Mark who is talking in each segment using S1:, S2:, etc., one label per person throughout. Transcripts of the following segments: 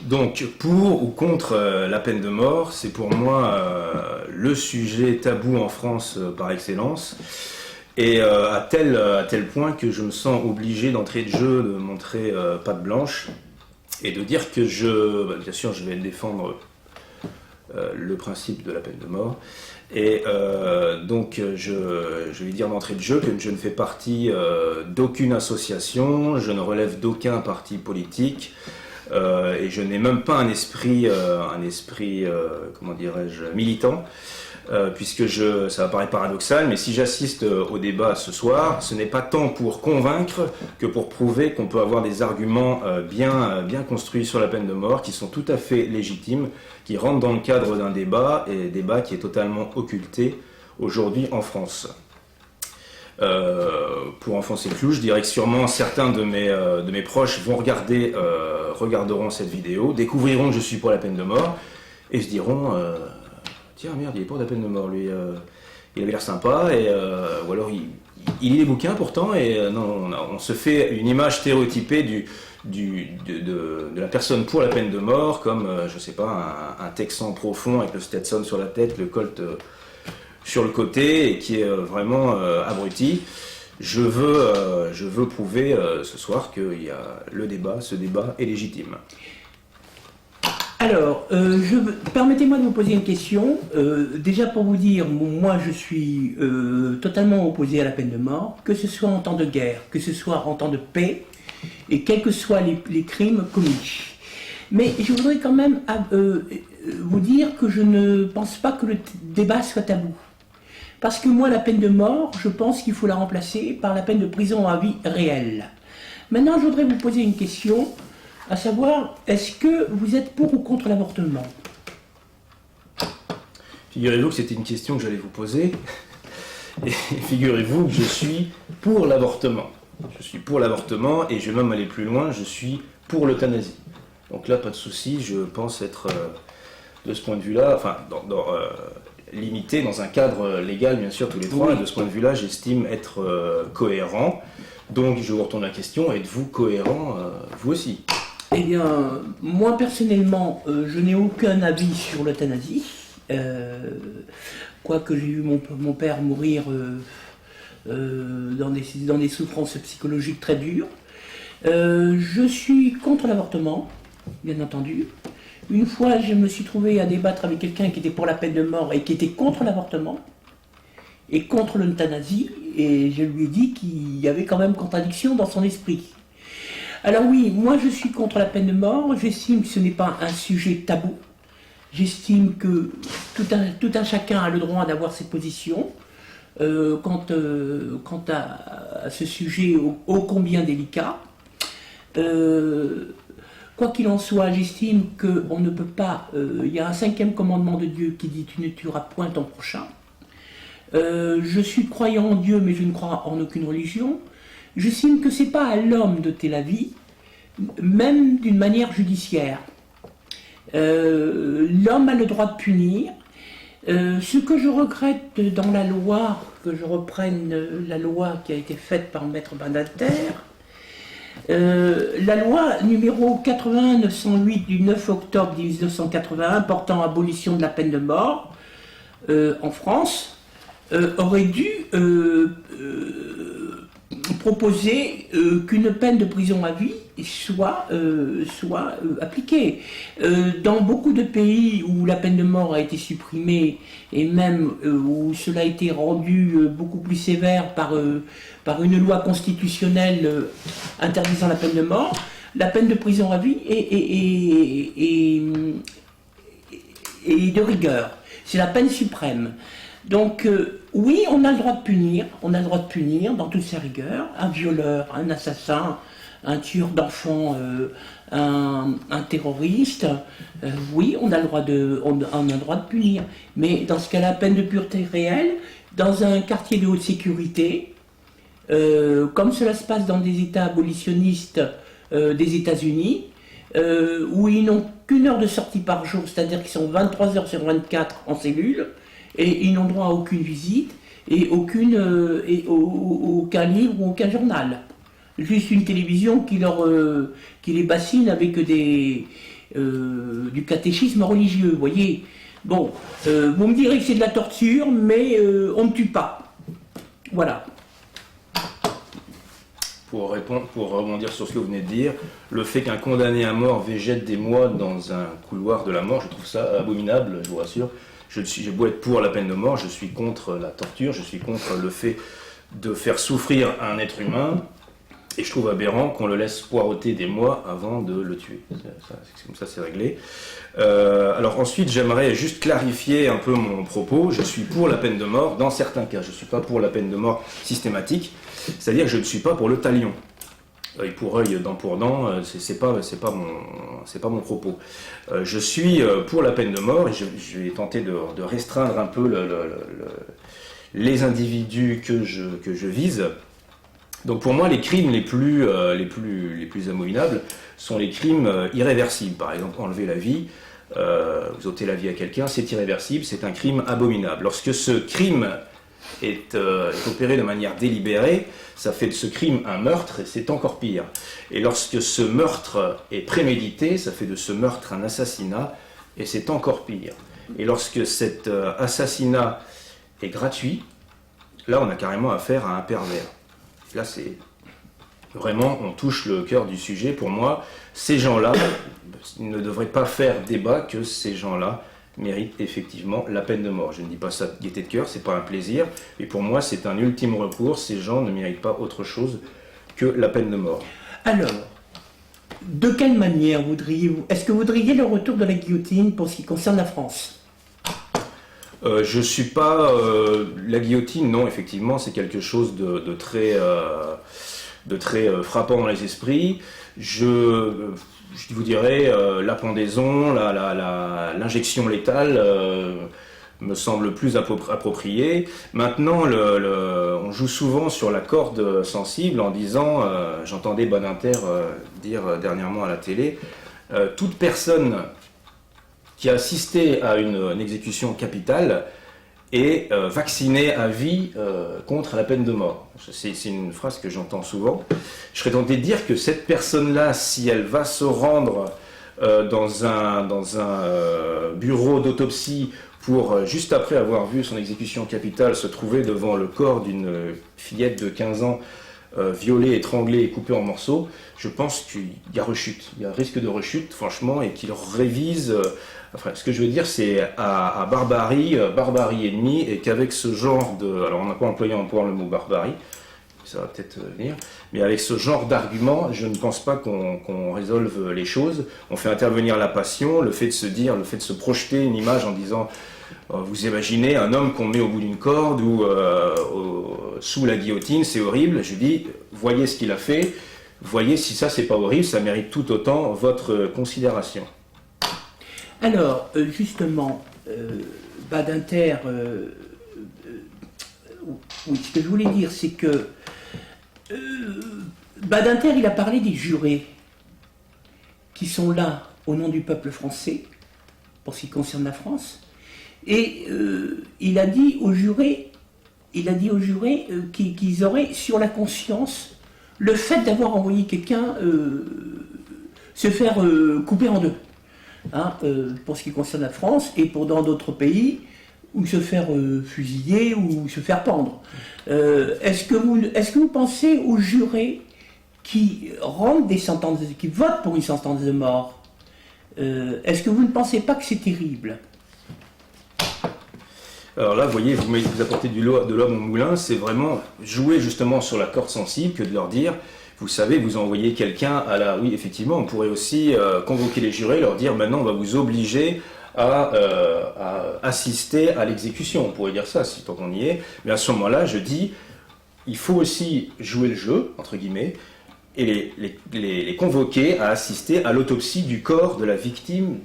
S1: Donc, pour ou contre la peine de mort, c'est pour moi le sujet tabou en France par excellence. Et à tel point que je me sens obligé d'entrée de jeu de montrer patte blanche et de dire que bien sûr, je vais défendre le principe de la peine de mort. Et donc, je vais dire d'entrée de jeu que je ne fais partie d'aucune association, je ne relève d'aucun parti politique. Et je n'ai même pas un esprit comment dirais-je, militant, puisque ça va paraître paradoxal, mais si j'assiste au débat ce soir, ce n'est pas tant pour convaincre que pour prouver qu'on peut avoir des arguments bien construits sur la peine de mort, qui sont tout à fait légitimes, qui rentrent dans le cadre d'un débat, et débat qui est totalement occulté aujourd'hui en France. Pour enfoncer le clou, je dirais que sûrement certains de mes proches regarderont cette vidéo, découvriront que je suis pour la peine de mort, et se diront tiens merde, il est pour la peine de mort, lui, il avait l'air sympa, ou alors il lit les bouquins pourtant, et non, on se fait une image stéréotypée de la personne pour la peine de mort, comme, je sais pas, un Texan profond avec le Stetson sur la tête, le Colt sur le côté, et qui est vraiment abruti. Je veux prouver ce soir que ce débat est légitime.
S2: Alors, permettez-moi de vous poser une question. Déjà pour vous dire, moi je suis totalement opposé à la peine de mort, que ce soit en temps de guerre, que ce soit en temps de paix, et quels que soient les crimes commis. Mais je voudrais quand même vous dire que je ne pense pas que le débat soit tabou. Parce que moi, la peine de mort, je pense qu'il faut la remplacer par la peine de prison à vie réelle. Maintenant, je voudrais vous poser une question, à savoir, est-ce que vous êtes pour ou contre l'avortement?
S1: Figurez-vous que c'était une question que j'allais vous poser, et figurez-vous que je suis pour l'avortement. Je suis pour l'avortement, et je vais même aller plus loin, je suis pour l'euthanasie. Donc là, pas de souci, je pense être, de ce point de vue-là, enfin, limité dans un cadre légal, bien sûr, tous les trois. Oui. Et de ce point de vue-là, j'estime être cohérent. Donc, je vous retourne la question, êtes-vous cohérent, vous aussi?
S2: Eh bien, moi, personnellement, je n'ai aucun avis sur l'euthanasie. Quoique j'ai vu mon père mourir dans des souffrances psychologiques très dures. Je suis contre l'avortement, bien entendu. Une fois, je me suis trouvé à débattre avec quelqu'un qui était pour la peine de mort et qui était contre l'avortement et contre l'euthanasie, et je lui ai dit qu'il y avait quand même contradiction dans son esprit. Alors oui, moi je suis contre la peine de mort, j'estime que ce n'est pas un sujet tabou, j'estime que tout un chacun a le droit d'avoir ses positions quant à ce sujet ô combien délicat. Quoi qu'il en soit, j'estime qu'on ne peut pas... Il y a un 5e commandement de Dieu qui dit « Tu ne tueras point ton prochain ». Je suis croyant en Dieu, mais je ne crois en aucune religion. J'estime que ce n'est pas à l'homme d'ôter la vie, même d'une manière judiciaire. L'homme a le droit de punir. Ce que je regrette dans la loi, que je reprenne la loi qui a été faite par Maître Badinter, la loi numéro 81-908 du 9 octobre 1981 portant abolition de la peine de mort en France aurait dû proposer qu'une peine de prison à vie soit appliquée. Dans beaucoup de pays où la peine de mort a été supprimée et même où cela a été rendu beaucoup plus sévère par une loi constitutionnelle interdisant la peine de mort, la peine de prison à vie est de rigueur. C'est la peine suprême. Donc oui, on a le droit de punir dans toute sa rigueur, un violeur, un assassin, un tueur d'enfants, un terroriste, oui, on a le droit on a le droit de punir. Mais dans ce cas-là, peine de pureté réelle, dans un quartier de haute sécurité, comme cela se passe dans des États abolitionnistes des États-Unis, où ils n'ont qu'une heure de sortie par jour, c'est-à-dire qu'ils sont 23 heures sur 24 en cellule, et ils n'ont droit à aucune visite, et aucun livre ou aucun journal. Juste une télévision qui les bassine avec du catéchisme religieux, vous voyez. Bon, vous me direz que c'est de la torture, mais on ne tue pas. Voilà.
S1: Pour rebondir sur ce que vous venez de dire, le fait qu'un condamné à mort végète des mois dans un couloir de la mort, je trouve ça abominable, je vous rassure. J'ai beau être pour la peine de mort, je suis contre la torture, je suis contre le fait de faire souffrir un être humain, et je trouve aberrant qu'on le laisse poireauter des mois avant de le tuer. Comme ça, c'est réglé. Alors ensuite, j'aimerais juste clarifier un peu mon propos. Je suis pour la peine de mort dans certains cas. Je ne suis pas pour la peine de mort systématique. C'est-à-dire que je ne suis pas pour le talion. Œil pour œil, dent pour dent, c'est pas mon propos. Je suis pour la peine de mort et je vais tenter de restreindre un peu les individus que je vise. Donc pour moi, les crimes les plus abominables sont les crimes irréversibles. Par exemple, enlever la vie, vous ôtez la vie à quelqu'un, c'est irréversible, c'est un crime abominable. Lorsque ce crime est opéré de manière délibérée, ça fait de ce crime un meurtre et c'est encore pire. Et lorsque ce meurtre est prémédité, ça fait de ce meurtre un assassinat et c'est encore pire. Et lorsque cet assassinat est gratuit, là on a carrément affaire à un pervers. Là c'est vraiment, on touche le cœur du sujet. Pour moi, ces gens-là ne devraient pas faire débat que ces gens-là méritent effectivement la peine de mort. Je ne dis pas ça de gaieté de cœur, c'est pas un plaisir, mais pour moi c'est un ultime recours, ces gens ne méritent pas autre chose que la peine de mort.
S2: Alors, de quelle manière est-ce que vous voudriez le retour de la guillotine pour ce qui concerne la France ?
S1: Je suis pas... la guillotine, non, effectivement, c'est quelque chose de très frappant dans les esprits. Je vous dirais, la pendaison, l'injection létale me semble plus appropriée. Maintenant, on joue souvent sur la corde sensible en disant, j'entendais Badinter dire dernièrement à la télé, toute personne qui a assisté à une exécution capitale est vaccinée à vie contre la peine de mort. C'est une phrase que j'entends souvent. Je serais tenté de dire que cette personne-là, si elle va se rendre dans un bureau d'autopsie pour, juste après avoir vu son exécution capitale, se trouver devant le corps d'une fillette de 15 ans violée, étranglée et coupée en morceaux, je pense qu'il y a rechute. Il y a risque de rechute, franchement, et qu'il révise... Enfin, ce que je veux dire, c'est à barbarie ennemie, et qu'avec ce genre de... Alors, on n'a pas employé encore le mot barbarie, ça va peut-être venir, mais avec ce genre d'argument, je ne pense pas qu'on résolve les choses. On fait intervenir la passion, le fait de se dire, le fait de se projeter une image en disant... Vous imaginez un homme qu'on met au bout d'une corde ou sous la guillotine, c'est horrible. Je dis, voyez ce qu'il a fait, voyez si ça c'est pas horrible, ça mérite tout autant votre considération.
S2: Alors, justement, Badinter, oui, ce que je voulais dire, c'est que Badinter, il a parlé des jurés qui sont là au nom du peuple français, pour ce qui concerne la France, et il a dit aux jurés qu'ils auraient sur la conscience le fait d'avoir envoyé quelqu'un se faire couper en deux. Pour ce qui concerne la France, et pour dans d'autres pays, ou se faire fusiller, ou se faire pendre. Est-ce que vous pensez aux jurés qui rendent des sentences, qui votent pour une sentence de mort? Est-ce que vous ne pensez pas que c'est terrible?
S1: Alors là, vous voyez, vous apportez de l'homme au moulin, c'est vraiment jouer justement sur la corde sensible que de leur dire... Vous savez, vous envoyez quelqu'un à la... Oui, effectivement, on pourrait aussi convoquer les jurés, leur dire maintenant on va vous obliger à assister à l'exécution. On pourrait dire ça, si tant qu'on y est. Mais à ce moment-là, je dis, il faut aussi jouer le jeu, entre guillemets, et les convoquer à assister à l'autopsie du corps de la victime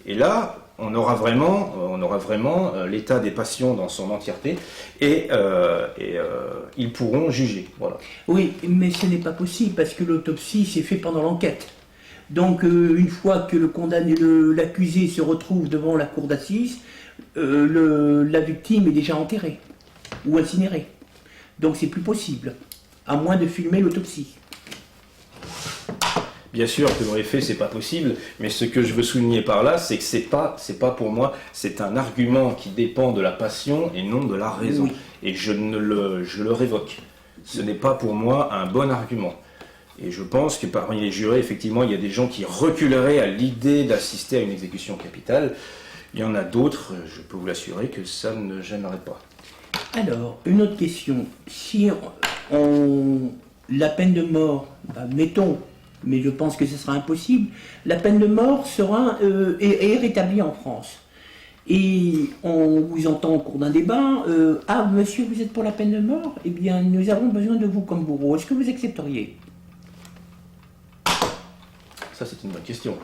S1: et là, on aura vraiment l'état des patients dans son entièreté et ils pourront juger. Voilà.
S2: Oui, mais ce n'est pas possible parce que l'autopsie s'est faite pendant l'enquête. Donc, une fois que le condamné, l'accusé se retrouve devant la cour d'assises, la victime est déjà enterrée ou incinérée. Donc, c'est plus possible, à moins de filmer l'autopsie.
S1: Bien sûr que dans les faits, c'est pas possible, mais ce que je veux souligner par là, c'est que c'est pas pour moi, c'est un argument qui dépend de la passion et non de la raison.
S2: Oui.
S1: Et je le révoque. Ce n'est pas pour moi un bon argument. Et je pense que parmi les jurés, effectivement, il y a des gens qui reculeraient à l'idée d'assister à une exécution capitale. Il y en a d'autres, je peux vous l'assurer, que ça ne gênerait pas.
S2: Alors, une autre question. Si la peine de mort, mettons, mais je pense que ce sera impossible, la peine de mort est rétablie en France. Et on vous entend au cours d'un débat, ah monsieur, vous êtes pour la peine de mort? Eh bien, nous avons besoin de vous comme bourreau. Est-ce que vous accepteriez?
S1: Ça, c'est une bonne question.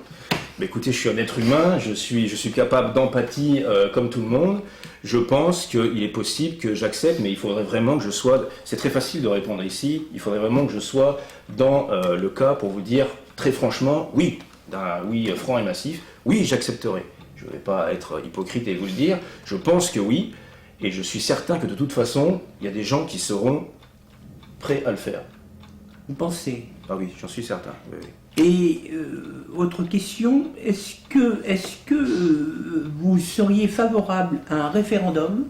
S1: Mais écoutez, je suis un être humain, je suis capable d'empathie comme tout le monde. Je pense qu'il est possible que j'accepte, mais il faudrait vraiment que je sois... C'est très facile de répondre ici. Il faudrait vraiment que je sois dans le cas pour vous dire très franchement, oui, d'un oui franc et massif, oui, j'accepterai. Je ne vais pas être hypocrite et vous le dire. Je pense que oui, et je suis certain que de toute façon, il y a des gens qui seront prêts à le faire.
S2: Vous pensez?
S1: Ah oui, j'en suis certain. Oui, oui.
S2: Et autre question, est-ce que vous seriez favorable à un référendum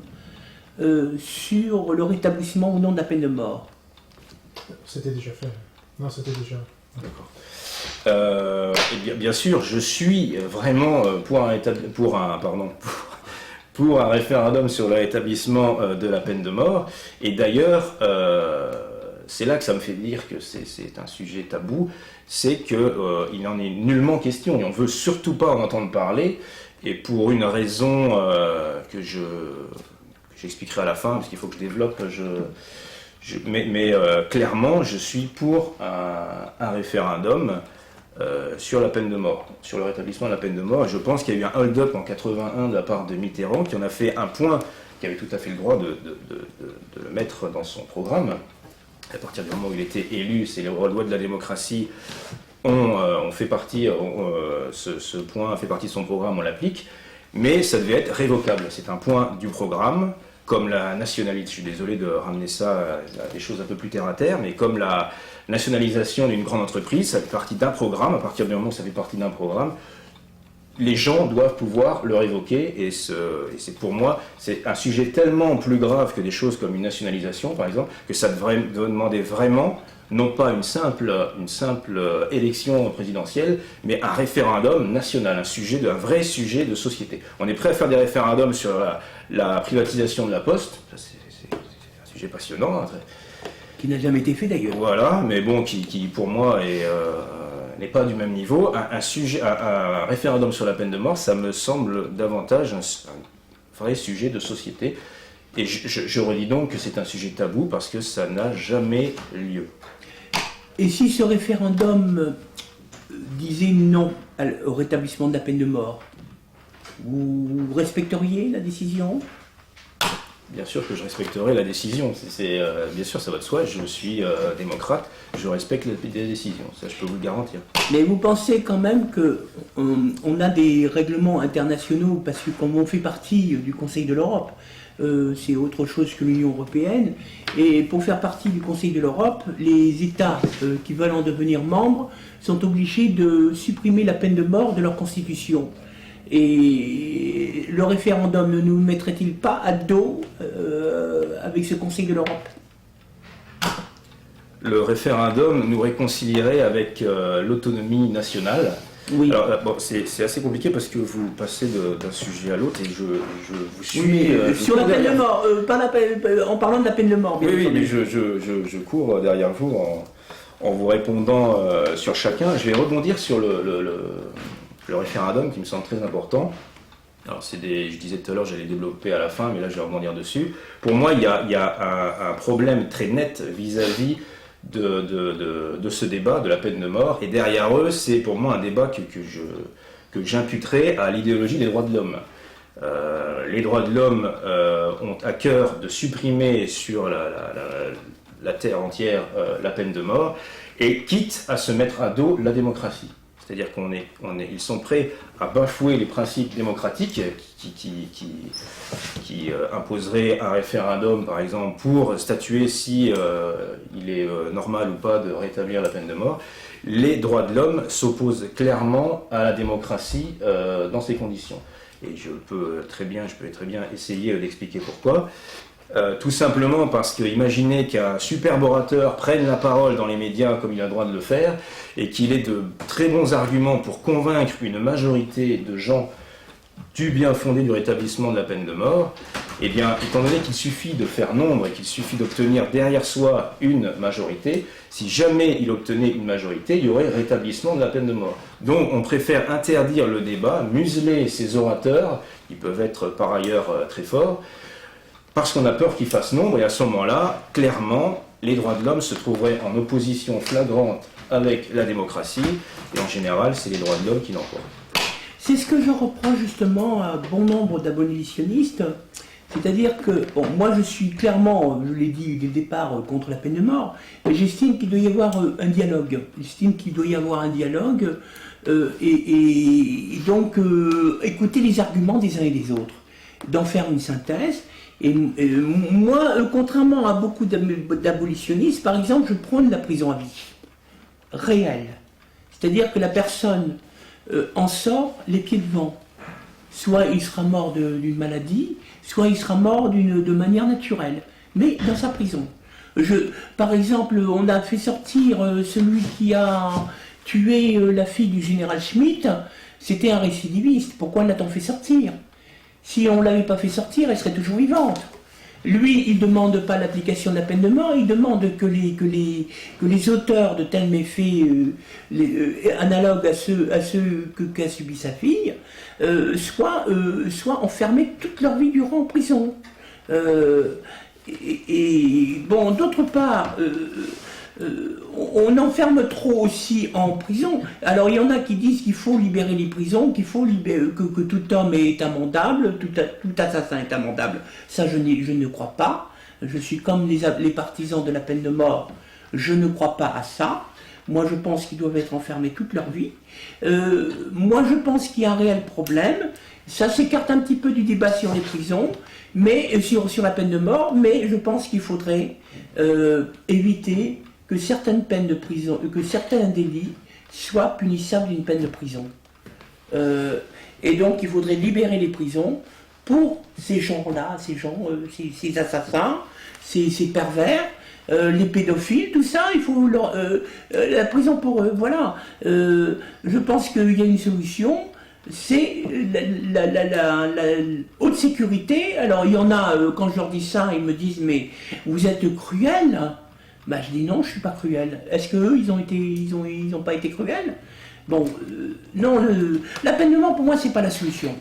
S2: sur le rétablissement ou non de la peine de mort?
S3: C'était déjà fait. Non, c'était déjà...
S1: D'accord. Et bien sûr, je suis vraiment pour un référendum sur le rétablissement de la peine de mort. Et d'ailleurs, c'est là que ça me fait dire que c'est un sujet tabou, c'est qu'il n'en est nullement question et on ne veut surtout pas en entendre parler, et pour une raison que j'expliquerai à la fin, parce qu'il faut que je développe, mais clairement, je suis pour un référendum sur la peine de mort, sur le rétablissement de la peine de mort. Et je pense qu'il y a eu un hold-up en 81 de la part de Mitterrand, qui en a fait un point, qui avait tout à fait le droit de le mettre dans son programme. À partir du moment où il était élu, c'est les lois de la démocratie ont fait partie, ce point fait partie de son programme, on l'applique, mais ça devait être révocable. C'est un point du programme, comme la nationalité, je suis désolé de ramener ça à des choses un peu plus terre à terre, mais comme la nationalisation d'une grande entreprise, ça fait partie d'un programme, à partir du moment où ça fait partie d'un programme, les gens doivent pouvoir le révoquer, et c'est pour moi, c'est un sujet tellement plus grave que des choses comme une nationalisation, par exemple, que ça devrait demander vraiment, non pas une simple élection présidentielle, mais un référendum national, un vrai sujet de société. On est prêt à faire des référendums sur la privatisation de la Poste, c'est un sujet passionnant, hein,
S2: Qui n'a jamais été fait d'ailleurs.
S1: voilà, mais bon, qui pour moi n'est pas du même niveau. Un référendum sur la peine de mort, ça me semble davantage un vrai sujet de société. Et je redis donc que c'est un sujet tabou parce que ça n'a jamais lieu.
S2: Et si ce référendum disait non au rétablissement de la peine de mort, vous respecteriez la décision?
S1: Bien sûr que je respecterai la décision. Bien sûr, ça va de soi. Je suis démocrate. Je respecte les décisions. Ça, je peux vous le garantir.
S2: Mais vous pensez quand même qu'on a des règlements internationaux, parce que comme on fait partie du Conseil de l'Europe, c'est autre chose que l'Union européenne. Et pour faire partie du Conseil de l'Europe, les États qui veulent en devenir membres sont obligés de supprimer la peine de mort de leur constitution. Et le référendum ne nous mettrait-il pas à dos avec ce Conseil de l'Europe?
S1: Le référendum nous réconcilierait avec l'autonomie nationale.
S2: Oui.
S1: Alors, bon, c'est assez compliqué parce que vous passez d'un sujet à l'autre et je vous suis.
S2: Oui, sur la peine de mort, en parlant de la peine de mort.
S1: Oui, oui, mais je cours derrière vous en vous répondant sur chacun. Je vais rebondir sur le référendum qui me semble très important. Alors je disais tout à l'heure, j'allais développer à la fin, mais là je vais rebondir dessus. Pour moi, il y a un problème très net vis-à-vis de ce débat de la peine de mort. Et derrière eux, c'est pour moi un débat que j'imputerai à l'idéologie des droits de l'homme. Les droits de l'homme ont à cœur de supprimer sur la terre entière la peine de mort, et quitte à se mettre à dos la démocratie. C'est-à-dire ils sont prêts à bafouer les principes démocratiques qui imposeraient un référendum, par exemple, pour statuer si il est normal ou pas de rétablir la peine de mort. Les droits de l'homme s'opposent clairement à la démocratie dans ces conditions. Et je peux très bien essayer d'expliquer pourquoi. Tout simplement parce que imaginez qu'un superbe orateur prenne la parole dans les médias comme il a le droit de le faire, et qu'il ait de très bons arguments pour convaincre une majorité de gens du bien fondé du rétablissement de la peine de mort. Eh bien, étant donné qu'il suffit de faire nombre et qu'il suffit d'obtenir derrière soi une majorité, si jamais il obtenait une majorité, il y aurait rétablissement de la peine de mort. Donc on préfère interdire le débat, museler ces orateurs, qui peuvent être par ailleurs très forts, parce qu'on a peur qu'ils fassent nombre, et à ce moment-là, clairement, les droits de l'homme se trouveraient en opposition flagrante avec la démocratie, et en général, c'est les droits de l'homme qui l'emportent.
S2: C'est ce que je reproche justement à bon nombre d'abolitionnistes, c'est-à-dire que, bon, moi je suis clairement, je l'ai dit dès le départ, contre la peine de mort, mais j'estime qu'il doit y avoir un dialogue. Et donc écouter les arguments des uns et des autres, d'en faire une synthèse. Et moi, contrairement à beaucoup d'abolitionnistes, par exemple, je prône la prison à vie, réelle. C'est-à-dire que la personne en sort les pieds devant. Soit il sera mort d'une maladie, soit il sera mort de manière naturelle, mais dans sa prison. Par exemple, on a fait sortir celui qui a tué la fille du général Schmitt, c'était un récidiviste. Pourquoi l'a-t-on fait sortir ? Si on ne l'avait pas fait sortir, elle serait toujours vivante. Lui, il ne demande pas l'application de la peine de mort, il demande que les auteurs de tels méfaits analogues à ceux qu'a subi sa fille soient enfermés toute leur vie durant en prison. Bon, d'autre part, on enferme trop aussi en prison. Alors il y en a qui disent qu'il faut libérer les prisons, que tout homme est amendable, tout assassin est amendable. Ça je ne crois pas. Je suis comme les partisans de la peine de mort. Je ne crois pas à ça. Moi je pense qu'ils doivent être enfermés toute leur vie. Moi je pense qu'il y a un réel problème. Ça s'écarte un petit peu du débat sur les prisons, mais sur la peine de mort, mais je pense qu'il faudrait éviter que certaines peines de prison, que certains délits soient punissables d'une peine de prison. Et donc il faudrait libérer les prisons pour ces gens-là, ces assassins, ces pervers, les pédophiles, tout ça, il faut la prison pour eux. Voilà. Je pense qu'il y a une solution. C'est la haute sécurité. Alors il y en a, quand je leur dis ça, ils me disent mais vous êtes cruels. Bah je dis non, je suis pas cruel. Est-ce que eux ils ont pas été cruels? Bon, non, la peine de mort pour moi c'est pas la solution.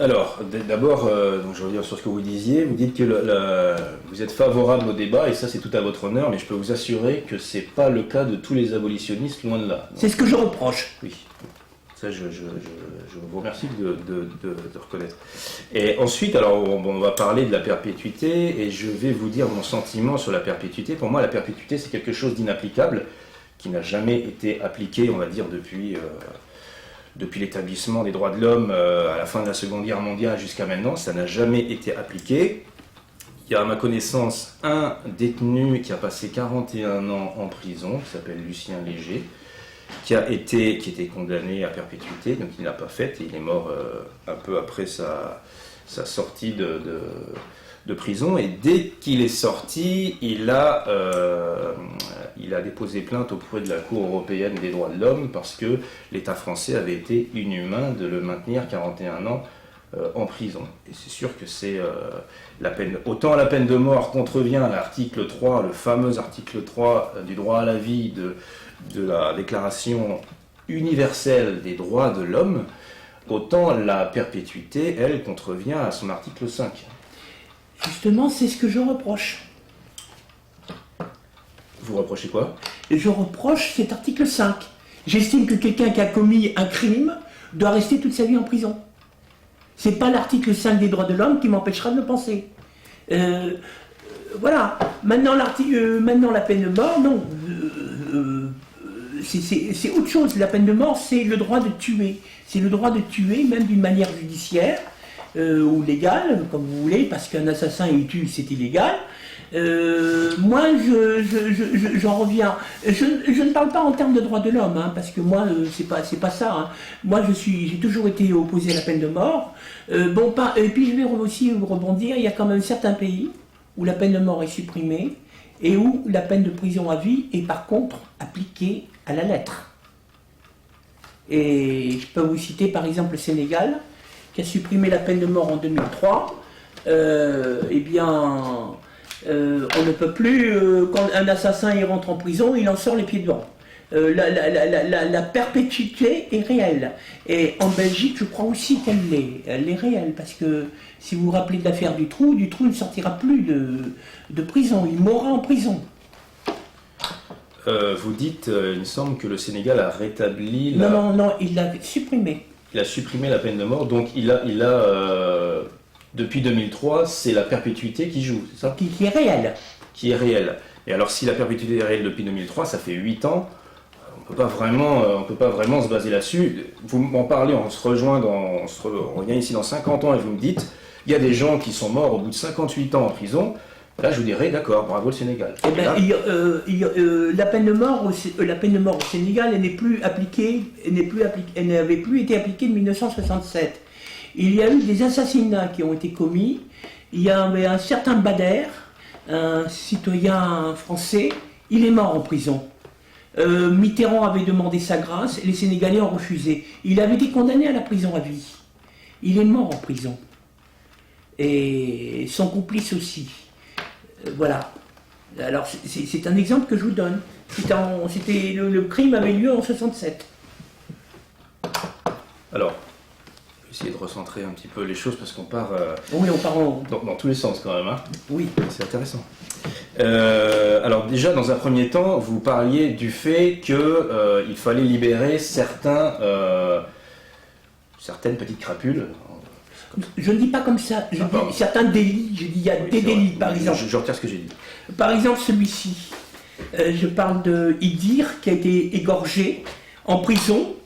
S1: Alors, d'abord, donc je reviens sur ce que vous disiez. Vous dites que vous êtes favorable au débat, et ça c'est tout à votre honneur, mais je peux vous assurer que c'est pas le cas de tous les abolitionnistes, loin de là.
S2: C'est ce que je reproche.
S1: Oui, ça je vous remercie de reconnaître. Et ensuite, alors on va parler de la perpétuité, et je vais vous dire mon sentiment sur la perpétuité. Pour moi, la perpétuité c'est quelque chose d'inapplicable, qui n'a jamais été appliqué, on va dire, depuis l'établissement des droits de l'homme à la fin de la Seconde Guerre mondiale jusqu'à maintenant. Ça n'a jamais été appliqué. Il y a à ma connaissance un détenu qui a passé 41 ans en prison, qui s'appelle Lucien Léger, qui était condamné à perpétuité, donc il ne l'a pas fait, et il est mort un peu après sa sortie de prison, et dès qu'il est sorti, il a déposé plainte auprès de la Cour européenne des droits de l'homme parce que l'État français avait été inhumain de le maintenir 41 ans en prison. Et c'est sûr que c'est la peine. Autant la peine de mort contrevient à l'article 3, le fameux article 3 du droit à la vie de la Déclaration universelle des droits de l'homme, autant la perpétuité, elle, contrevient à son article 5.
S2: Justement, c'est ce que je reproche.
S1: Vous reprochez quoi?
S2: Je reproche cet article 5. J'estime que quelqu'un qui a commis un crime doit rester toute sa vie en prison. C'est pas l'article 5 des droits de l'homme qui m'empêchera de le penser. Voilà. Maintenant, la peine de mort, non. C'est autre chose. La peine de mort, c'est le droit de tuer. C'est le droit de tuer, même d'une manière judiciaire ou légale, comme vous voulez, parce qu'un assassin, il tue, c'est illégal. Moi, j'en reviens. Je ne parle pas en termes de droits de l'homme, hein, parce que moi, c'est pas ça. Hein. Moi, j'ai toujours été opposé à la peine de mort. Et puis je vais aussi rebondir. Il y a quand même certains pays où la peine de mort est supprimée et où la peine de prison à vie est par contre appliquée à la lettre. Et je peux vous citer par exemple le Sénégal, qui a supprimé la peine de mort en 2003. On ne peut plus, quand un assassin il rentre en prison, il en sort les pieds devant. La perpétuité est réelle. Et en Belgique, je crois aussi qu'elle l'est. Elle est réelle, parce que si vous vous rappelez de l'affaire Dutroux ne sortira plus de prison, il mourra en prison.
S1: Vous dites, il me semble que le Sénégal a rétabli
S2: Non, il l'a supprimé.
S1: Il a supprimé la peine de mort, donc depuis 2003, c'est la perpétuité qui joue, c'est ça?
S2: Qui est réelle.
S1: Qui est réelle. Et alors, si la perpétuité est réelle depuis 2003, ça fait 8 ans, on peut pas vraiment se baser là-dessus. Vous m'en parlez, on revient ici dans 50 ans et vous me dites, il y a des gens qui sont morts au bout de 58 ans en prison. Là, je vous dirais, d'accord, bravo le Sénégal.
S2: La peine de mort au Sénégal, elle n'avait plus été appliquée de 1967. Il y a eu des assassinats qui ont été commis. Il y avait un certain Bader, un citoyen français, il est mort en prison. Mitterrand avait demandé sa grâce et les Sénégalais ont refusé. Il avait été condamné à la prison à vie. Il est mort en prison. Et son complice aussi. Voilà. Alors c'est un exemple que je vous donne. Le crime avait lieu en 67.
S1: Alors, je vais essayer de recentrer un petit peu les choses parce qu'on part,
S2: oui, on part
S1: dans tous les sens quand même. Hein.
S2: Oui.
S1: C'est intéressant. Alors déjà, dans un premier temps, vous parliez du fait qu'il fallait libérer certaines petites crapules.
S2: Je ne dis pas comme ça, je dis certains délits, je dis il y a des délits par exemple.
S1: Je retire ce que j'ai dit.
S2: Par exemple celui-ci, je parle de Idir qui a été égorgé en prison,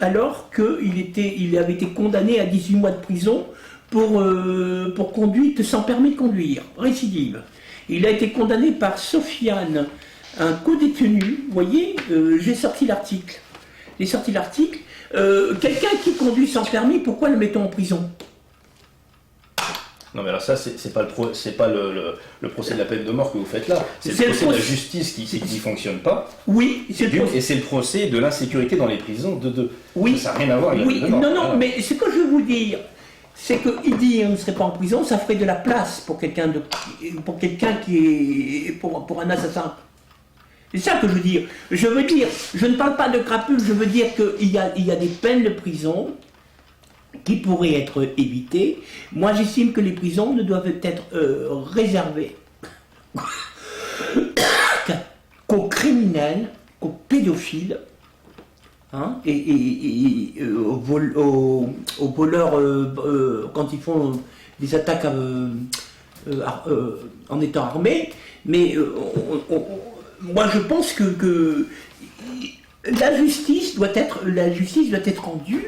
S2: alors qu'il avait été condamné à 18 mois de prison pour conduite sans permis de conduire, récidive. Il a été condamné par Sofiane, un co-détenu, vous voyez, j'ai sorti l'article. Quelqu'un qui conduit sans permis, pourquoi le mettons en prison?
S1: Non mais alors ça, c'est pas le procès de la peine de mort que vous faites là. C'est le procès de la justice qui ne fonctionne pas.
S2: Oui,
S1: et c'est le procès de l'insécurité dans les prisons de deux.
S2: Oui.
S1: Ça n'a rien à voir avec la peine de mort.
S2: Non, mais ce que je veux vous dire, c'est qu'il dit on ne serait pas en prison, ça ferait de la place pour pour un assassin. C'est ça que je veux dire. Je ne parle pas de crapules, je veux dire qu'il y a des peines de prison qui pourraient être évitées. Moi, j'estime que les prisons ne doivent être réservées qu'aux criminels, qu'aux pédophiles, hein, et aux voleurs quand ils font des attaques en étant armés. Mais moi, je pense que la justice doit être rendue.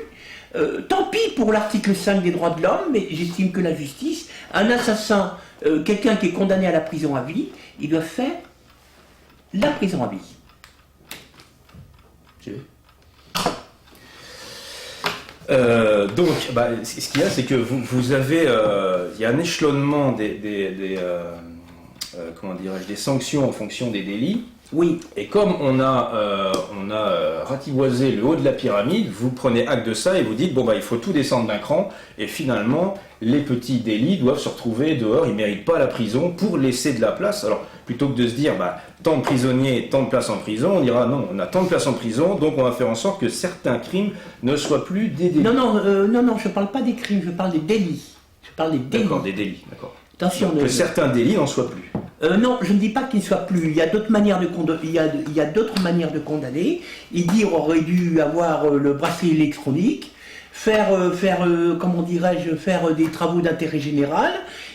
S2: Tant pis pour l'article 5 des droits de l'homme, mais j'estime que la justice, un assassin, quelqu'un qui est condamné à la prison à vie, il doit faire la prison à vie.
S1: Donc, ce qu'il y a, c'est que vous avez, il y a un échelonnement des sanctions en fonction des délits.
S2: Oui.
S1: Et comme on a ratiboisé le haut de la pyramide, vous prenez acte de ça et vous dites il faut tout descendre d'un cran. Et finalement, les petits délits doivent se retrouver dehors. Ils ne méritent pas la prison pour laisser de la place. Alors, plutôt que de se dire tant de prisonniers, tant de places en prison, on dira non, on a tant de places en prison, donc on va faire en sorte que certains crimes ne soient plus des délits.
S2: Non, je ne parle pas des crimes, je parle des délits.
S1: D'accord, des délits, d'accord.
S2: Attention.
S1: Que certains délits n'en soient plus.
S2: Non, je ne dis pas qu'il ne soit plus. Il y a d'autres manières de il y a d'autres manières de condamner. Idir aurait dû avoir le bracelet électronique, comment dirais-je, faire des travaux d'intérêt général.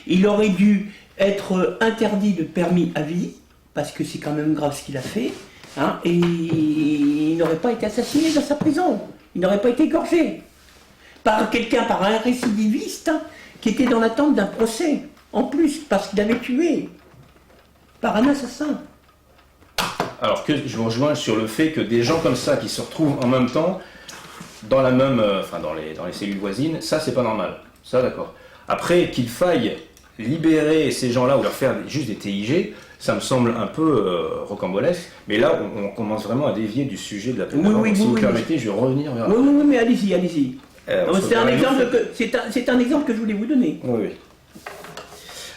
S2: Il aurait dû être interdit de permis à vie, parce que c'est quand même grave ce qu'il a fait. Hein, et il n'aurait pas été assassiné dans sa prison. Il n'aurait pas été égorgé. Par un récidiviste qui était dans l'attente d'un procès. En plus, parce qu'il avait tué. Par un assassin.
S1: Alors que je vous rejoins sur le fait que des gens comme ça qui se retrouvent en même temps dans la même, dans les cellules voisines, ça c'est pas normal. Ça d'accord. Après qu'il faille libérer ces gens-là ou leur faire juste des TIG, ça me semble un peu rocambolesque. Mais là, on commence vraiment à dévier du sujet de la peine de mort. Si vous permettez, je vais revenir vers.
S2: Oui, mais allez-y. C'est un exemple que je voulais vous donner.
S1: Oui.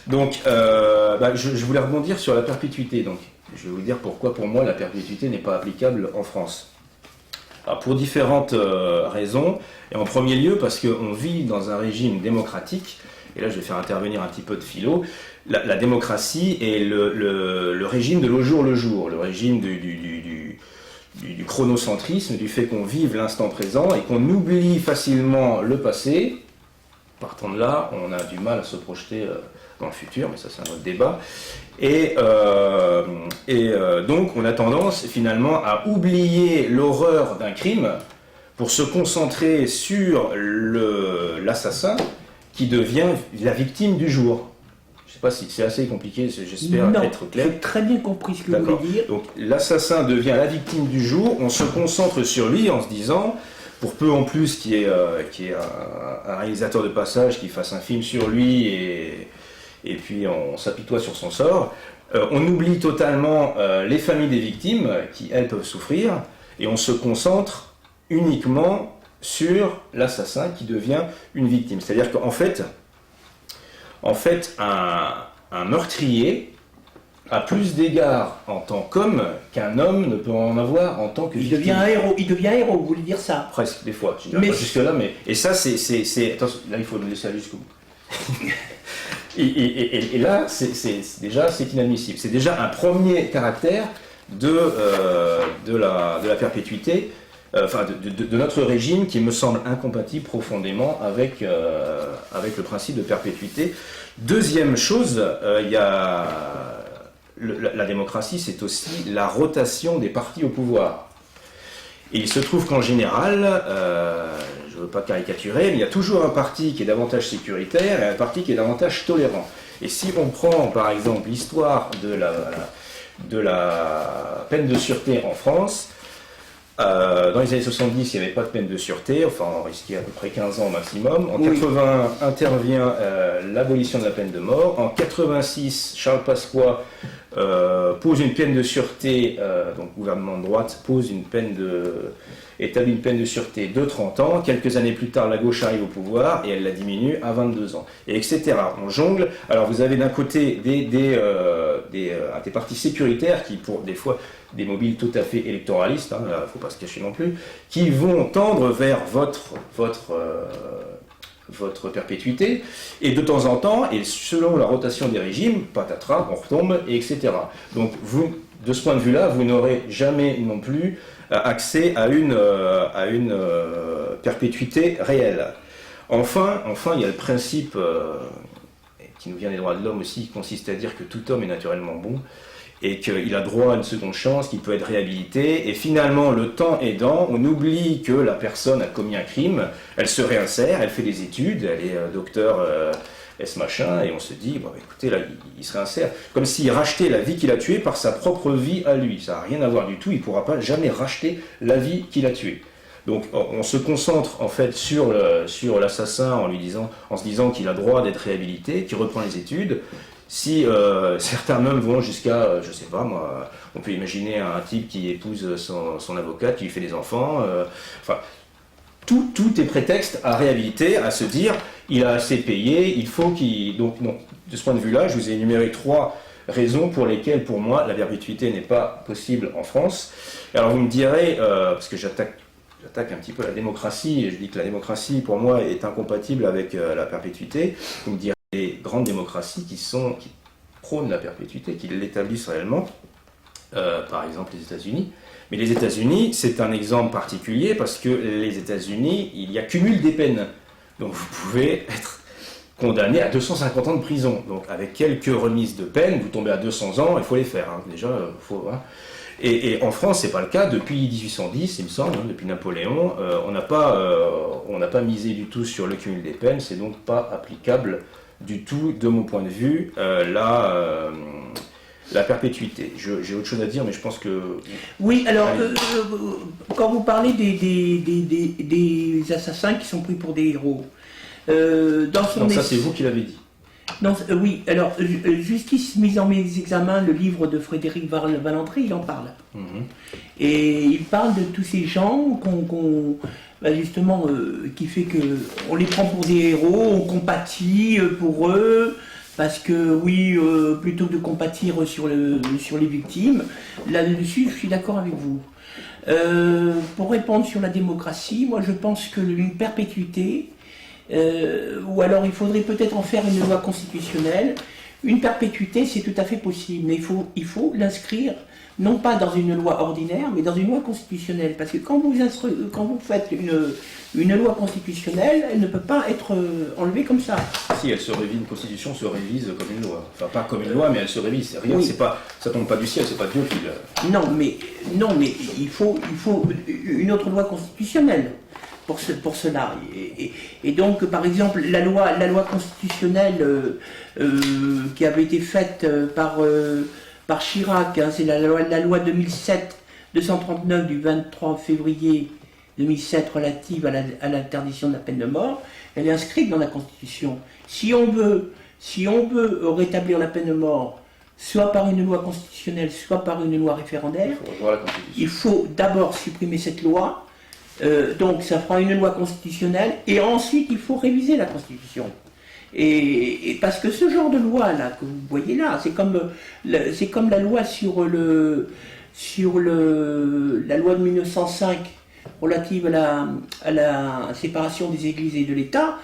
S1: Donc, je voulais rebondir sur la perpétuité. Donc, je vais vous dire pourquoi, pour moi, la perpétuité n'est pas applicable en France. Alors, pour différentes raisons. Et en premier lieu, parce qu'on vit dans un régime démocratique. Et là, je vais faire intervenir un petit peu de philo. La démocratie est le régime de l'au jour le jour, le régime du chronocentrisme, du fait qu'on vive l'instant présent et qu'on oublie facilement le passé. Partant de là, on a du mal à se projeter dans le futur, mais ça c'est un autre débat. Donc on a tendance finalement à oublier l'horreur d'un crime pour se concentrer sur l'assassin qui devient la victime du jour. Je ne sais pas si c'est assez compliqué, j'espère être clair.
S2: J'ai très bien compris ce que vous voulez dire.
S1: Donc l'assassin devient la victime du jour, on se concentre sur lui en se disant, pour peu en plus qu'il y ait un réalisateur de passage qui fasse un film sur lui et puis on s'apitoie sur son sort, on oublie totalement les familles des victimes qui, elles, peuvent souffrir, et on se concentre uniquement sur l'assassin qui devient une victime. C'est-à-dire qu'en fait, un meurtrier a plus d'égards en tant qu'homme qu'un homme ne peut en avoir en tant que victime.
S2: Il devient un héros, vous voulez dire ça?
S1: Presque, des fois. Je dirais pas jusque-là, mais... Et ça, c'est... Attention, là, il faut le laisser aller jusqu'au bout. et là, c'est inadmissible. C'est déjà un premier caractère de la perpétuité, de notre régime qui me semble incompatible profondément avec le principe de perpétuité. Deuxième chose, il y a la démocratie, c'est aussi la rotation des partis au pouvoir. Et il se trouve qu'en général, je ne veux pas caricaturer, mais il y a toujours un parti qui est davantage sécuritaire et un parti qui est davantage tolérant. Et si on prend par exemple l'histoire de la peine de sûreté en France, dans les années 70, il n'y avait pas de peine de sûreté, enfin on risquait à peu près 15 ans au maximum. En 80 intervient l'abolition de la peine de mort. En 86, Charles Pasqua pose une peine de sûreté, donc gouvernement de droite établit une peine de sûreté de 30 ans. Quelques années plus tard, la gauche arrive au pouvoir et elle la diminue à 22 ans. Et etc. On jongle. Alors vous avez d'un côté des partis sécuritaires qui, pour des fois, des mobiles tout à fait électoralistes, il ne faut pas se cacher non plus, qui vont tendre vers votre perpétuité, et de temps en temps, et selon la rotation des régimes, patatras, on retombe, et etc. Donc, vous, de ce point de vue-là, vous n'aurez jamais non plus accès à une perpétuité réelle. Enfin, il y a le principe qui nous vient des droits de l'homme aussi, qui consiste à dire que tout homme est naturellement bon, et qu'il a droit à une seconde chance, qu'il peut être réhabilité, et finalement, le temps aidant, on oublie que la personne a commis un crime, elle se réinsère, elle fait des études, elle est docteur machin, et on se dit, bon, écoutez, là, il se réinsère, comme s'il rachetait la vie qu'il a tuée par sa propre vie à lui. Ça n'a rien à voir du tout, il ne pourra pas jamais racheter la vie qu'il a tuée. Donc on se concentre en fait sur l'assassin en se disant qu'il a droit d'être réhabilité, qu'il reprend les études. Si certains même vont jusqu'à, je sais pas moi, on peut imaginer un type qui épouse son avocate, qui lui fait des enfants, tout est prétexte à réhabiliter, à se dire, il a assez payé, il faut qu'il... Donc non, de ce point de vue-là, je vous ai énuméré 3 raisons pour lesquelles, pour moi, la perpétuité n'est pas possible en France. Alors vous me direz, parce que j'attaque un petit peu la démocratie, et je dis que la démocratie, pour moi, est incompatible avec la perpétuité, vous me direz, les grandes démocraties qui prônent la perpétuité, qui l'établissent réellement, par exemple les États-Unis. Mais les États-Unis, c'est un exemple particulier parce que les États-Unis, il y a cumul des peines. Donc vous pouvez être condamné à 250 ans de prison. Donc avec quelques remises de peine, vous tombez à 200 ans, il faut les faire. Hein. Déjà, faut... Hein. Et en France, c'est pas le cas. Depuis 1810, il me semble, hein, depuis Napoléon, on n'a pas misé du tout sur le cumul des peines. C'est donc pas applicable du tout, de mon point de vue, la perpétuité. J'ai autre chose à dire, mais je pense que...
S2: Oui, alors, quand vous parlez des assassins qui sont pris pour des héros, dans son...
S1: Non, ça c'est vous qui l'avez dit.
S2: Non, oui, alors, Justice mise en mes examens, le livre de Frédéric Valentré, il en parle. Et il parle de tous ces gens justement, qui fait qu'on les prend pour des héros, on compatit pour eux, parce que oui, plutôt que de compatir sur les victimes, là-dessus, je suis d'accord avec vous. Pour répondre sur la démocratie, moi je pense qu'une perpétuité, ou alors il faudrait peut-être en faire une loi constitutionnelle. Une perpétuité, c'est tout à fait possible, mais il faut l'inscrire, non pas dans une loi ordinaire, mais dans une loi constitutionnelle. Parce que quand vous faites une loi constitutionnelle, elle ne peut pas être enlevée comme ça.
S1: Si elle se révise, une constitution se révise comme une loi. Enfin, pas comme une loi, mais elle se révise. Rien, oui. Ça tombe pas du ciel, c'est pas Dieu qui le...
S2: Non, mais il faut une autre loi constitutionnelle pour cela. Et donc, par exemple, la loi constitutionnelle qui avait été faite par Chirac, hein, c'est la loi 2007-239 du 23 février 2007 relative à l'interdiction de la peine de mort, elle est inscrite dans la Constitution. Si on veut rétablir la peine de mort, soit par une loi constitutionnelle, soit par une loi référendaire, il faut d'abord supprimer cette loi. Donc ça fera une loi constitutionnelle et ensuite il faut réviser la Constitution. Et parce que ce genre de loi là que vous voyez là, c'est comme la loi la loi de 1905 relative à la séparation des églises et de l'État.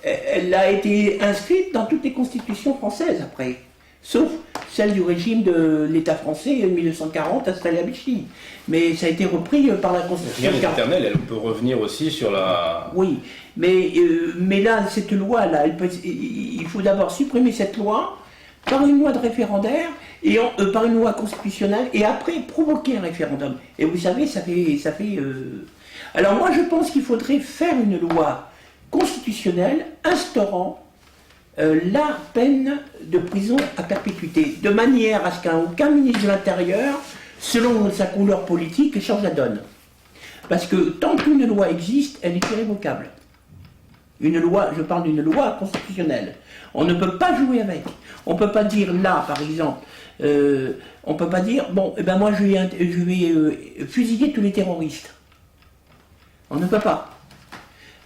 S2: Elle a été inscrite dans toutes les constitutions françaises après, sauf celle du régime de l'État français en 1940 installé à Vichy. Mais ça a été repris par la Constitution.
S1: Rien n'est éternel, elle peut revenir aussi sur la...
S2: Oui, mais là, cette loi-là, il faut d'abord supprimer cette loi par une loi de référendaire, et par une loi constitutionnelle, et après provoquer un référendum. Et vous savez, ça fait... Alors moi, je pense qu'il faudrait faire une loi constitutionnelle instaurant la peine de prison à perpétuité, de manière à ce qu'aucun ministre de l'Intérieur, selon sa couleur politique, change la donne. Parce que tant qu'une loi existe, elle est irrévocable. Une loi, je parle d'une loi constitutionnelle. On ne peut pas jouer avec. On ne peut pas dire là, par exemple, on ne peut pas dire, bon, eh ben moi je vais fusiller tous les terroristes. On ne peut pas.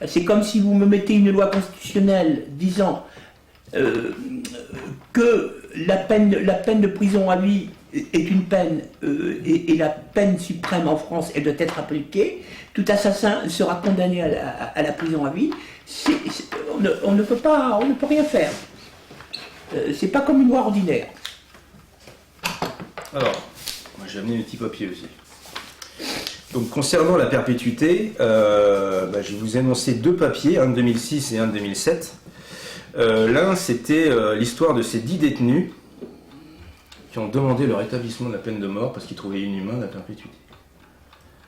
S2: C'est comme si vous me mettez une loi constitutionnelle disant que la peine de prison à vie est une peine et la peine suprême en France, elle doit être appliquée. Tout assassin sera condamné à la prison à vie. On ne peut rien faire. C'est pas comme une loi ordinaire.
S1: Alors, moi j'ai amené mes petits papiers aussi. Donc concernant la perpétuité, je vais vous énoncer deux papiers, un de 2006 et un de 2007. L'un, c'était l'histoire de ces 10 détenus qui ont demandé le rétablissement de la peine de mort parce qu'ils trouvaient inhumain la perpétuité.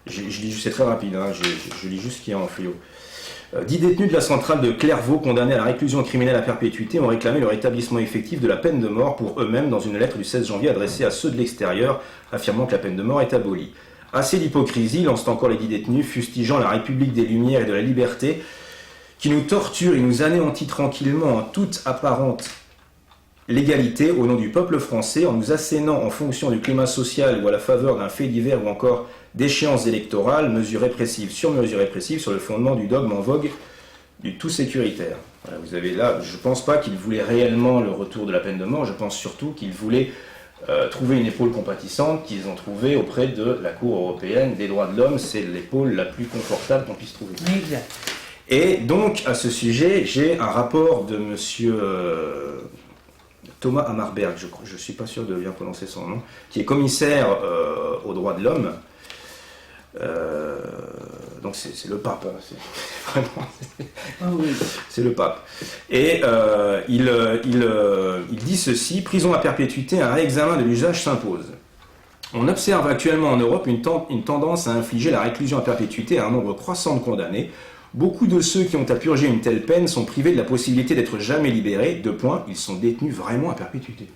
S1: Je lis juste, c'est très rapide, hein, je lis juste ce qu'il y a en fléau. 10 détenus de la centrale de Clairvaux condamnés à la réclusion criminelle à perpétuité ont réclamé le rétablissement effectif de la peine de mort pour eux-mêmes dans une lettre du 16 janvier adressée à ceux de l'extérieur, affirmant que la peine de mort est abolie. Assez d'hypocrisie, lancent encore les 10 détenus, fustigeant la République des Lumières et de la Liberté, qui nous torture et nous anéantit tranquillement en toute apparente légalité au nom du peuple français, en nous assénant en fonction du climat social ou à la faveur d'un fait divers ou encore d'échéances électorales, mesures répressives sur le fondement du dogme en vogue du tout sécuritaire. Voilà, vous avez là, je ne pense pas qu'ils voulaient réellement le retour de la peine de mort, je pense surtout qu'ils voulaient trouver une épaule compatissante qu'ils ont trouvée auprès de la Cour européenne des droits de l'homme. C'est l'épaule la plus confortable qu'on puisse trouver.
S2: Exact.
S1: Et donc, à ce sujet, j'ai un rapport de monsieur Thomas Hammarberg, je ne suis pas sûr de bien prononcer son nom, qui est commissaire aux droits de l'homme. Donc c'est le pape, hein, c'est vraiment c'est le pape. Et il dit ceci: prison à perpétuité, un réexamen de l'usage s'impose. On observe actuellement en Europe une tendance à infliger la réclusion à perpétuité à un nombre croissant de condamnés. Beaucoup de ceux qui ont à purger une telle peine sont privés de la possibilité d'être jamais libérés. 2 points, ils sont détenus vraiment à perpétuité.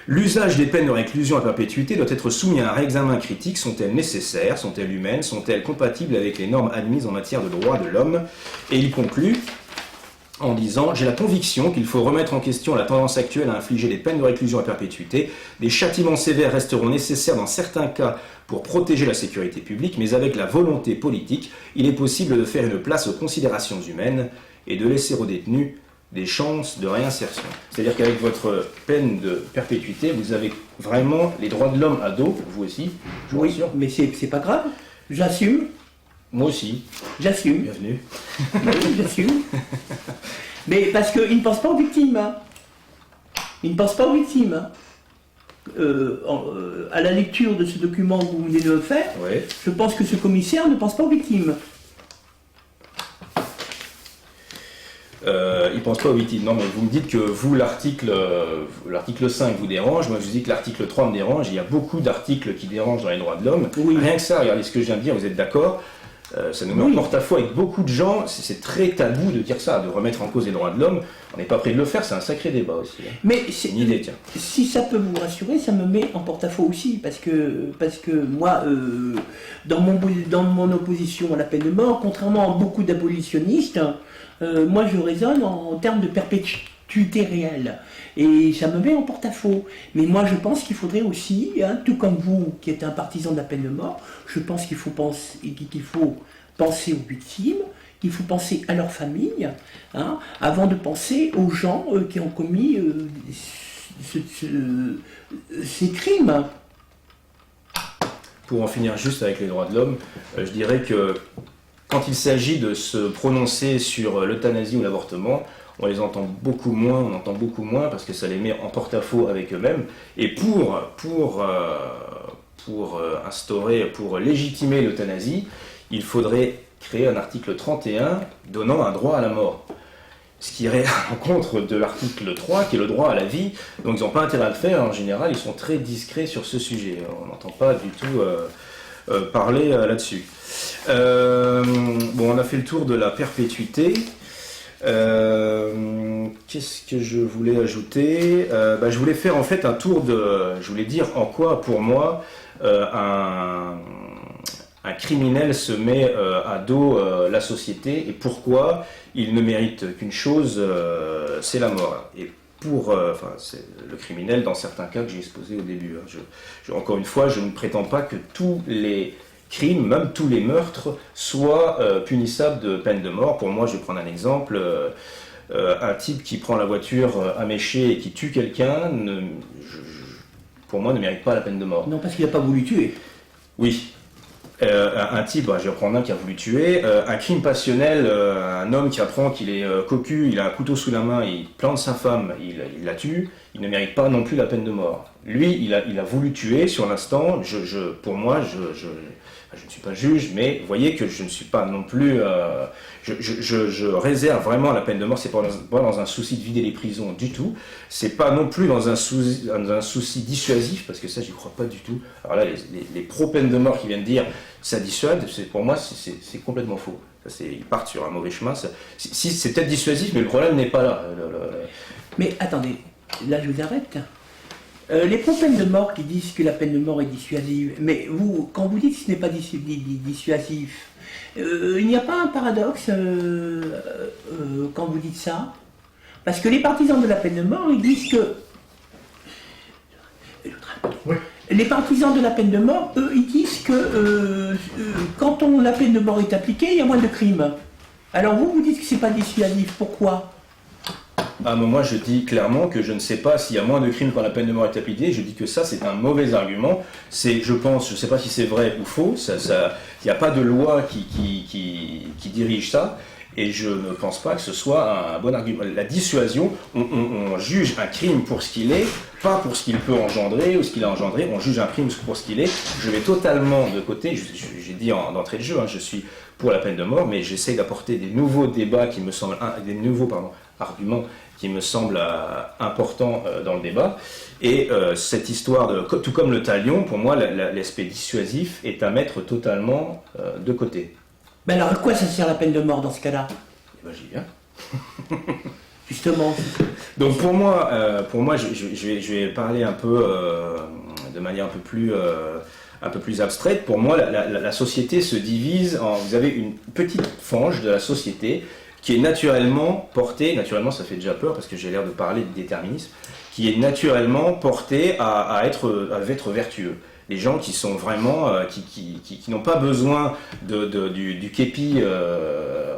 S1: L'usage des peines de réclusion à perpétuité doit être soumis à un réexamen critique. Sont-elles nécessaires? Sont-elles humaines? Sont-elles compatibles avec les normes admises en matière de droits de l'homme? Et il conclut en disant: j'ai la conviction qu'il faut remettre en question la tendance actuelle à infliger des peines de réclusion à perpétuité. Des châtiments sévères resteront nécessaires dans certains cas pour protéger la sécurité publique, mais avec la volonté politique, il est possible de faire une place aux considérations humaines et de laisser aux détenus des chances de réinsertion. C'est-à-dire qu'avec votre peine de perpétuité, vous avez vraiment les droits de l'homme à dos, vous aussi, je vous
S2: Oui,
S1: rassure.
S2: mais c'est pas grave. J'assume.
S1: Moi aussi.
S2: J'assume.
S1: Bienvenue.
S2: Oui, j'assume. Mais parce qu'ils ne pensent pas aux victimes. Hein. Ils ne pensent pas aux victimes. Hein. À la lecture de ce document que vous venez de faire,
S1: Ouais.
S2: je pense que ce commissaire ne pense pas aux victimes.
S1: Il pense pas aux victimes. Non, mais vous me dites que vous, l'article 5 vous dérange. Moi, je vous dis que l'article 3 me dérange. Il y a beaucoup d'articles qui dérangent dans les droits de l'homme.
S2: Oui.
S1: Rien que ça, regardez ce que je viens de dire, vous êtes d'accord? Ça nous met en porte-à-faux avec beaucoup de gens. C'est très tabou de dire ça, de remettre en cause les droits de l'homme. On n'est pas prêt de le faire, c'est un sacré débat aussi. Hein.
S2: Mais
S1: C'est une idée, tiens.
S2: si ça peut vous rassurer, ça me met en porte-à-faux aussi, parce que moi, dans mon opposition à la peine de mort, contrairement à beaucoup d'abolitionnistes, moi je raisonne en termes de perpétuité réelle. Et ça me met en porte-à-faux. Mais moi je pense qu'il faudrait aussi, hein, tout comme vous qui êtes un partisan de la peine de mort, je pense qu'il faut penser aux victimes, qu'il faut penser à leurs familles, hein, avant de penser aux gens qui ont commis ces crimes.
S1: Pour en finir juste avec les droits de l'homme, je dirais que quand il s'agit de se prononcer sur l'euthanasie ou l'avortement, on entend beaucoup moins parce que ça les met en porte-à-faux avec eux-mêmes. Et pour légitimer l'euthanasie, il faudrait créer un article 31 donnant un droit à la mort. Ce qui irait à l'encontre de l'article 3 qui est le droit à la vie. Donc ils n'ont pas intérêt à le faire. En général, ils sont très discrets sur ce sujet. On n'entend pas du tout parler là-dessus. Bon, on a fait le tour de la perpétuité. Qu'est-ce que je voulais ajouter? Je voulais faire en fait un tour je voulais dire en quoi, pour moi, un criminel se met à dos la société et pourquoi il ne mérite qu'une chose, c'est la mort. Et c'est le criminel dans certains cas que j'ai exposé au début. Hein. Encore une fois, je ne prétends pas que tous les crimes, même tous les meurtres, soient punissables de peine de mort. Pour moi, je vais prendre un exemple. Un type qui prend la voiture améchée et qui tue quelqu'un, pour moi, ne mérite pas la peine de mort.
S2: Non, parce qu'il n'a pas voulu tuer.
S1: Oui. Un type, je vais reprendre un qui a voulu tuer, un crime passionnel, un homme qui apprend qu'il est cocu, il a un couteau sous la main, il plante sa femme, il la tue, il ne mérite pas non plus la peine de mort. Lui, il a voulu tuer sur l'instant, pour moi, je ne suis pas juge, mais vous voyez que je ne suis pas non plus... je réserve vraiment la peine de mort, c'est pas dans un souci de vider les prisons du tout, c'est pas non plus dans un souci dissuasif, parce que ça, j'y crois pas du tout. Alors là, les pro-peine de mort qui viennent dire ça dissuade, pour moi, c'est complètement faux. Ils partent sur un mauvais chemin. C'est peut-être dissuasif, mais le problème n'est pas là.
S2: Mais attendez, là je vous arrête. Les pro-peines de mort qui disent que la peine de mort est dissuasive, mais vous, quand vous dites que ce n'est pas dissuasif, il n'y a pas un paradoxe quand vous dites ça? Parce que les partisans de la peine de mort, ils disent que...
S3: Oui.
S2: Les partisans de la peine de mort, eux, ils disent que quand la peine de mort est appliquée, il y a moins de crimes. Alors vous dites que c'est pas dissuasif, pourquoi?
S1: Moi, je dis clairement que je ne sais pas s'il y a moins de crimes quand la peine de mort est appliquée. Je dis que ça, c'est un mauvais argument. Je ne sais pas si c'est vrai ou faux. Il n'y a pas de loi qui dirige ça. Et je ne pense pas que ce soit un bon argument. La dissuasion, on juge un crime pour ce qu'il est, pas pour ce qu'il peut engendrer ou ce qu'il a engendré. On juge un crime pour ce qu'il est. Je vais totalement de côté. J'ai dit d'entrée de jeu, je suis pour la peine de mort, mais j'essaie d'apporter des nouveaux débats qui me semblent, des nouveaux arguments qui me semblent importants dans le débat. Et cette histoire, tout comme le talion, pour moi, l'aspect dissuasif est à mettre totalement de côté.
S2: Mais alors à quoi ça sert la peine de mort dans ce cas-là?
S1: Eh ben, j'y viens.
S2: Justement.
S1: Donc pour moi, je vais parler un peu de manière un peu plus abstraite. Pour moi, la société se divise en... Vous avez une petite frange de la société qui est naturellement portée, naturellement ça fait déjà peur parce que j'ai l'air de parler de déterminisme, qui est naturellement portée à être vertueux. Les gens qui sont vraiment, qui n'ont pas besoin du képi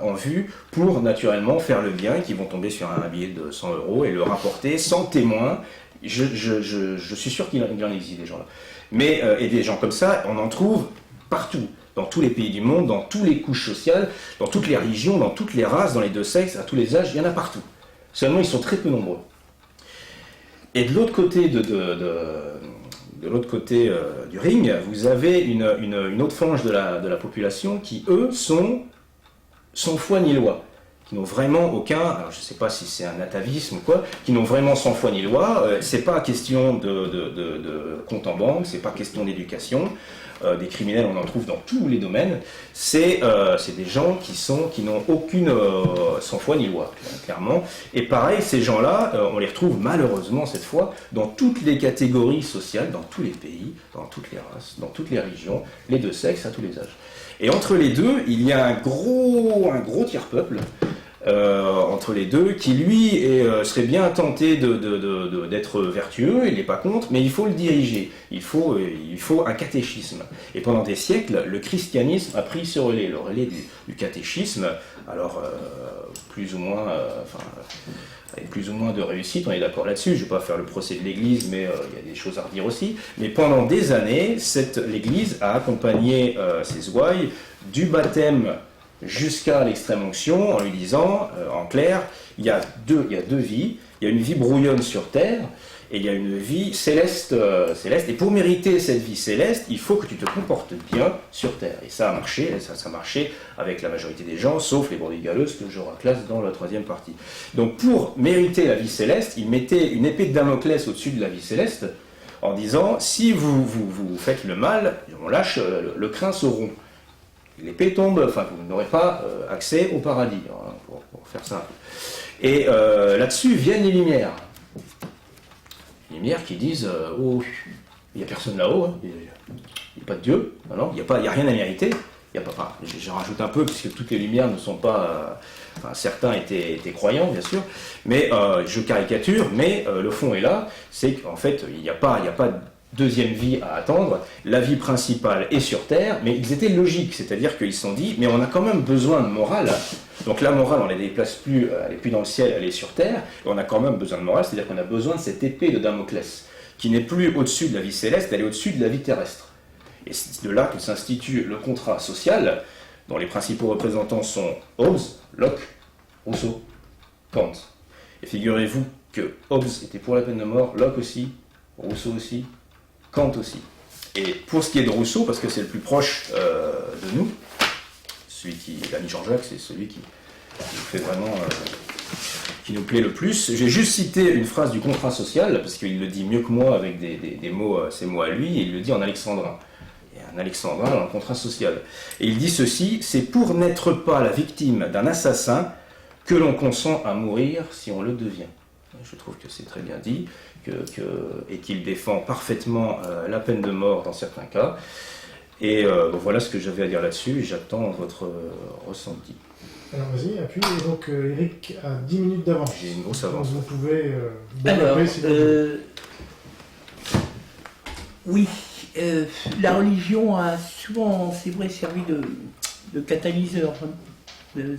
S1: en vue pour naturellement faire le bien, qui vont tomber sur un billet de 100 € et le rapporter sans témoin. Je suis sûr qu'il en existe des gens là. Mais, et des gens comme ça, on en trouve partout, dans tous les pays du monde, dans toutes les couches sociales, dans toutes les religions, dans toutes les races, dans les deux sexes, à tous les âges, il y en a partout. Seulement, ils sont très peu nombreux. Et de l'autre côté du ring, vous avez une autre frange de la population qui, eux, sont sans foi ni loi, qui n'ont vraiment aucun, alors je ne sais pas si c'est un atavisme ou quoi, qui n'ont vraiment sans foi ni loi. C'est pas question de compte en banque, c'est pas question d'éducation. Des criminels, on en trouve dans tous les domaines. C'est des gens qui n'ont aucune sans foi ni loi, clairement. Et pareil, ces gens-là, on les retrouve malheureusement cette fois dans toutes les catégories sociales, dans tous les pays, dans toutes les races, dans toutes les religions, les deux sexes, à tous les âges. Et entre les deux, il y a un gros tiers-peuple entre les deux, qui lui serait bien tenté d'être vertueux, il n'est pas contre, mais il faut le diriger, il faut un catéchisme. Et pendant des siècles, le christianisme a pris ce relais, le relais du catéchisme, alors plus ou moins, avec plus ou moins de réussite, on est d'accord là-dessus, je ne vais pas faire le procès de l'Église, mais il y a des choses à redire aussi. Mais pendant des années, l'Église a accompagné ses ouailles du baptême jusqu'à l'extrême onction, en lui disant, en clair, il y a deux vies. Il y a une vie brouillonne sur terre, et il y a une vie céleste. Et pour mériter cette vie céleste, il faut que tu te comportes bien sur terre. Et ça a marché, ça a marché avec la majorité des gens, sauf les brebis galeuses que je reclasse dans la troisième partie. Donc pour mériter la vie céleste, il mettait une épée de Damoclès au-dessus de la vie céleste, en disant, si vous faites le mal, on lâche le crin se rompt. L'épée tombe, vous n'aurez pas accès au paradis, hein, pour faire ça. Et là-dessus viennent les lumières. Les lumières qui disent oh, il n'y a personne là-haut, hein, il n'y a pas de Dieu, non, il n'y a rien à mériter. Je rajoute un peu, puisque toutes les lumières ne sont pas... certains étaient croyants, bien sûr, mais je caricature, mais le fond est là, c'est qu'en fait, il n'y a pas deuxième vie à attendre, la vie principale est sur Terre, mais ils étaient logiques, c'est-à-dire qu'ils se sont dit, mais on a quand même besoin de morale, donc la morale, on ne la déplace plus, elle n'est plus dans le ciel, elle est sur Terre, et on a quand même besoin de morale, c'est-à-dire qu'on a besoin de cette épée de Damoclès, qui n'est plus au-dessus de la vie céleste, elle est au-dessus de la vie terrestre. Et c'est de là que s'institue le contrat social, dont les principaux représentants sont Hobbes, Locke, Rousseau, Kant. Et figurez-vous que Hobbes était pour la peine de mort, Locke aussi, Rousseau aussi, Kant aussi. Et pour ce qui est de Rousseau, parce que c'est le plus proche de nous, l'ami Jean-Jacques, c'est celui qui fait vraiment, qui nous plaît le plus. J'ai juste cité une phrase du contrat social, parce qu'il le dit mieux que moi avec des mots, ses mots à lui, et il le dit en alexandrin. Il y a un alexandrin dans le contrat social. Et il dit ceci, c'est pour n'être pas la victime d'un assassin que l'on consent à mourir si on le devient. Je trouve que c'est très bien dit, et qu'il défend parfaitement la peine de mort dans certains cas. Et voilà ce que j'avais à dire là-dessus, j'attends votre ressenti.
S3: Alors vas-y, appuie, et donc Eric a 10 minutes d'avance.
S1: J'ai une grosse avance.
S3: Donc vous pouvez
S2: développer
S3: si vous voulez.
S2: Oui, la religion a souvent, c'est vrai, servi de catalyseur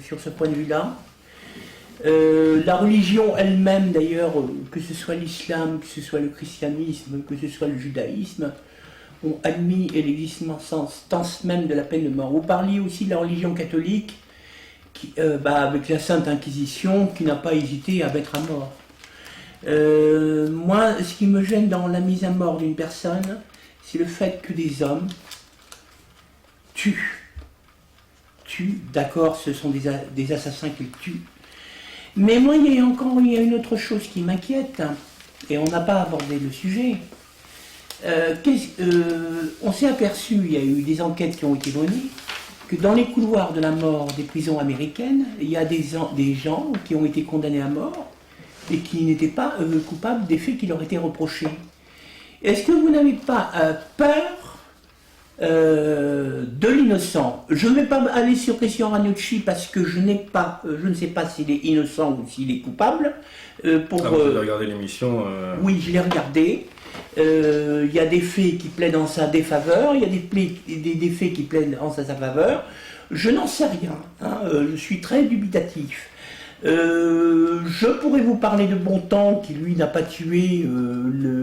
S2: sur ce point de vue-là. La religion elle-même, d'ailleurs, que ce soit l'islam, que ce soit le christianisme, que ce soit le judaïsme, ont admis l'existence même de la peine de mort. Vous parliez aussi de la religion catholique, avec la Sainte Inquisition, qui n'a pas hésité à mettre à mort. Moi, ce qui me gêne dans la mise à mort d'une personne, c'est le fait que des hommes tuent. D'accord, ce sont des assassins qui tuent. Mais moi, il y a une autre chose qui m'inquiète, hein, et on n'a pas abordé le sujet. On s'est aperçu, il y a eu des enquêtes qui ont été menées, que dans les couloirs de la mort des prisons américaines, il y a des gens qui ont été condamnés à mort et qui n'étaient pas coupables des faits qui leur étaient reprochés. Est-ce que vous n'avez pas peur de l'innocent? Je ne vais pas aller sur Christian Ranucci parce que je ne sais pas s'il est innocent ou s'il est coupable.
S1: Vous avez regardé l'émission
S2: Oui, je l'ai regardé. Il y a des faits qui plaident en sa défaveur, il y a des faits qui plaident en sa faveur. Je n'en sais rien, hein, je suis très dubitatif. Je pourrais vous parler de Bontemps, qui lui n'a pas tué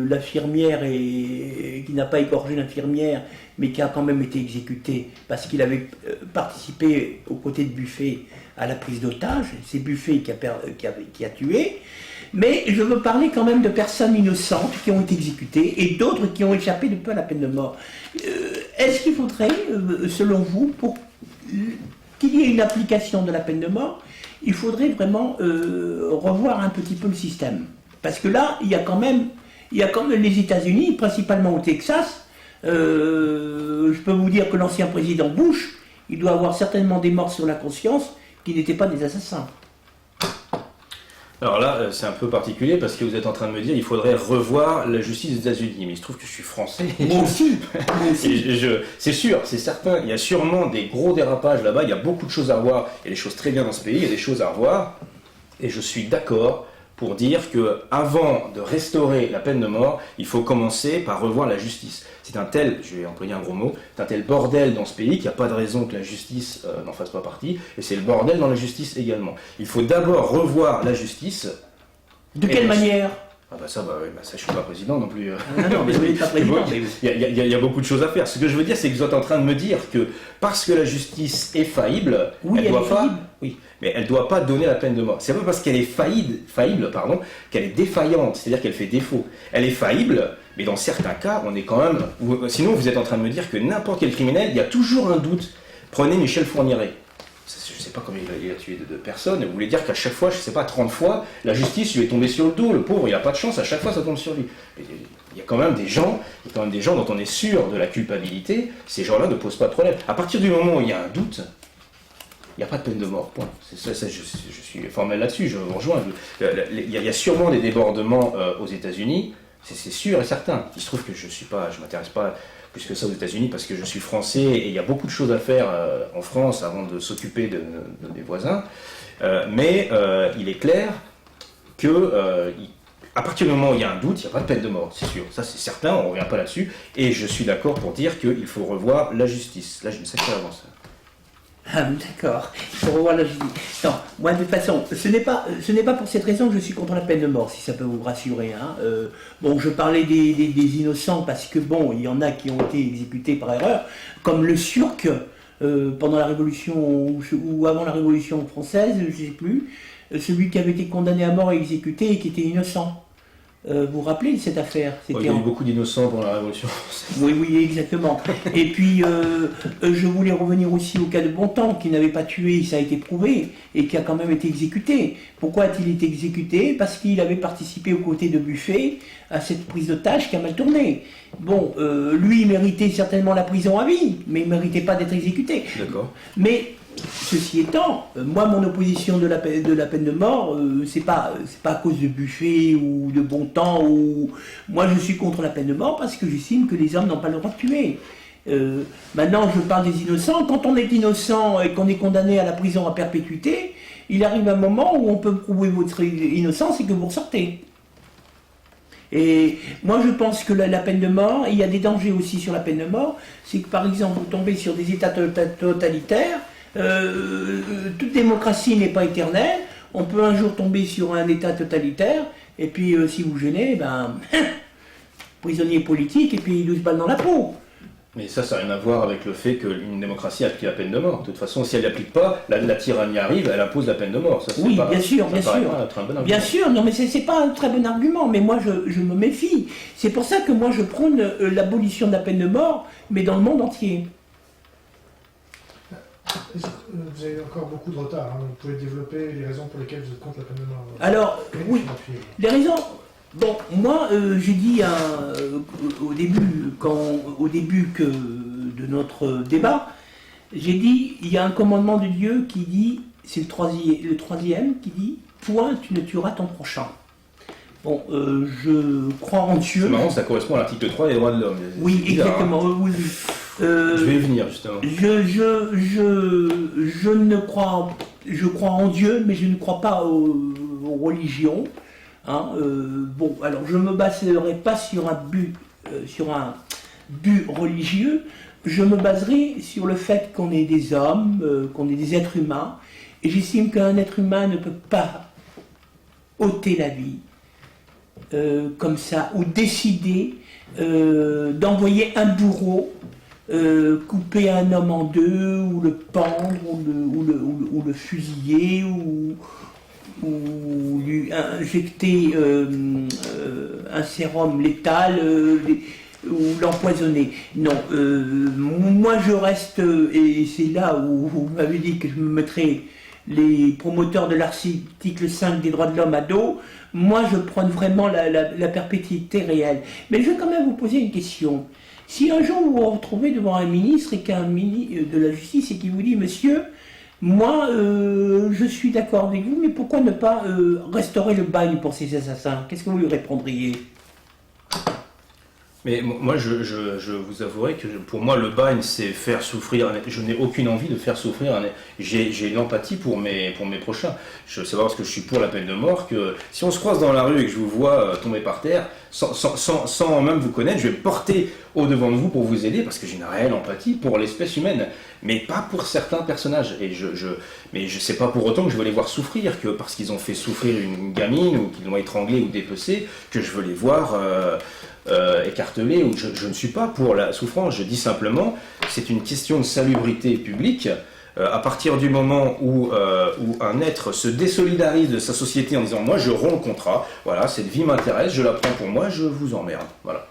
S2: l'infirmière et qui n'a pas égorgé l'infirmière, mais qui a quand même été exécuté parce qu'il avait participé aux côtés de Buffet à la prise d'otage. C'est Buffet qui a tué. Mais je veux parler quand même de personnes innocentes qui ont été exécutées et d'autres qui ont échappé de peu à la peine de mort. Est-ce qu'il faudrait, selon vous, pour qu'il y ait une application de la peine de mort, il faudrait vraiment revoir un petit peu le système? Parce que là, il y a quand même les États-Unis, principalement au Texas. Je peux vous dire que l'ancien président Bush, il doit avoir certainement des morts sur la conscience qui n'étaient pas des assassins.
S1: Alors là, c'est un peu particulier parce que vous êtes en train de me dire qu'il faudrait revoir la justice des États-Unis. Mais il se trouve que je suis français.
S2: Moi aussi.
S1: C'est sûr, c'est certain. Il y a sûrement des gros dérapages là-bas. Il y a beaucoup de choses à revoir. Il y a des choses très bien dans ce pays. Il y a des choses à revoir. Et je suis d'accord pour dire que avant de restaurer la peine de mort, il faut commencer par revoir la justice. C'est un tel, je vais employer un gros mot, c'est un tel bordel dans ce pays qu'il n'y a pas de raison que la justice n'en fasse pas partie, et c'est le bordel dans la justice également. Il faut d'abord revoir la justice.
S2: De quelle manière?
S1: Ah bah ça, je suis pas président non plus.
S2: Non, mais vous n'êtes pas président.
S1: Il y a beaucoup de choses à faire. Ce que je veux dire, c'est que vous êtes en train de me dire que parce que la justice est faillible,
S2: oui, elle doit pas.
S1: Oui, mais elle ne doit pas donner la peine de mort. C'est pas parce qu'elle est faillible, qu'elle est défaillante, c'est-à-dire qu'elle fait défaut. Elle est faillible, mais dans certains cas, on est quand même. Sinon, vous êtes en train de me dire que n'importe quel criminel, il y a toujours un doute. Prenez Michel Fourniret. Je ne sais pas combien il a tué de personnes, et vous voulez dire qu'à chaque fois, je ne sais pas, 30 fois, la justice lui est tombée sur le dos, le pauvre, il n'a pas de chance, à chaque fois ça tombe sur lui. Il y a quand même des gens dont on est sûr de la culpabilité, ces gens-là ne posent pas de problème. À partir du moment où il y a un doute, il n'y a pas de peine de mort, point. Je suis formel là-dessus, je vous rejoins. Il y a sûrement des débordements aux États-Unis, c'est sûr et certain. Il se trouve que je ne m'intéresse pas plus que ça aux États-Unis parce que je suis français et il y a beaucoup de choses à faire en France avant de s'occuper des voisins. Mais il est clair que à partir du moment où il y a un doute, il n'y a pas de peine de mort, c'est sûr. Ça c'est certain, on ne revient pas là-dessus. Et je suis d'accord pour dire qu'il faut revoir la justice. Là, je me sais que avance.
S2: Ah, d'accord, il faut revoir la justice. Non, moi de toute façon, ce n'est pas pour cette raison que je suis contre la peine de mort, si ça peut vous rassurer. Hein. Bon, je parlais des innocents parce que bon, il y en a qui ont été exécutés par erreur, comme le Surc pendant la Révolution ou avant la Révolution française, je ne sais plus, celui qui avait été condamné à mort et exécuté et qui était innocent. Vous vous rappelez de cette affaire?
S1: Il y a eu beaucoup d'innocents pendant la Révolution française.
S2: Oui, exactement. Et puis, je voulais revenir aussi au cas de Bontemps, qui n'avait pas tué, ça a été prouvé, et qui a quand même été exécuté. Pourquoi a-t-il été exécuté? Parce qu'il avait participé aux côtés de Buffet à cette prise d'otage qui a mal tourné. Bon, lui, il méritait certainement la prison à vie, mais il ne méritait pas d'être exécuté.
S1: D'accord.
S2: Mais ceci étant, moi, mon opposition de la peine de mort, c'est pas à cause de Buffet ou de Bontemps. Moi, je suis contre la peine de mort parce que j'estime que les hommes n'ont pas le droit de tuer. Maintenant, je parle des innocents. Quand on est innocent et qu'on est condamné à la prison à perpétuité, il arrive un moment où on peut prouver votre innocence et que vous ressortez. Et moi, je pense que la peine de mort, et il y a des dangers aussi sur la peine de mort, c'est que par exemple, vous tombez sur des États totalitaires. Toute démocratie n'est pas éternelle. On peut un jour tomber sur un État totalitaire, et puis si vous gênez, prisonnier politique, et puis 12 balles dans la peau.
S1: Mais ça n'a rien à voir avec le fait qu'une démocratie applique la peine de mort. De toute façon, si elle n'applique pas, la tyrannie arrive, elle impose la peine de mort. Ça,
S2: Oui,
S1: pas,
S2: bien sûr, bien sûr.
S1: Être un bon
S2: Bien
S1: argument.
S2: sûr, non mais c'est pas un très bon argument, mais moi je me méfie. C'est pour ça que moi je prône l'abolition de la peine de mort, mais dans le monde entier.
S3: Vous avez encore beaucoup de retard, hein. Vous pouvez développer les raisons pour lesquelles vous êtes contre la peine de mort.
S2: Alors, oui, les raisons... Bon, moi j'ai dit au début de notre débat, j'ai dit, il y a un commandement de Dieu qui dit, c'est le troisième qui dit, point, tu ne tueras ton prochain. Bon, je crois en Dieu.
S1: C'est marrant, ça correspond à l'article 3 des droits de l'homme.
S2: Oui,
S1: C'est bizarre,
S2: exactement,
S1: hein.
S2: oui.
S1: Je vais y venir, justement.
S2: Je ne crois, je crois en Dieu, mais je ne crois pas aux religions. Hein, bon, alors je me baserai pas sur un but religieux. Je me baserai sur le fait qu'on est des hommes, qu'on est des êtres humains, et j'estime qu'un être humain ne peut pas ôter la vie comme ça, ou décider d'envoyer un bourreau couper un homme en deux, ou le pendre, ou le fusiller, ou lui injecter un sérum létal, ou l'empoisonner. Non, moi je reste, et c'est là où vous m'avez dit que je me mettrais les promoteurs de l'article 5 des droits de l'homme à dos. Moi je prône vraiment la perpétuité réelle. Mais je vais quand même vous poser une question. Si un jour vous vous retrouvez devant un ministre et qu'un ministre de la justice et qui vous dit, monsieur, moi je suis d'accord avec vous, mais pourquoi ne pas restaurer le bagne pour ces assassins? Qu'est-ce que vous lui répondriez?
S1: Mais moi, je vous avouerai que pour moi, le bagne, c'est faire souffrir. Je n'ai aucune envie de faire souffrir. J'ai une empathie pour mes prochains. Je sais pas parce que je suis pour la peine de mort que si on se croise dans la rue et que je vous vois tomber par terre, sans même vous connaître, je vais me porter au-devant de vous pour vous aider parce que j'ai une réelle empathie pour l'espèce humaine, mais pas pour certains personnages. Mais je sais pas pour autant que je veux les voir souffrir, que parce qu'ils ont fait souffrir une gamine ou qu'ils l'ont étranglée ou dépecée, que je veux les voir écartelés. Ou je ne suis pas pour la souffrance. Je dis simplement, c'est une question de salubrité publique. À partir du moment où un être se désolidarise de sa société en disant moi je romps le contrat, voilà, cette vie m'intéresse, je la prends pour moi, je vous emmerde. Voilà.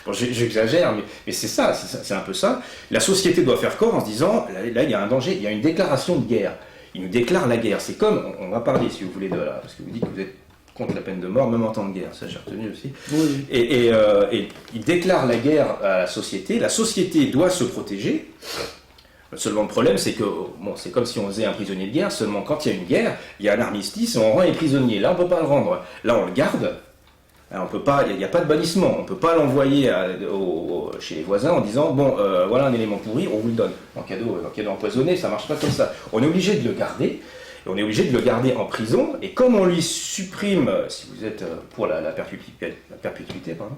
S1: Bon, j'exagère, mais c'est ça, c'est un peu ça. La société doit faire corps en se disant là il y a un danger, il y a une déclaration de guerre. Il nous déclare la guerre. C'est comme, on va parler si vous voulez de là, parce que vous dites que vous êtes contre la peine de mort, même en temps de guerre, ça j'ai retenu aussi.
S2: Oui.
S1: Et il déclare la guerre à la société doit se protéger. Seulement le problème c'est que, bon, c'est comme si on faisait un prisonnier de guerre, seulement quand il y a une guerre, il y a un armistice et on rend les prisonniers. Là on ne peut pas le rendre, là on le garde. Alors, on peut pas, il n'y a pas de bannissement, on ne peut pas l'envoyer chez les voisins en disant bon voilà un élément pourri, on vous le donne. En cadeau empoisonné, ça ne marche pas comme ça. On est obligé de le garder. On est obligé de le garder en prison, et comme on lui supprime, si vous êtes pour la perpétuité, pardon,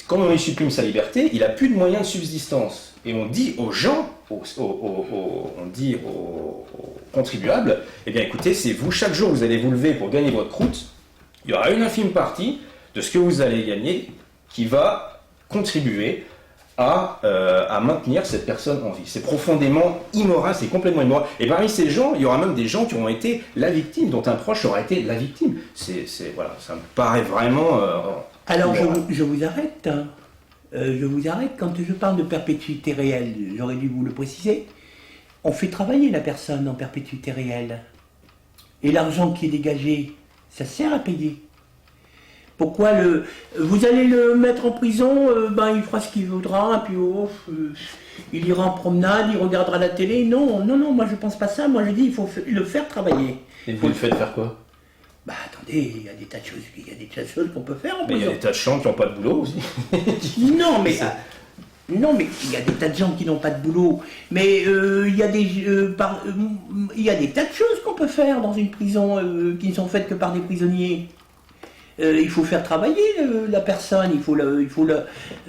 S1: comme on lui supprime sa liberté, il n'a plus de moyens de subsistance. Et on dit aux gens, on dit aux contribuables, eh bien écoutez, c'est vous, chaque jour vous allez vous lever pour gagner votre croûte, il y aura une infime partie de ce que vous allez gagner qui va contribuer à maintenir cette personne en vie. C'est profondément immoral, c'est complètement immoral. Et parmi ces gens, il y aura même des gens qui auront été la victime, dont un proche aura été la victime. Voilà, ça me paraît vraiment...
S2: Alors je vous arrête. Hein. Je vous arrête quand je parle de perpétuité réelle. J'aurais dû vous le préciser. On fait travailler la personne en perpétuité réelle. Et l'argent qui est dégagé, ça sert à payer. Pourquoi vous allez le mettre en prison, il fera ce qu'il voudra, puis il ira en promenade, il regardera la télé. Non, moi je pense pas ça. Moi je dis il faut le faire travailler.
S1: Et vous le faites faire quoi?
S2: Attendez, il y a des tas de choses qu'on peut faire en prison.
S1: Mais il y a des tas de gens qui n'ont pas de boulot aussi.
S2: Non, mais il y a des tas de gens qui n'ont pas de boulot. Mais il y a des tas de choses qu'on peut faire dans une prison qui ne sont faites que par des prisonniers. Il faut faire travailler la personne,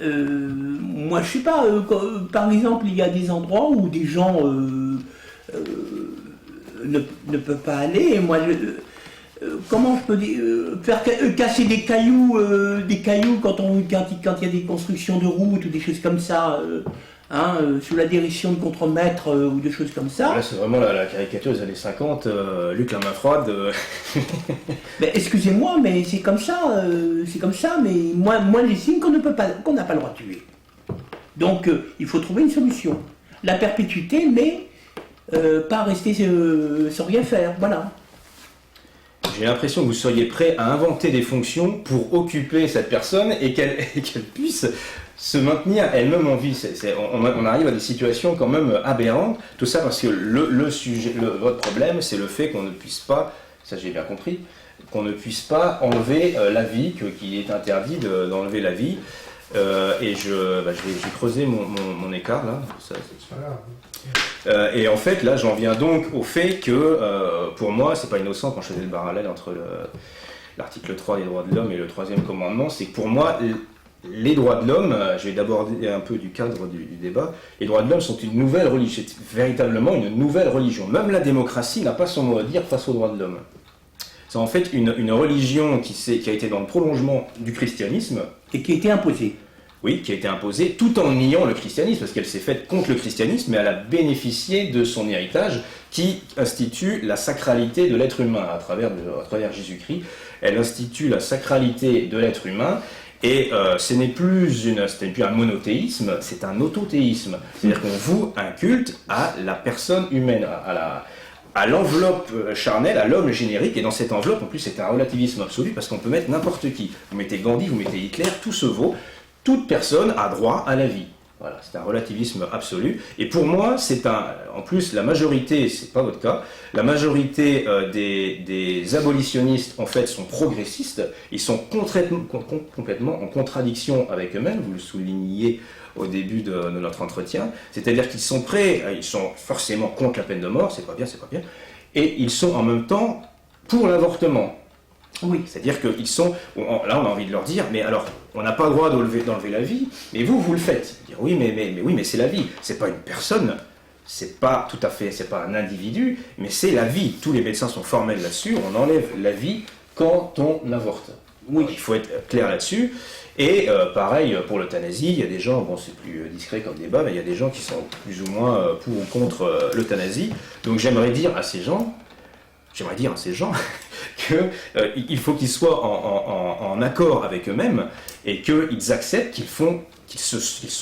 S2: moi je sais pas, par exemple il y a des endroits où des gens ne peuvent pas aller, et moi comment je peux dire, faire casser des cailloux quand il y a des constructions de routes ou des choses comme ça, sous la direction de contremaîtres ou des choses comme ça.
S1: Là, c'est vraiment la caricature des années 50, Luc la main froide.
S2: Mais excusez-moi, mais c'est comme ça, mais moi j'estime qu'on n'a pas le droit de tuer. Donc il faut trouver une solution. La perpétuité, mais pas rester sans rien faire, voilà.
S1: J'ai l'impression que vous seriez prêt à inventer des fonctions pour occuper cette personne et qu'elle puisse se maintenir elle-même en vie. On arrive à des situations quand même aberrantes. Tout ça parce que votre problème, c'est le fait qu'on ne puisse pas, ça j'ai bien compris, qu'on ne puisse pas enlever la vie, qu'il est interdit d'enlever la vie. Et je vais creuser mon écart là. Ça,
S3: C'est pas grave.
S1: et en fait, là, j'en viens donc au fait que, pour moi, c'est pas innocent quand je faisais le parallèle entre l'article 3 des droits de l'homme et le troisième commandement, c'est que pour moi, les droits de l'homme, je vais d'abord un peu du cadre du débat, les droits de l'homme sont une nouvelle religion, c'est véritablement une nouvelle religion. Même la démocratie n'a pas son mot à dire face aux droits de l'homme. C'est en fait une religion qui a été dans le prolongement du christianisme.
S2: Et qui a été imposée.
S1: Oui, qui a été imposée tout en niant le christianisme, parce qu'elle s'est faite contre le christianisme, mais elle a bénéficié de son héritage qui institue la sacralité de l'être humain à travers Jésus-Christ. Elle institue la sacralité de l'être humain, et ce n'est plus un monothéisme, c'est un autothéisme. C'est-à-dire qu'on voue un culte à la personne humaine, à l'enveloppe charnelle, à l'homme générique, et dans cette enveloppe, en plus, c'est un relativisme absolu, parce qu'on peut mettre n'importe qui. Vous mettez Gandhi, vous mettez Hitler, tout se vaut. Toute personne a droit à la vie. Voilà, c'est un relativisme absolu. Et pour moi, en plus, la majorité, c'est pas votre cas, la majorité des abolitionnistes, en fait, sont progressistes. Ils sont complètement en contradiction avec eux-mêmes. Vous le souligniez au début de notre entretien. C'est-à-dire qu'ils sont prêts, ils sont forcément contre la peine de mort, c'est pas bien. Et ils sont en même temps pour l'avortement.
S2: Oui.
S1: C'est-à-dire qu'ils sont, là on a envie de leur dire, mais alors, on n'a pas le droit d'enlever la vie, mais vous le faites. Dire, oui, mais c'est la vie, c'est pas une personne, c'est pas tout à fait, c'est pas un individu, mais c'est la vie. Tous les médecins sont formels là-dessus, on enlève la vie quand on avorte. Oui. Il faut être clair là-dessus. Et pareil pour l'euthanasie, il y a des gens, bon c'est plus discret comme débat, mais il y a des gens qui sont plus ou moins pour ou contre l'euthanasie. Donc j'aimerais dire à ces gens qu'il faut qu'ils soient en accord avec eux-mêmes et qu'ils acceptent qu'ils sont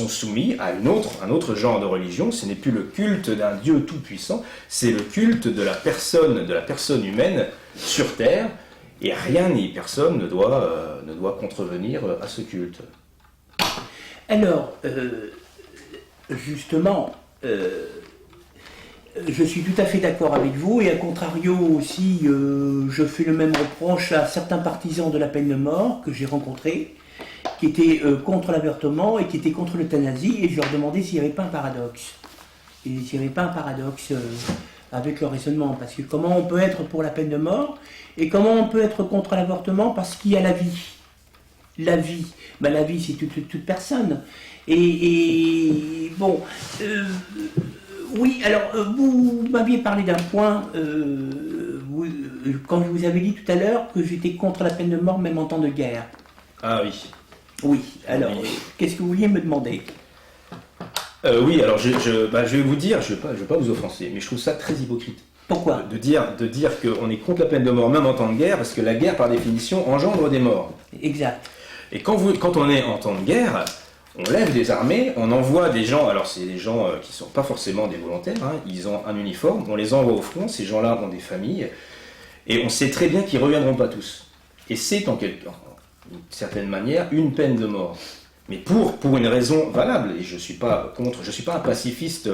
S1: soumis à un autre genre de religion. Ce n'est plus le culte d'un Dieu tout-puissant, c'est le culte de la personne humaine sur terre, et rien ni personne ne doit contrevenir à ce culte.
S2: Alors, justement, je suis tout à fait d'accord avec vous, et à contrario aussi, je fais le même reproche à certains partisans de la peine de mort que j'ai rencontrés, qui étaient contre l'avortement et qui étaient contre l'euthanasie, et je leur demandais s'il n'y avait pas un paradoxe. Et s'il n'y avait pas un paradoxe avec le raisonnement, parce que comment on peut être pour la peine de mort, et comment on peut être contre l'avortement parce qu'il y a la vie. La vie, la vie c'est toute personne. Et bon... oui, alors vous m'aviez parlé d'un point, quand je vous avais dit tout à l'heure que j'étais contre la peine de mort même en temps de guerre.
S1: Ah oui.
S2: Oui, alors qu'est-ce que vous vouliez me demander ?
S1: Oui, alors je vais vous dire, je vais pas vous offenser, mais je trouve ça très hypocrite.
S2: Pourquoi ?
S1: De dire qu'on est contre la peine de mort même en temps de guerre, parce que la guerre par définition engendre des morts.
S2: Exact.
S1: Et quand on est en temps de guerre, on lève des armées, on envoie des gens, alors c'est des gens qui ne sont pas forcément des volontaires, ils ont un uniforme, on les envoie au front, ces gens-là ont des familles, et on sait très bien qu'ils ne reviendront pas tous. Et c'est d'une certaine manière une peine de mort. Mais pour une raison valable, et je ne suis pas un pacifiste,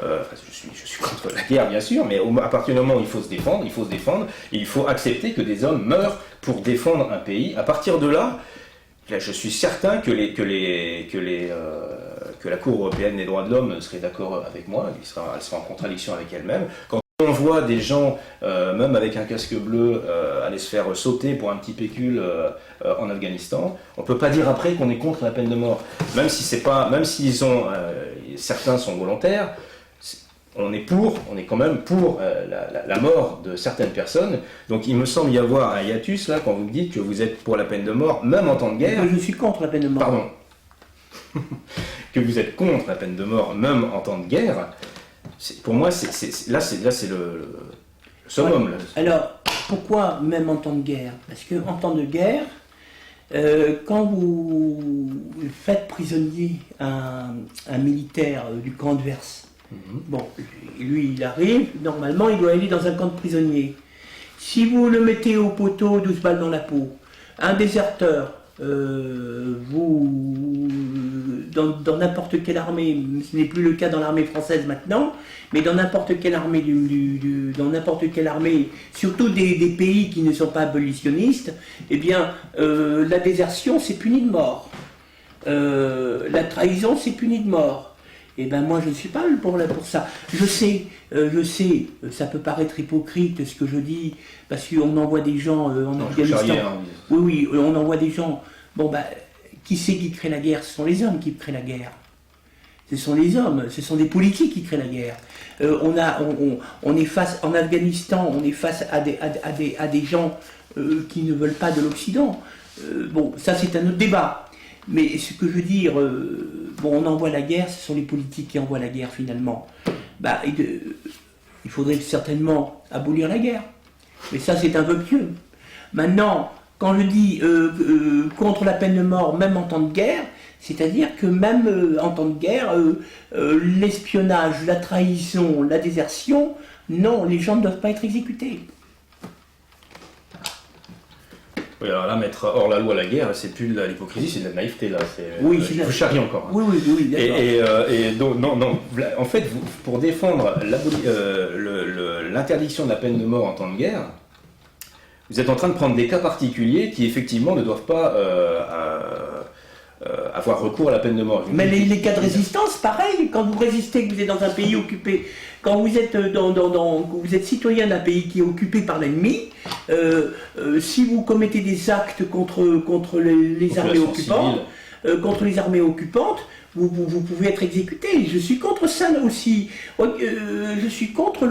S1: je suis contre la guerre bien sûr, mais à partir du moment où il faut se défendre, et il faut accepter que des hommes meurent pour défendre un pays. À partir de là, je suis certain que la Cour européenne des droits de l'homme serait d'accord avec moi, elle sera en contradiction avec elle-même. Quand on voit des gens, même avec un casque bleu, aller se faire sauter pour un petit pécule en Afghanistan, on ne peut pas dire après qu'on est contre la peine de mort. Même si certains sont volontaires, on est quand même pour la mort de certaines personnes. Donc il me semble y avoir un hiatus là quand vous me dites que vous êtes pour la peine de mort, même en temps de guerre.
S2: Je suis contre la peine de mort.
S1: Pardon. Que vous êtes contre la peine de mort, même en temps de guerre. Pour moi, là c'est le summum. Là.
S2: Alors, pourquoi même en temps de guerre? Parce qu'en temps de guerre, quand vous faites prisonnier un militaire du camp adverse, bon, lui il arrive, normalement il doit aller dans un camp de prisonniers. Si vous le mettez au poteau, 12 balles dans la peau, un déserteur, dans n'importe quelle armée, ce n'est plus le cas dans l'armée française maintenant, mais dans n'importe quelle armée dans n'importe quelle armée, surtout des pays qui ne sont pas abolitionnistes, eh bien la désertion c'est puni de mort, la trahison c'est puni de mort. Et ben moi je ne suis pas pour ça. Je sais, ça peut paraître hypocrite ce que je dis, parce qu'on envoie des gens en Afghanistan. Oui, on envoie des gens. Bon ben, qui c'est qui crée la guerre? Ce sont les hommes qui créent la guerre. Ce sont les hommes, ce sont des politiques qui créent la guerre. On est face, en Afghanistan, on est face à des gens qui ne veulent pas de l'Occident. Bon, ça c'est un autre débat. Mais ce que je veux dire, bon, on envoie la guerre, ce sont les politiques qui envoient la guerre finalement. Bah, il faudrait certainement abolir la guerre. Mais ça, c'est un vœu pieux. Maintenant, quand je dis contre la peine de mort, même en temps de guerre, c'est-à-dire que même en temps de guerre, l'espionnage, la trahison, la désertion, non, les gens ne doivent pas être exécutés.
S1: Oui, alors là, mettre hors la loi la guerre, c'est plus de l'hypocrisie, c'est de la naïveté, là.
S2: Oui, c'est
S1: vous charriez encore. Hein.
S2: Oui, d'accord.
S1: Et donc, non, en fait, pour défendre l'interdiction de la peine de mort en temps de guerre, vous êtes en train de prendre des cas particuliers qui, effectivement, ne doivent pas avoir recours à la peine de mort.
S2: Mais les cas de résistance, pareil, quand vous résistez, que vous êtes dans un pays occupé, quand vous êtes, vous êtes citoyen d'un pays qui est occupé par l'ennemi, si vous commettez des actes contre les armées occupantes, vous pouvez être exécuté. Je suis contre ça là aussi. Je suis contre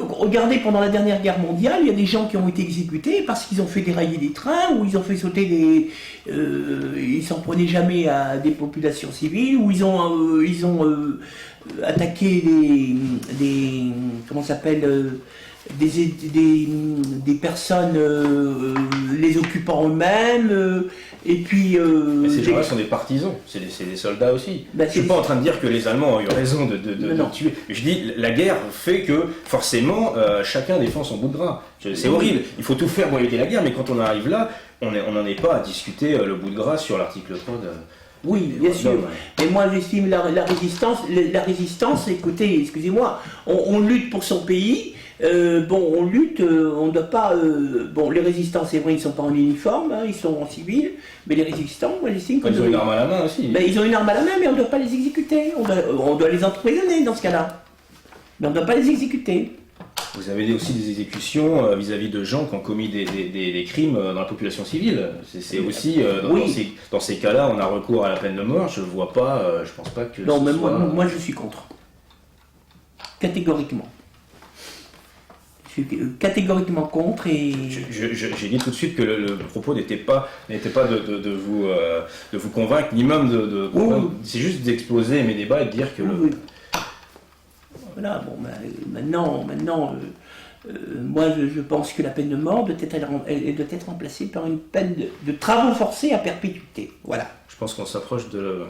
S2: regardez, pendant la dernière guerre mondiale, il y a des gens qui ont été exécutés parce qu'ils ont fait dérailler des trains, ou ils ont fait sauter ils s'en prenaient jamais à des populations civiles, ou ils ont attaqué comment ça s'appelle, des personnes, les occupants eux-mêmes, et puis...
S1: Mais ces gens-là sont des partisans, c'est des soldats aussi.
S2: Bah,
S1: je ne suis pas en train de dire que les Allemands ont eu raison de tuer. Je dis, la guerre fait que, forcément, chacun défend son bout de gras. C'est horrible, il faut tout faire pour éviter la guerre, mais quand on arrive là, on n'en est pas à discuter le bout de gras sur l'article 3 de...
S2: Oui, bien sûr. Et moi, j'estime la résistance, écoutez, excusez-moi, on lutte pour son pays. On lutte, on ne doit pas... les résistants, c'est vrai, ils ne sont pas en uniforme, hein, ils sont en civil, mais les résistants, moi, j'estime
S1: qu'ils ont une arme à la main aussi.
S2: Ben, ils ont une arme à la main, mais on ne doit pas les exécuter. On doit les emprisonner dans ce cas-là. Mais on ne doit pas les exécuter.
S1: Vous avez aussi des exécutions vis-à-vis de gens qui ont commis des crimes dans la population civile. C'est aussi, dans ces cas-là, on a recours à la peine de mort. Je ne vois pas, je pense pas que...
S2: Non, mais moi, je suis contre. Catégoriquement. Je suis catégoriquement contre et...
S1: J'ai dit tout de suite que le propos n'était pas de vous convaincre, ni même de c'est juste d'exposer mes débats et de dire que...
S2: Voilà, bon, maintenant moi je pense que la peine de mort doit être remplacée par une peine de travaux forcés à perpétuité. Voilà.
S1: Je pense qu'on s'approche de...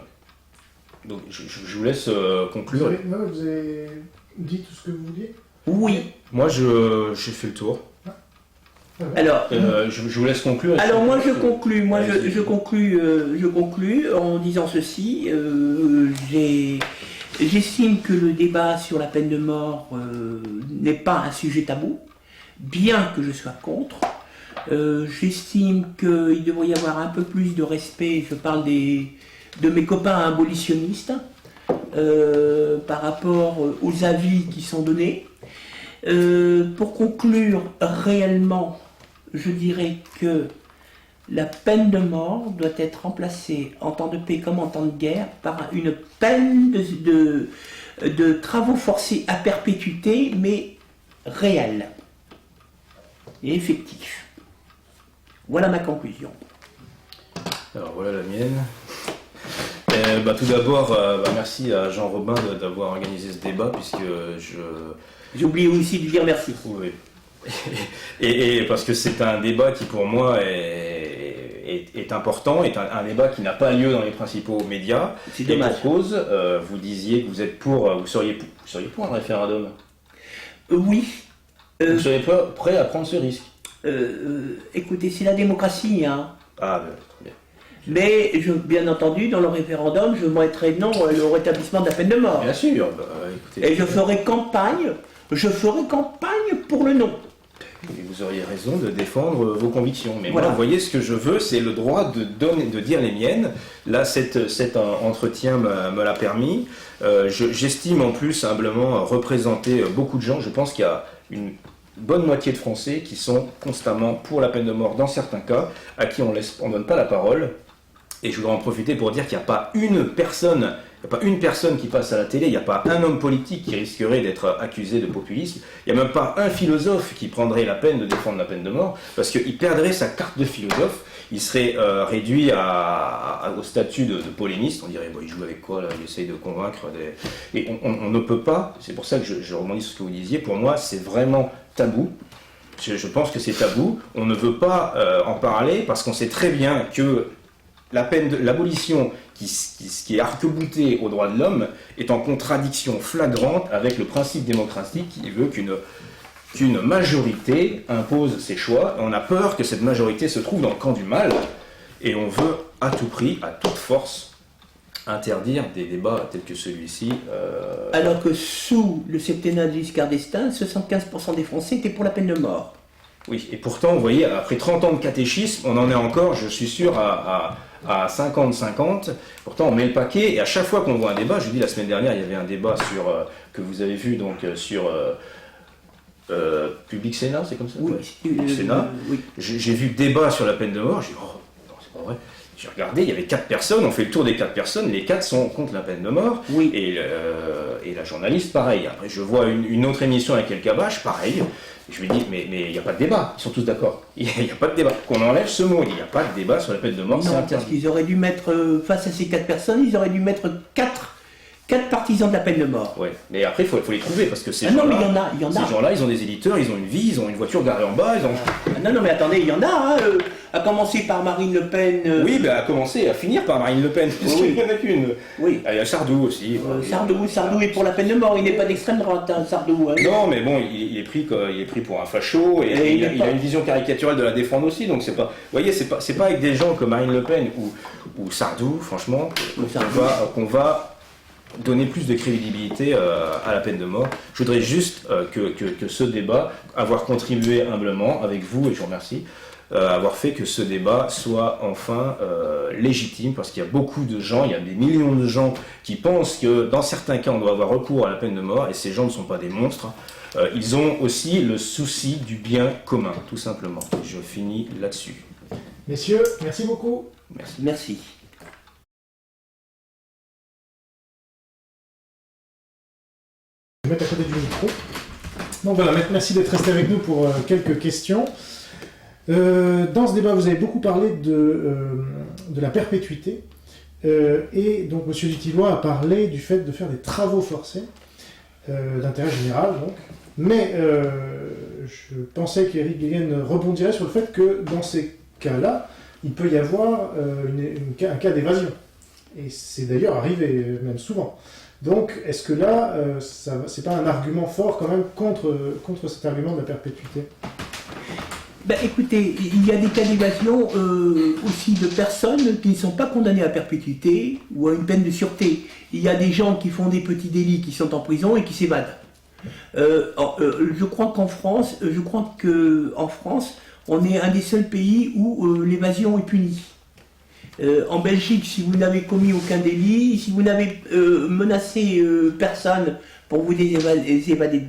S1: Donc je vous laisse conclure.
S3: Vous avez dit tout ce que vous vouliez ?
S2: Oui.
S1: Moi j'ai fait le tour.
S2: Alors,
S1: je vous laisse conclure.
S2: Alors moi je conclus. Je conclus en disant ceci. J'estime que le débat sur la peine de mort n'est pas un sujet tabou, bien que je sois contre. J'estime qu'il devrait y avoir un peu plus de respect, je parle de mes copains abolitionnistes, par rapport aux avis qui sont donnés. Pour conclure réellement, je dirais que la peine de mort doit être remplacée en temps de paix comme en temps de guerre par une peine de travaux forcés à perpétuité, mais réels et effectifs. Voilà ma conclusion.
S1: Alors voilà la mienne. Tout d'abord, merci à Jean Robin d'avoir organisé ce débat, puisque
S2: J'ai oublié aussi de dire merci.
S1: Oui. Et parce que c'est un débat qui pour moi est important, est un débat qui n'a pas lieu dans les principaux médias.
S2: C'est dommage.
S1: Et pour cause, vous disiez que vous êtes vous seriez pour un référendum.
S2: Oui.
S1: Vous seriez pas prêt à prendre ce risque.
S2: Écoutez, c'est la démocratie, hein.
S1: Ah, très bien.
S2: Mais, bien entendu, dans le référendum, je mettrai non au rétablissement de la peine de mort.
S1: Bien sûr. Écoutez.
S2: Et je ferai campagne pour le non.
S1: Et vous auriez raison de défendre vos convictions. Mais
S2: voilà.
S1: Moi, vous voyez, ce que je veux, c'est le droit de dire les miennes. Là, cet entretien me l'a permis. J'estime en plus humblement représenter beaucoup de gens. Je pense qu'il y a une bonne moitié de Français qui sont constamment pour la peine de mort dans certains cas, à qui on ne donne pas la parole. Et je voudrais en profiter pour dire qu'il n'y a pas une personne qui passe à la télé, il n'y a pas un homme politique qui risquerait d'être accusé de populisme, il n'y a même pas un philosophe qui prendrait la peine de défendre la peine de mort, parce qu'il perdrait sa carte de philosophe, il serait réduit au statut de polémiste, on dirait, il joue avec quoi là, il essaye de convaincre, et on ne peut pas, c'est pour ça que je rebondis sur ce que vous disiez, pour moi c'est vraiment tabou. Je pense que c'est tabou, on ne veut pas en parler, parce qu'on sait très bien que l'abolition qui est arc-boutée aux droits de l'homme est en contradiction flagrante avec le principe démocratique qui veut qu'une majorité impose ses choix. On a peur que cette majorité se trouve dans le camp du mal et on veut à tout prix, à toute force, interdire des débats tels que celui-ci.
S2: Alors que sous le septennat de Giscard d'Estaing, 75% des Français étaient pour la peine de mort.
S1: Oui, et pourtant, vous voyez, après 30 ans de catéchisme, on en est encore, je suis sûr, à 50-50. Pourtant, on met le paquet, et à chaque fois qu'on voit un débat, je vous dis, la semaine dernière, il y avait un débat que vous avez vu sur Public Sénat, c'est comme ça?
S2: Oui.
S1: Sénat.
S2: Oui.
S1: J'ai vu débat sur la peine de mort, j'ai dit, oh, non, c'est pas vrai. J'ai regardé, il y avait 4 personnes, on fait le tour des 4 personnes, les 4 sont contre la peine de mort,
S2: oui.
S1: Et la journaliste, pareil. Après, je vois une autre émission avec El Kabbach, pareil. Je lui dis, mais il n'y a pas de débat, ils sont tous d'accord. Il n'y a pas de débat. Qu'on enlève ce mot, il n'y a pas de débat sur la peine de mort, c'est
S2: Non,
S1: interdit.
S2: parce qu'ils auraient dû mettre, face à ces 4 personnes, ils auraient dû mettre 4 partisans de la peine de mort.
S1: Ouais, mais après, il faut les trouver, parce que ces
S2: non, mais
S1: gens-là,
S2: il y en a.
S1: Ces gens-là, ils ont des éditeurs, ils ont une vie, ils ont une voiture garée en bas, ils ont...
S2: Non, mais attendez, il y en a, hein, à commencer par Marine Le Pen.
S1: Oui, à commencer, à finir par Marine Le Pen, puisqu'il n'y en a qu'une.
S2: Oui.
S1: Il y a Sardou aussi.
S2: Sardou est pour la peine de mort, il n'est pas d'extrême droite, hein, Sardou. Hein.
S1: Non, mais bon, il est pris pour un facho, et il a une vision caricaturale de la défendre aussi, donc c'est pas... Vous voyez, c'est pas avec des gens comme Marine Le Pen ou Sardou, franchement, qu'on va donner plus de crédibilité à la peine de mort. Je voudrais juste que ce débat, avoir contribué humblement avec vous, et je vous remercie, avoir fait que ce débat soit enfin légitime, parce qu'il y a beaucoup de gens, il y a des millions de gens qui pensent que dans certains cas on doit avoir recours à la peine de mort, et ces gens ne sont pas des monstres. Ils ont aussi le souci du bien commun, tout simplement. Je finis là-dessus.
S3: Messieurs, merci beaucoup.
S2: Merci.
S3: Je vais mettre à côté du micro. Donc voilà, merci d'être resté avec nous pour quelques questions. Dans ce débat, vous avez beaucoup parlé de la perpétuité. Et donc, M. Dutilloy a parlé du fait de faire des travaux forcés, d'intérêt général, donc. Mais je pensais qu'Éric Guéguen rebondirait sur le fait que dans ces cas-là, il peut y avoir un cas d'évasion. Et c'est d'ailleurs arrivé, même souvent. Donc, est-ce que là, c'est pas un argument fort quand même contre cet argument de la perpétuité?
S2: Écoutez, il y a des cas d'évasion aussi de personnes qui ne sont pas condamnées à perpétuité ou à une peine de sûreté. Il y a des gens qui font des petits délits, qui sont en prison et qui s'évadent. Je crois qu'en France, on est un des seuls pays où l'évasion est punie. En Belgique, si vous n'avez commis aucun délit, si vous n'avez menacé personne pour vous évader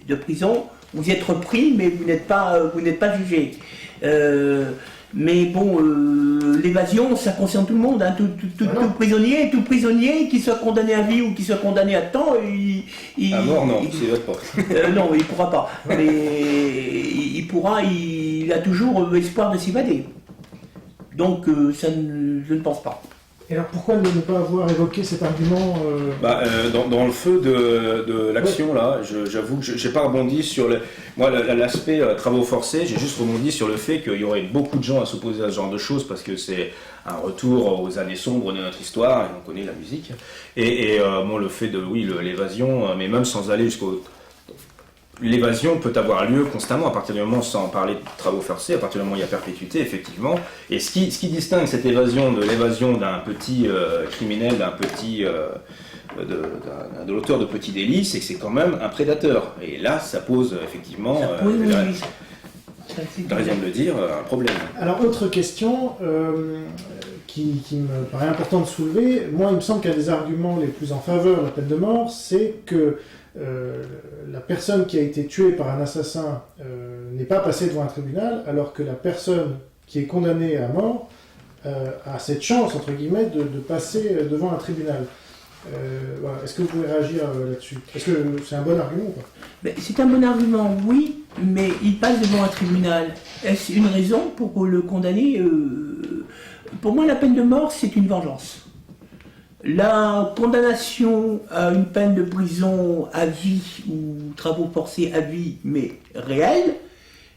S2: de prison, vous êtes repris, mais vous n'êtes pas jugé. Mais bon, l'évasion, ça concerne tout le monde, hein. Tout prisonnier, qu'il soit condamné à vie ou qu'il soit condamné à temps,
S1: à mort, non, c'est votre porte.
S2: Non, il pourra pas. Mais il a toujours espoir de s'évader. Donc, je ne pense pas.
S3: Et alors pourquoi ne pas avoir évoqué cet argument
S1: dans le feu de l'action, là, j'avoue que je n'ai pas rebondi sur l'aspect travaux forcés, j'ai juste rebondi sur le fait qu'il y aurait beaucoup de gens à s'opposer à ce genre de choses parce que c'est un retour aux années sombres de notre histoire, et on connaît la musique. Et le fait de, l'évasion, mais même sans aller jusqu'au... L'évasion peut avoir lieu constamment à partir du moment, sans parler de travaux forcés, à partir du moment où il y a perpétuité, effectivement. Et ce qui distingue cette évasion de l'évasion d'un petit criminel, d'un petit de l'auteur de petits délits, c'est que c'est quand même un prédateur. Et là, ça pose effectivement, Dries vient de le dire, un problème.
S3: Alors, autre question qui me paraît important de soulever. Moi, il me semble qu'un des arguments les plus en faveur de la peine de mort, c'est que la personne qui a été tuée par un assassin n'est pas passée devant un tribunal, alors que la personne qui est condamnée à mort a cette chance, entre guillemets, de passer devant un tribunal. Voilà. Est-ce que vous pouvez réagir là-dessus? Est-ce que c'est un bon argument ou pas?
S2: C'est un bon argument, oui, mais il passe devant un tribunal. Est-ce une raison pour le condamner? Pour moi, la peine de mort, c'est une vengeance. La condamnation à une peine de prison à vie ou travaux forcés à vie, mais réelle,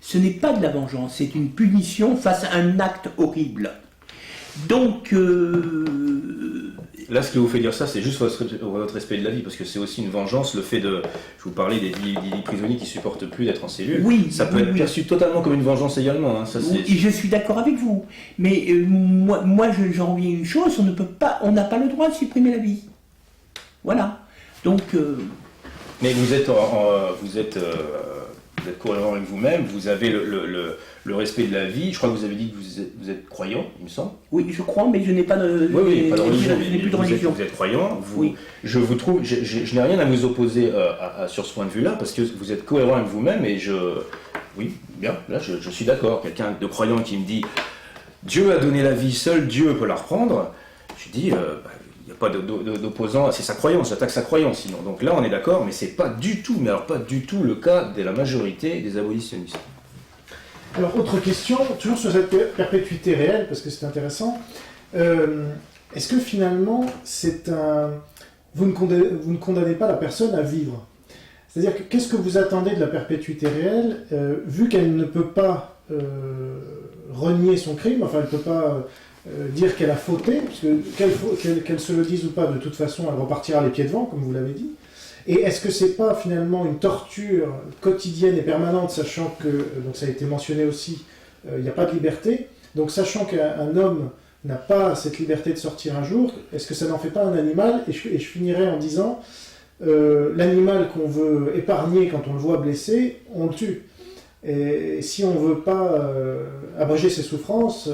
S2: ce n'est pas de la vengeance, c'est une punition face à un acte horrible. Donc...
S1: Là, ce qui vous fait dire ça, c'est juste votre respect de la vie, parce que c'est aussi une vengeance, le fait de... Je vous parlais des prisonniers qui ne supportent plus d'être en cellule.
S2: Oui,
S1: ça peut être perçu totalement comme une vengeance également. Hein. Ça,
S2: oui, je suis d'accord avec vous. Mais moi j'en reviens à une chose, on n'a pas le droit de supprimer la vie. Voilà. Donc...
S1: Mais vous êtes cohérent avec vous-même, vous avez le respect de la vie. Je crois que vous avez dit que vous êtes croyant, il me semble.
S2: Oui, je crois, mais je n'ai pas de,
S1: pas de religion.
S2: Je n'ai plus de religion.
S1: Vous êtes croyant.
S2: Oui.
S1: Je vous trouve, je n'ai rien à vous opposer sur ce point de vue-là, parce que vous êtes cohérent avec vous-même, et oui, bien, là je suis d'accord. Quelqu'un de croyant qui me dit Dieu a donné la vie, seul Dieu peut la reprendre, je dis il n'y a pas d'opposant, c'est sa croyance, j'attaque sa croyance sinon. Donc là on est d'accord, mais c'est pas du tout, mais alors pas du tout le cas de la majorité des abolitionnistes.
S3: Alors autre question, toujours sur cette perpétuité réelle, parce que c'est intéressant. Est-ce que finalement vous ne condamnez pas la personne à vivre? C'est-à-dire que qu'est-ce que vous attendez de la perpétuité réelle, vu qu'elle ne peut pas renier son crime, enfin elle ne peut pas dire qu'elle a fauté, parce que qu'elle se le dise ou pas, de toute façon elle repartira les pieds devant, comme vous l'avez dit. Et est-ce que c'est pas finalement une torture quotidienne et permanente, sachant que, donc ça a été mentionné aussi, il n'y a pas de liberté, donc sachant qu'un homme n'a pas cette liberté de sortir un jour, est-ce que ça n'en fait pas un animal? Et je finirai en disant, l'animal qu'on veut épargner quand on le voit blessé, on le tue. Et si on ne veut pas abréger ses souffrances,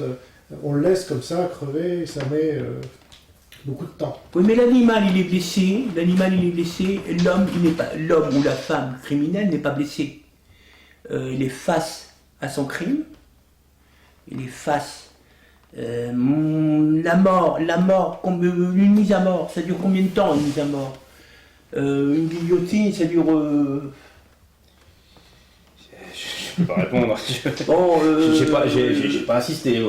S3: on le laisse comme ça crever, ça met beaucoup de temps.
S2: Oui, mais l'animal il est blessé, l'homme ou la femme criminelle n'est pas blessé. Il est face à son crime, il est face la mort, une mise à mort, ça dure combien de temps une mise à mort? Une guillotine, ça dure...
S1: Je peux pas répondre. J'ai pas insisté.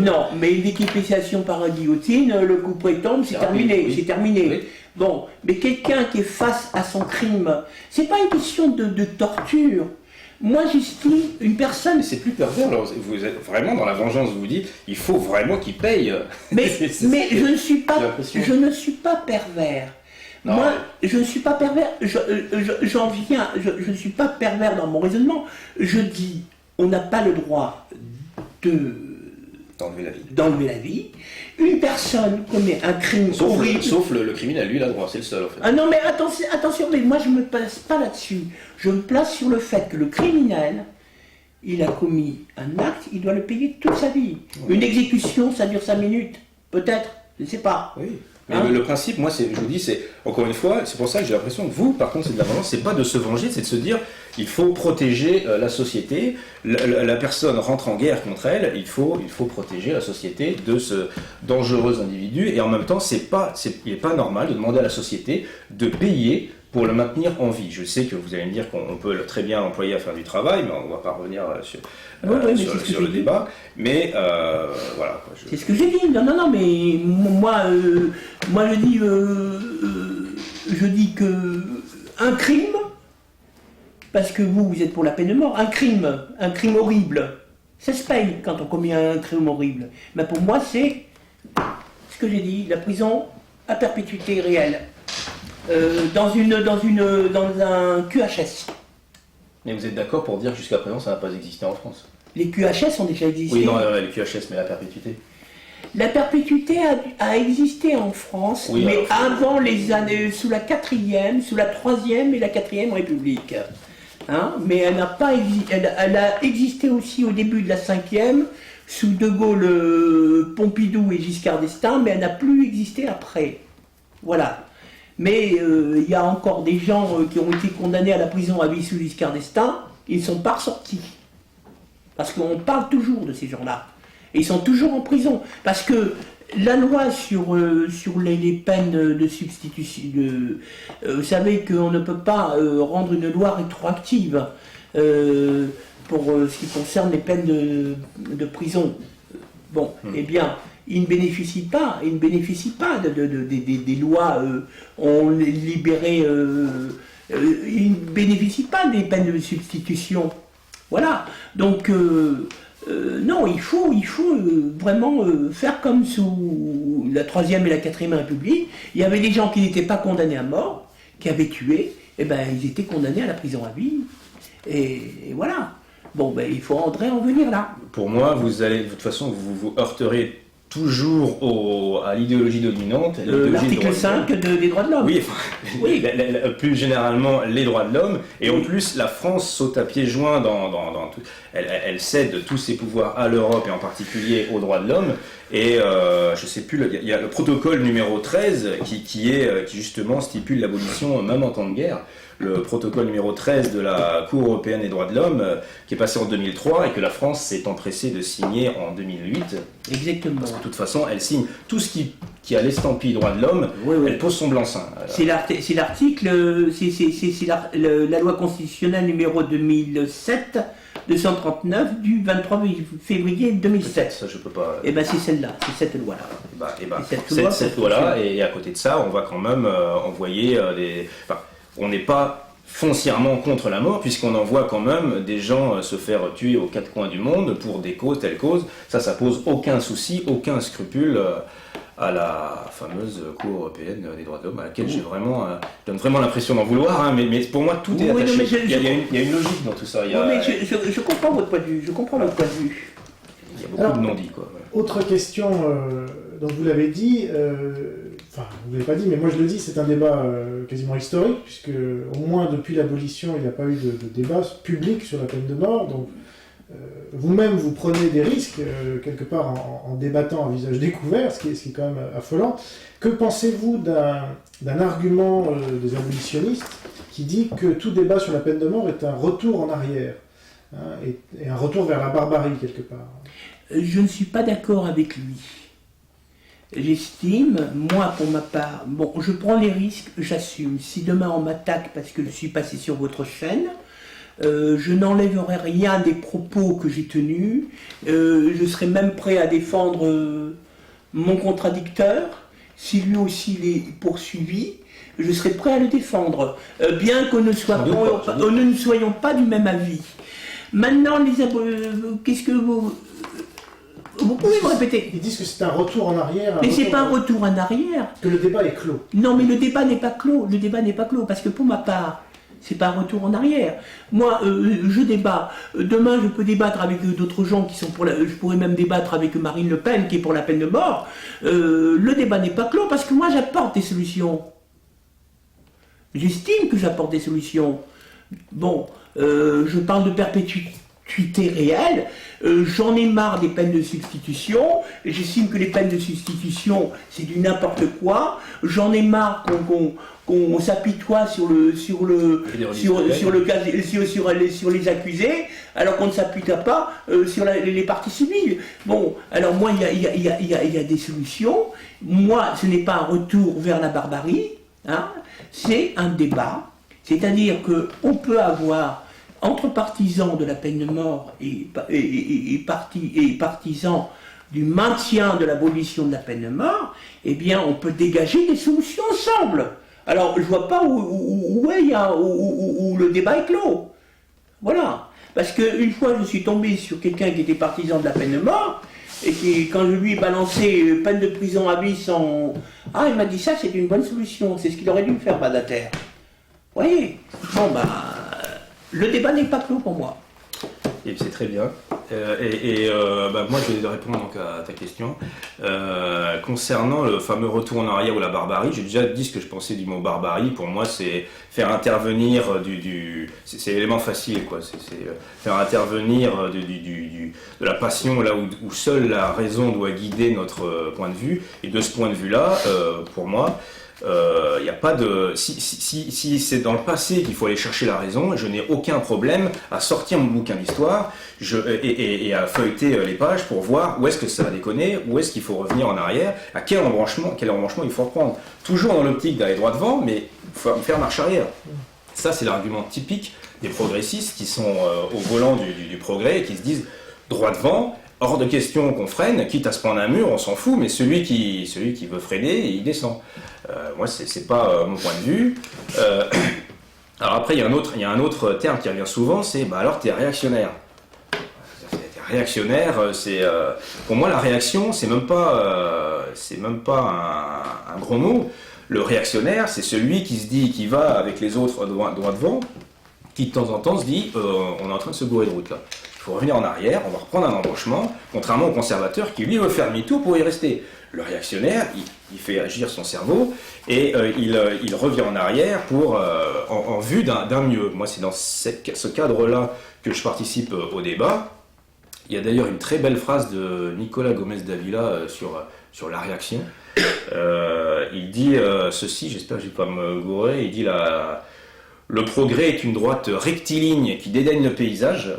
S2: Non, mais une décapitation par la guillotine, le coup près tombe, c'est terminé.
S1: Oui.
S2: C'est terminé. Oui. Bon, mais quelqu'un qui est face à son crime, c'est pas une question de torture. Moi, j'estime une personne.
S1: Mais c'est plus pervers. Alors, vous êtes vraiment dans la vengeance. Vous vous dites, il faut vraiment qu'il paye.
S2: Mais je ne suis pas pervers. Non. Moi, je ne suis pas pervers, je ne suis pas pervers dans mon raisonnement. Je dis, on n'a pas le droit d'enlever la vie. Une personne commet un crime horrible.
S1: Sauf le criminel, lui, il a le droit, c'est le seul en fait.
S2: Ah non, mais attention, mais moi je ne me place pas là-dessus. Je me place sur le fait que le criminel, il a commis un acte, il doit le payer toute sa vie. Oui. Une exécution, ça dure 5 minutes, peut-être, je ne sais pas.
S1: Oui. Mais
S2: Hein?
S1: le principe, moi, je vous dis, c'est, encore une fois, c'est pour ça que j'ai l'impression que vous, par contre, c'est de la vengeance, c'est pas de se venger, c'est de se dire, il faut protéger la société, la personne rentre en guerre contre elle, il faut protéger la société de ce dangereux individu, et en même temps, il n'est pas normal de demander à la société de payer pour le maintenir en vie. Je sais que vous allez me dire qu'on peut très bien l'employer à faire du travail, mais on ne va pas revenir sur le débat. Mais voilà.
S2: C'est ce que j'ai dit. Non, mais moi je dis que un crime, parce que vous êtes pour la peine de mort, un crime horrible, ça se paye quand on commet un crime horrible. Mais pour moi, c'est ce que j'ai dit, la prison à perpétuité réelle. Dans un QHS.
S1: Mais vous êtes d'accord pour dire que jusqu'à présent ça n'a pas existé en France?
S2: Les QHS ont déjà existé.
S1: Oui, non, les QHS, mais la perpétuité.
S2: La perpétuité a existé en France,
S1: oui,
S2: mais avant les années, sous la 4e, sous la 3e et la 4e République. Hein, mais elle n'a pas elle a existé aussi au début de la 5e, sous De Gaulle, Pompidou et Giscard d'Estaing, mais elle n'a plus existé après. Voilà. Mais il y a encore des gens qui ont été condamnés à la prison à vie sous Giscard d'Estaing, ils ne sont pas ressortis. Parce qu'on parle toujours de ces gens-là. Et ils sont toujours en prison. Parce que la loi sur les peines de substitution, vous savez qu'on ne peut pas rendre une loi rétroactive pour ce qui concerne les peines de prison. Bon, eh bien, ils ne bénéficient pas des lois ont libéré, ils ne bénéficient pas des peines de substitution. Voilà. Donc non, il faut vraiment faire comme sous la 3e et la 4e République. Il y avait des gens qui n'étaient pas condamnés à mort, qui avaient tué, et ben ils étaient condamnés à la prison à vie. Et voilà. Bon, ben il faudrait en venir là.
S1: Pour moi, vous allez, de toute façon, vous heurterez toujours à l'idéologie dominante.
S2: L'article 5 des droits de l'homme.
S1: Oui, oui. Plus généralement les droits de l'homme. Et en plus, la France saute à pieds joints dans tout. Elle cède tous ses pouvoirs à l'Europe et en particulier aux droits de l'homme. Et je sais plus, il y a le protocole numéro 13 qui justement stipule l'abolition même en temps de guerre. Le protocole numéro 13 de la Cour européenne des droits de l'homme, qui est passé en 2003 et que la France s'est empressée de signer en 2008.
S2: Exactement.
S1: Parce que de toute façon, elle signe tout ce qui a l'estampille droits de l'homme, elle pose son blanc-seing.
S2: C'est l'article, c'est la loi constitutionnelle numéro 2007-239 du 23 février 2007.
S1: Ça, je peux pas.
S2: Et ben c'est celle-là, c'est cette loi-là.
S1: Cette loi-là, et à côté de ça, on va quand même envoyer des. Enfin, on n'est pas foncièrement contre la mort, puisqu'on envoie quand même des gens se faire tuer aux quatre coins du monde pour des causes, telles causes. Ça pose aucun souci, aucun scrupule à la fameuse Cour européenne des droits de l'homme, à laquelle je donne vraiment l'impression d'en vouloir, hein, mais pour moi tout est attaché. Il y a une logique dans tout ça.
S2: Je comprends votre point de vue,
S1: Il y a beaucoup de non-dits, quoi. Ouais.
S3: Autre question, donc vous l'avez dit, enfin vous ne l'avez pas dit, mais moi je le dis, c'est un débat quasiment historique, puisque au moins depuis l'abolition, il n'y a pas eu de débat public sur la peine de mort, donc vous-même vous prenez des risques, quelque part en débattant à visage découvert, ce qui est quand même affolant. Que pensez-vous d'un argument des abolitionnistes qui dit que tout débat sur la peine de mort est un retour en arrière, hein, et un retour vers la barbarie quelque part?
S2: Je ne suis pas d'accord avec lui. J'estime, moi pour ma part, bon, je prends les risques, j'assume. Si demain on m'attaque parce que je suis passé sur votre chaîne, je n'enlèverai rien des propos que j'ai tenus. Je serai même prêt à défendre mon contradicteur. Si lui aussi il est poursuivi, je serai prêt à le défendre. Bien que nous ne soyons pas du même avis. Maintenant, qu'est-ce que vous pouvez me répéter?
S3: Ils disent que c'est un retour en arrière.
S2: Mais c'est pas un retour en arrière.
S3: Que le débat est clos.
S2: Non, mais le débat n'est pas clos. Le débat n'est pas clos parce que pour ma part, c'est pas un retour en arrière. Moi, je débat. Demain, je peux débattre avec d'autres gens qui sont pour je pourrais même débattre avec Marine Le Pen qui est pour la peine de mort. Le débat n'est pas clos parce que moi, j'apporte des solutions. J'estime que j'apporte des solutions. Bon, je parle de perpétuité gratuité réelle. J'en ai marre des peines de substitution. J'estime que les peines de substitution, c'est du n'importe quoi. J'en ai marre qu'on s'apitoie sur les accusés, alors qu'on ne s'apitoie pas sur les parties civiles. Bon, alors moi, il y a des solutions. Moi, ce n'est pas un retour vers la barbarie, hein, c'est un débat. C'est-à-dire qu'on peut avoir, entre partisans de la peine de mort et partisans du maintien de l'abolition de la peine de mort, eh bien, on peut dégager des solutions ensemble. Alors, je ne vois pas où le débat est clos. Voilà. Parce qu'une fois, je suis tombé sur quelqu'un qui était partisan de la peine de mort, et qui, quand je lui ai balancé peine de prison à vie sans... Ah, il m'a dit ça, c'est une bonne solution. C'est ce qu'il aurait dû faire, Badater. Vous voyez? Bon, le débat n'est pas clos pour moi.
S1: Et c'est très bien. Moi, je vais répondre donc à ta question. Concernant le fameux retour en arrière ou la barbarie, j'ai déjà dit ce que je pensais du mot barbarie. Pour moi, c'est faire intervenir c'est l'élément facile, quoi. C'est faire intervenir de la passion là où seule la raison doit guider notre point de vue. Et de ce point de vue-là, pour moi, il n'y a pas de... Si c'est dans le passé qu'il faut aller chercher la raison, je n'ai aucun problème à sortir mon bouquin d'histoire et à feuilleter les pages pour voir où est-ce que ça va déconner, où est-ce qu'il faut revenir en arrière, à quel embranchement il faut reprendre. Toujours dans l'optique d'aller droit devant, mais il faut faire marche arrière. Ça, c'est l'argument typique des progressistes qui sont au volant du progrès et qui se disent droit devant. Hors de question qu'on freine, quitte à se prendre un mur, on s'en fout, mais celui qui veut freiner, il descend. Moi, c'est pas mon point de vue. Alors après, il y a un autre terme qui revient souvent, c'est alors t'es réactionnaire. T'es réactionnaire, pour moi la réaction, c'est même pas un gros mot. Le réactionnaire, c'est celui qui va avec les autres droit devant, qui de temps en temps se dit on est en train de se gourer de route là. Il faut revenir en arrière, on va reprendre un embranchement, contrairement au conservateur qui lui veut faire demi-tour pour y rester. Le réactionnaire, il fait agir son cerveau et il revient en arrière en vue d'un mieux. Moi, c'est dans ce cadre-là que je participe au débat. Il y a d'ailleurs une très belle phrase de Nicolas Gomez Davila sur la réaction. Il dit ceci, j'espère que je ne vais pas me gourer, il dit le progrès est une droite rectiligne qui dédaigne le paysage.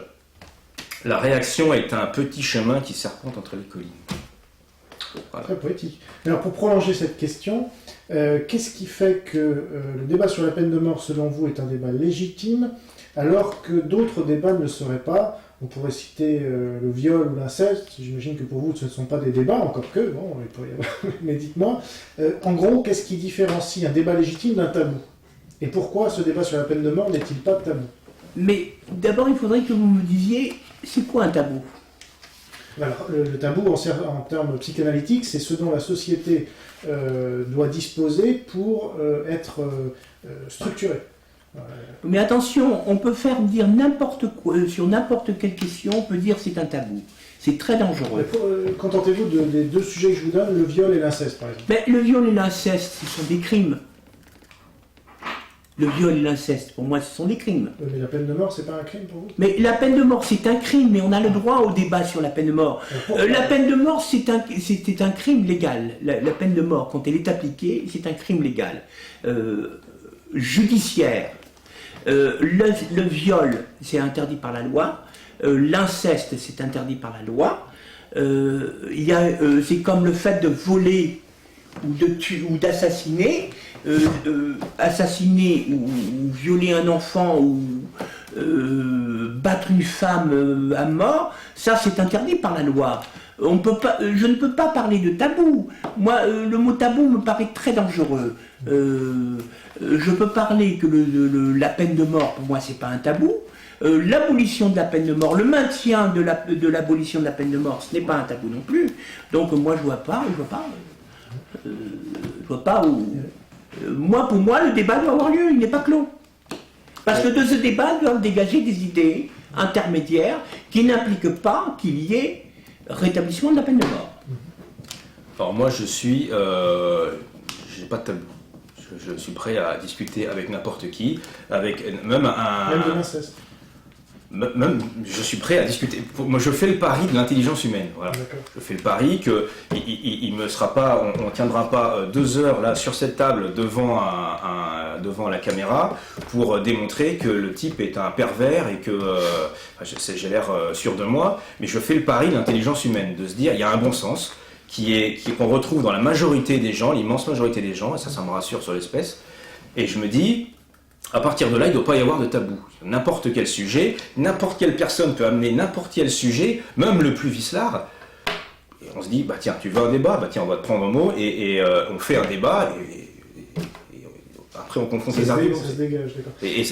S1: La réaction est un petit chemin qui serpente entre les collines. Voilà.
S3: Très poétique. Alors pour prolonger cette question, qu'est-ce qui fait que le débat sur la peine de mort, selon vous, est un débat légitime, alors que d'autres débats ne le seraient pas? On pourrait citer le viol ou l'inceste. J'imagine que pour vous, ce ne sont pas des débats, encore que, bon, il pourrait y avoir... mais dites-moi, en gros, qu'est-ce qui différencie un débat légitime d'un tabou? Et pourquoi ce débat sur la peine de mort n'est-il pas tabou?
S2: Mais d'abord, il faudrait que vous me disiez, c'est quoi un tabou?
S3: Alors, le tabou, en termes psychanalytiques, c'est ce dont la société doit disposer pour être structurée.
S2: Mais attention, on peut faire dire n'importe quoi, sur n'importe quelle question, on peut dire c'est un tabou. C'est très dangereux.
S3: Contentez-vous des deux sujets que je vous donne, le viol et l'inceste, par exemple.
S2: Mais le viol et l'inceste, ce sont des crimes. Le viol et l'inceste, pour moi, ce sont des crimes.
S3: Mais la peine de mort, c'est pas un crime pour vous?
S2: Mais la peine de mort, c'est un crime, mais on a le droit au débat sur la peine de mort. La peine de mort, c'était un crime légal. La peine de mort, quand elle est appliquée, c'est un crime légal. Judiciaire. Le viol, c'est interdit par la loi. L'inceste, c'est interdit par la loi. C'est comme le fait de voler ou d'assassiner. Assassiner ou violer un enfant ou battre une femme à mort, ça c'est interdit par la loi. Je ne peux pas parler de tabou. Moi, le mot tabou me paraît très dangereux. Je peux parler que la peine de mort, pour moi, c'est pas un tabou. L'abolition de la peine de mort, le maintien de l'abolition de la peine de mort, ce n'est pas un tabou non plus. Donc moi, je vois pas où... pour moi, le débat doit avoir lieu, il n'est pas clos. Parce que de ce débat doivent dégager des idées intermédiaires qui n'impliquent pas qu'il y ait rétablissement de la peine de mort.
S1: Alors moi, j'ai pas de tabou. Je suis prêt à discuter avec n'importe qui, avec même un...
S3: Même de l'inceste.
S1: Même, je suis prêt à discuter. Moi, je fais le pari de l'intelligence humaine. Voilà. Je fais le pari que il me sera pas, on tiendra pas 2 heures là sur cette table devant devant la caméra pour démontrer que le type est un pervers et que j'ai l'air sûr de moi. Mais je fais le pari de l'intelligence humaine, de se dire il y a un bon sens qu'on retrouve dans la majorité des gens, l'immense majorité des gens, et ça me rassure sur l'espèce. Et je me dis. À partir de là, il ne doit pas y avoir de tabou. N'importe quel sujet, n'importe quelle personne peut amener n'importe quel sujet, même le plus vicelard. Et on se dit, bah tiens, tu veux un débat, bah tiens, on va te prendre un mot et on fait un débat. Et après, on confronte les arguments.
S3: Ça se dégage, d'accord.
S1: Et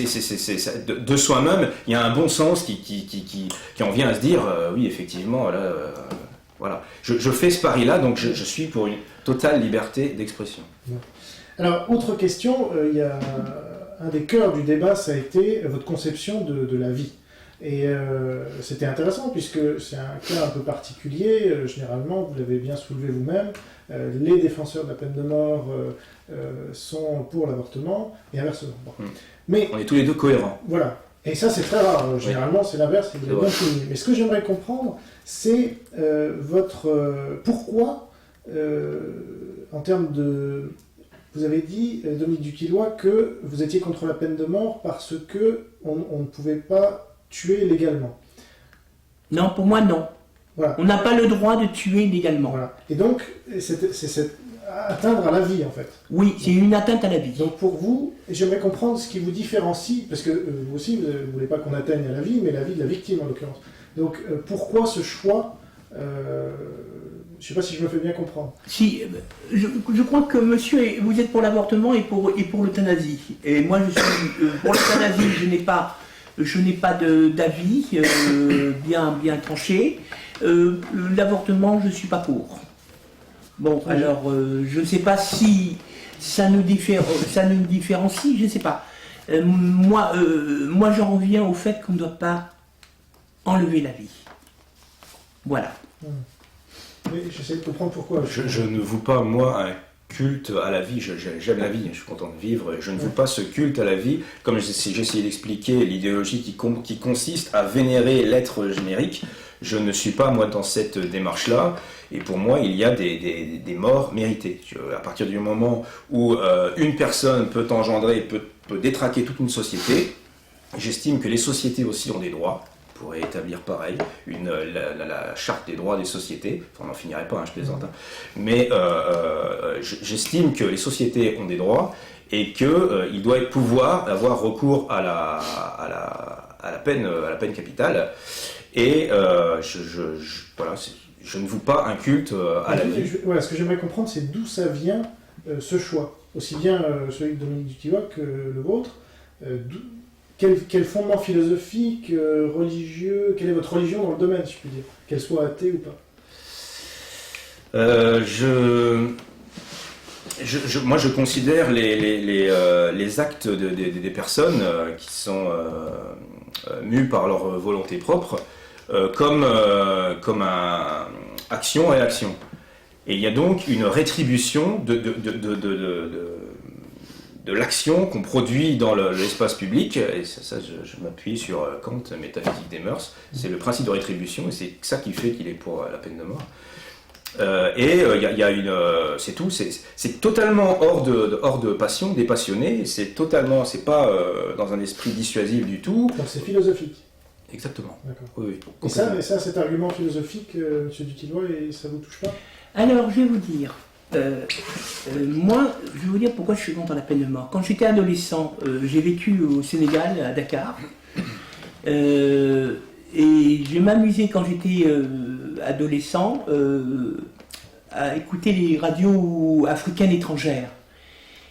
S1: de soi-même, il y a un bon sens qui en vient à se dire, oui, effectivement, là, voilà. Je fais ce pari-là, donc je suis pour une totale liberté d'expression.
S3: Alors, autre question, il y a un des cœurs du débat, ça a été votre conception de la vie. Et c'était intéressant puisque c'est un cas un peu particulier. Généralement, vous l'avez bien soulevé vous-même, les défenseurs de la peine de mort sont pour l'avortement et inversement. Bon. Mais,
S1: on est tous les deux cohérents.
S3: Voilà. Et ça, c'est très rare. Généralement, c'est l'inverse. Et vous l'avez bien souligné. Mais ce que j'aimerais comprendre, c'est pourquoi, en termes de... Vous avez dit, Dominique Dutilloy, que vous étiez contre la peine de mort parce que on ne pouvait pas tuer légalement.
S2: Non, pour moi, non.
S3: Voilà.
S2: On n'a pas le droit de tuer légalement.
S3: Voilà. Et donc, c'est atteindre à la vie, en fait.
S2: Oui, c'est une atteinte à la vie.
S3: Donc pour vous, j'aimerais comprendre ce qui vous différencie, parce que vous aussi, vous ne voulez pas qu'on atteigne à la vie, mais la vie de la victime, en l'occurrence. Donc pourquoi ce choix je ne sais pas si je me fais bien comprendre.
S2: Si, je crois que monsieur, vous êtes pour l'avortement et pour l'euthanasie. Et moi, je suis pour l'euthanasie, je n'ai pas d'avis bien tranché. L'avortement, je ne suis pas pour. Bon, oui. Alors, je ne sais pas si ça nous différencie, je ne sais pas. Moi, j'en reviens au fait qu'on ne doit pas enlever la vie. Voilà.
S3: Mais j'essaie de comprendre pourquoi.
S1: Je ne voue pas, moi, un culte à la vie. J'aime la vie, je suis content de vivre. Je ne voue pas ce culte à la vie, comme j'ai essayé d'expliquer l'idéologie qui consiste à vénérer l'être générique. Je ne suis pas, moi, dans cette démarche-là. Et pour moi, il y a des morts méritées. À partir du moment où une personne peut peut détraquer toute une société, j'estime que les sociétés aussi ont des droits. Pourrait établir pareil, la charte des droits des sociétés, enfin on n'en finirait pas, je plaisante, mais j'estime que les sociétés ont des droits et qu'il doit pouvoir avoir recours à la peine capitale, et voilà, je ne voue pas un culte à la vie.
S3: Voilà, ce que j'aimerais comprendre, c'est d'où ça vient ce choix, aussi bien celui de Dominique Dutilloy que le vôtre. Quel fondement philosophique, religieux, quelle est votre religion dans le domaine, si je puis dire, qu'elle soit athée ou pas?
S1: Moi, je considère les actes des personnes qui sont mus par leur volonté propre comme action et action. Et il y a donc une rétribution de l'action qu'on produit dans l'espace public, et ça je m'appuie sur Kant, métaphysique des mœurs, c'est le principe de rétribution, et c'est ça qui fait qu'il est pour la peine de mort. C'est tout, c'est totalement hors de passion, dépassionné, c'est pas dans un esprit dissuasif du tout.
S3: Donc c'est philosophique.
S1: Exactement.
S3: D'accord.
S1: Oui,
S3: et ça, cet argument philosophique, M. Dutilloy, ça vous touche pas?
S2: Alors, je vais vous dire. Moi, je vais vous dire pourquoi je suis contre la peine de mort. Quand j'étais adolescent, j'ai vécu au Sénégal, à Dakar, et je m'amusais quand j'étais adolescent à écouter les radios africaines étrangères.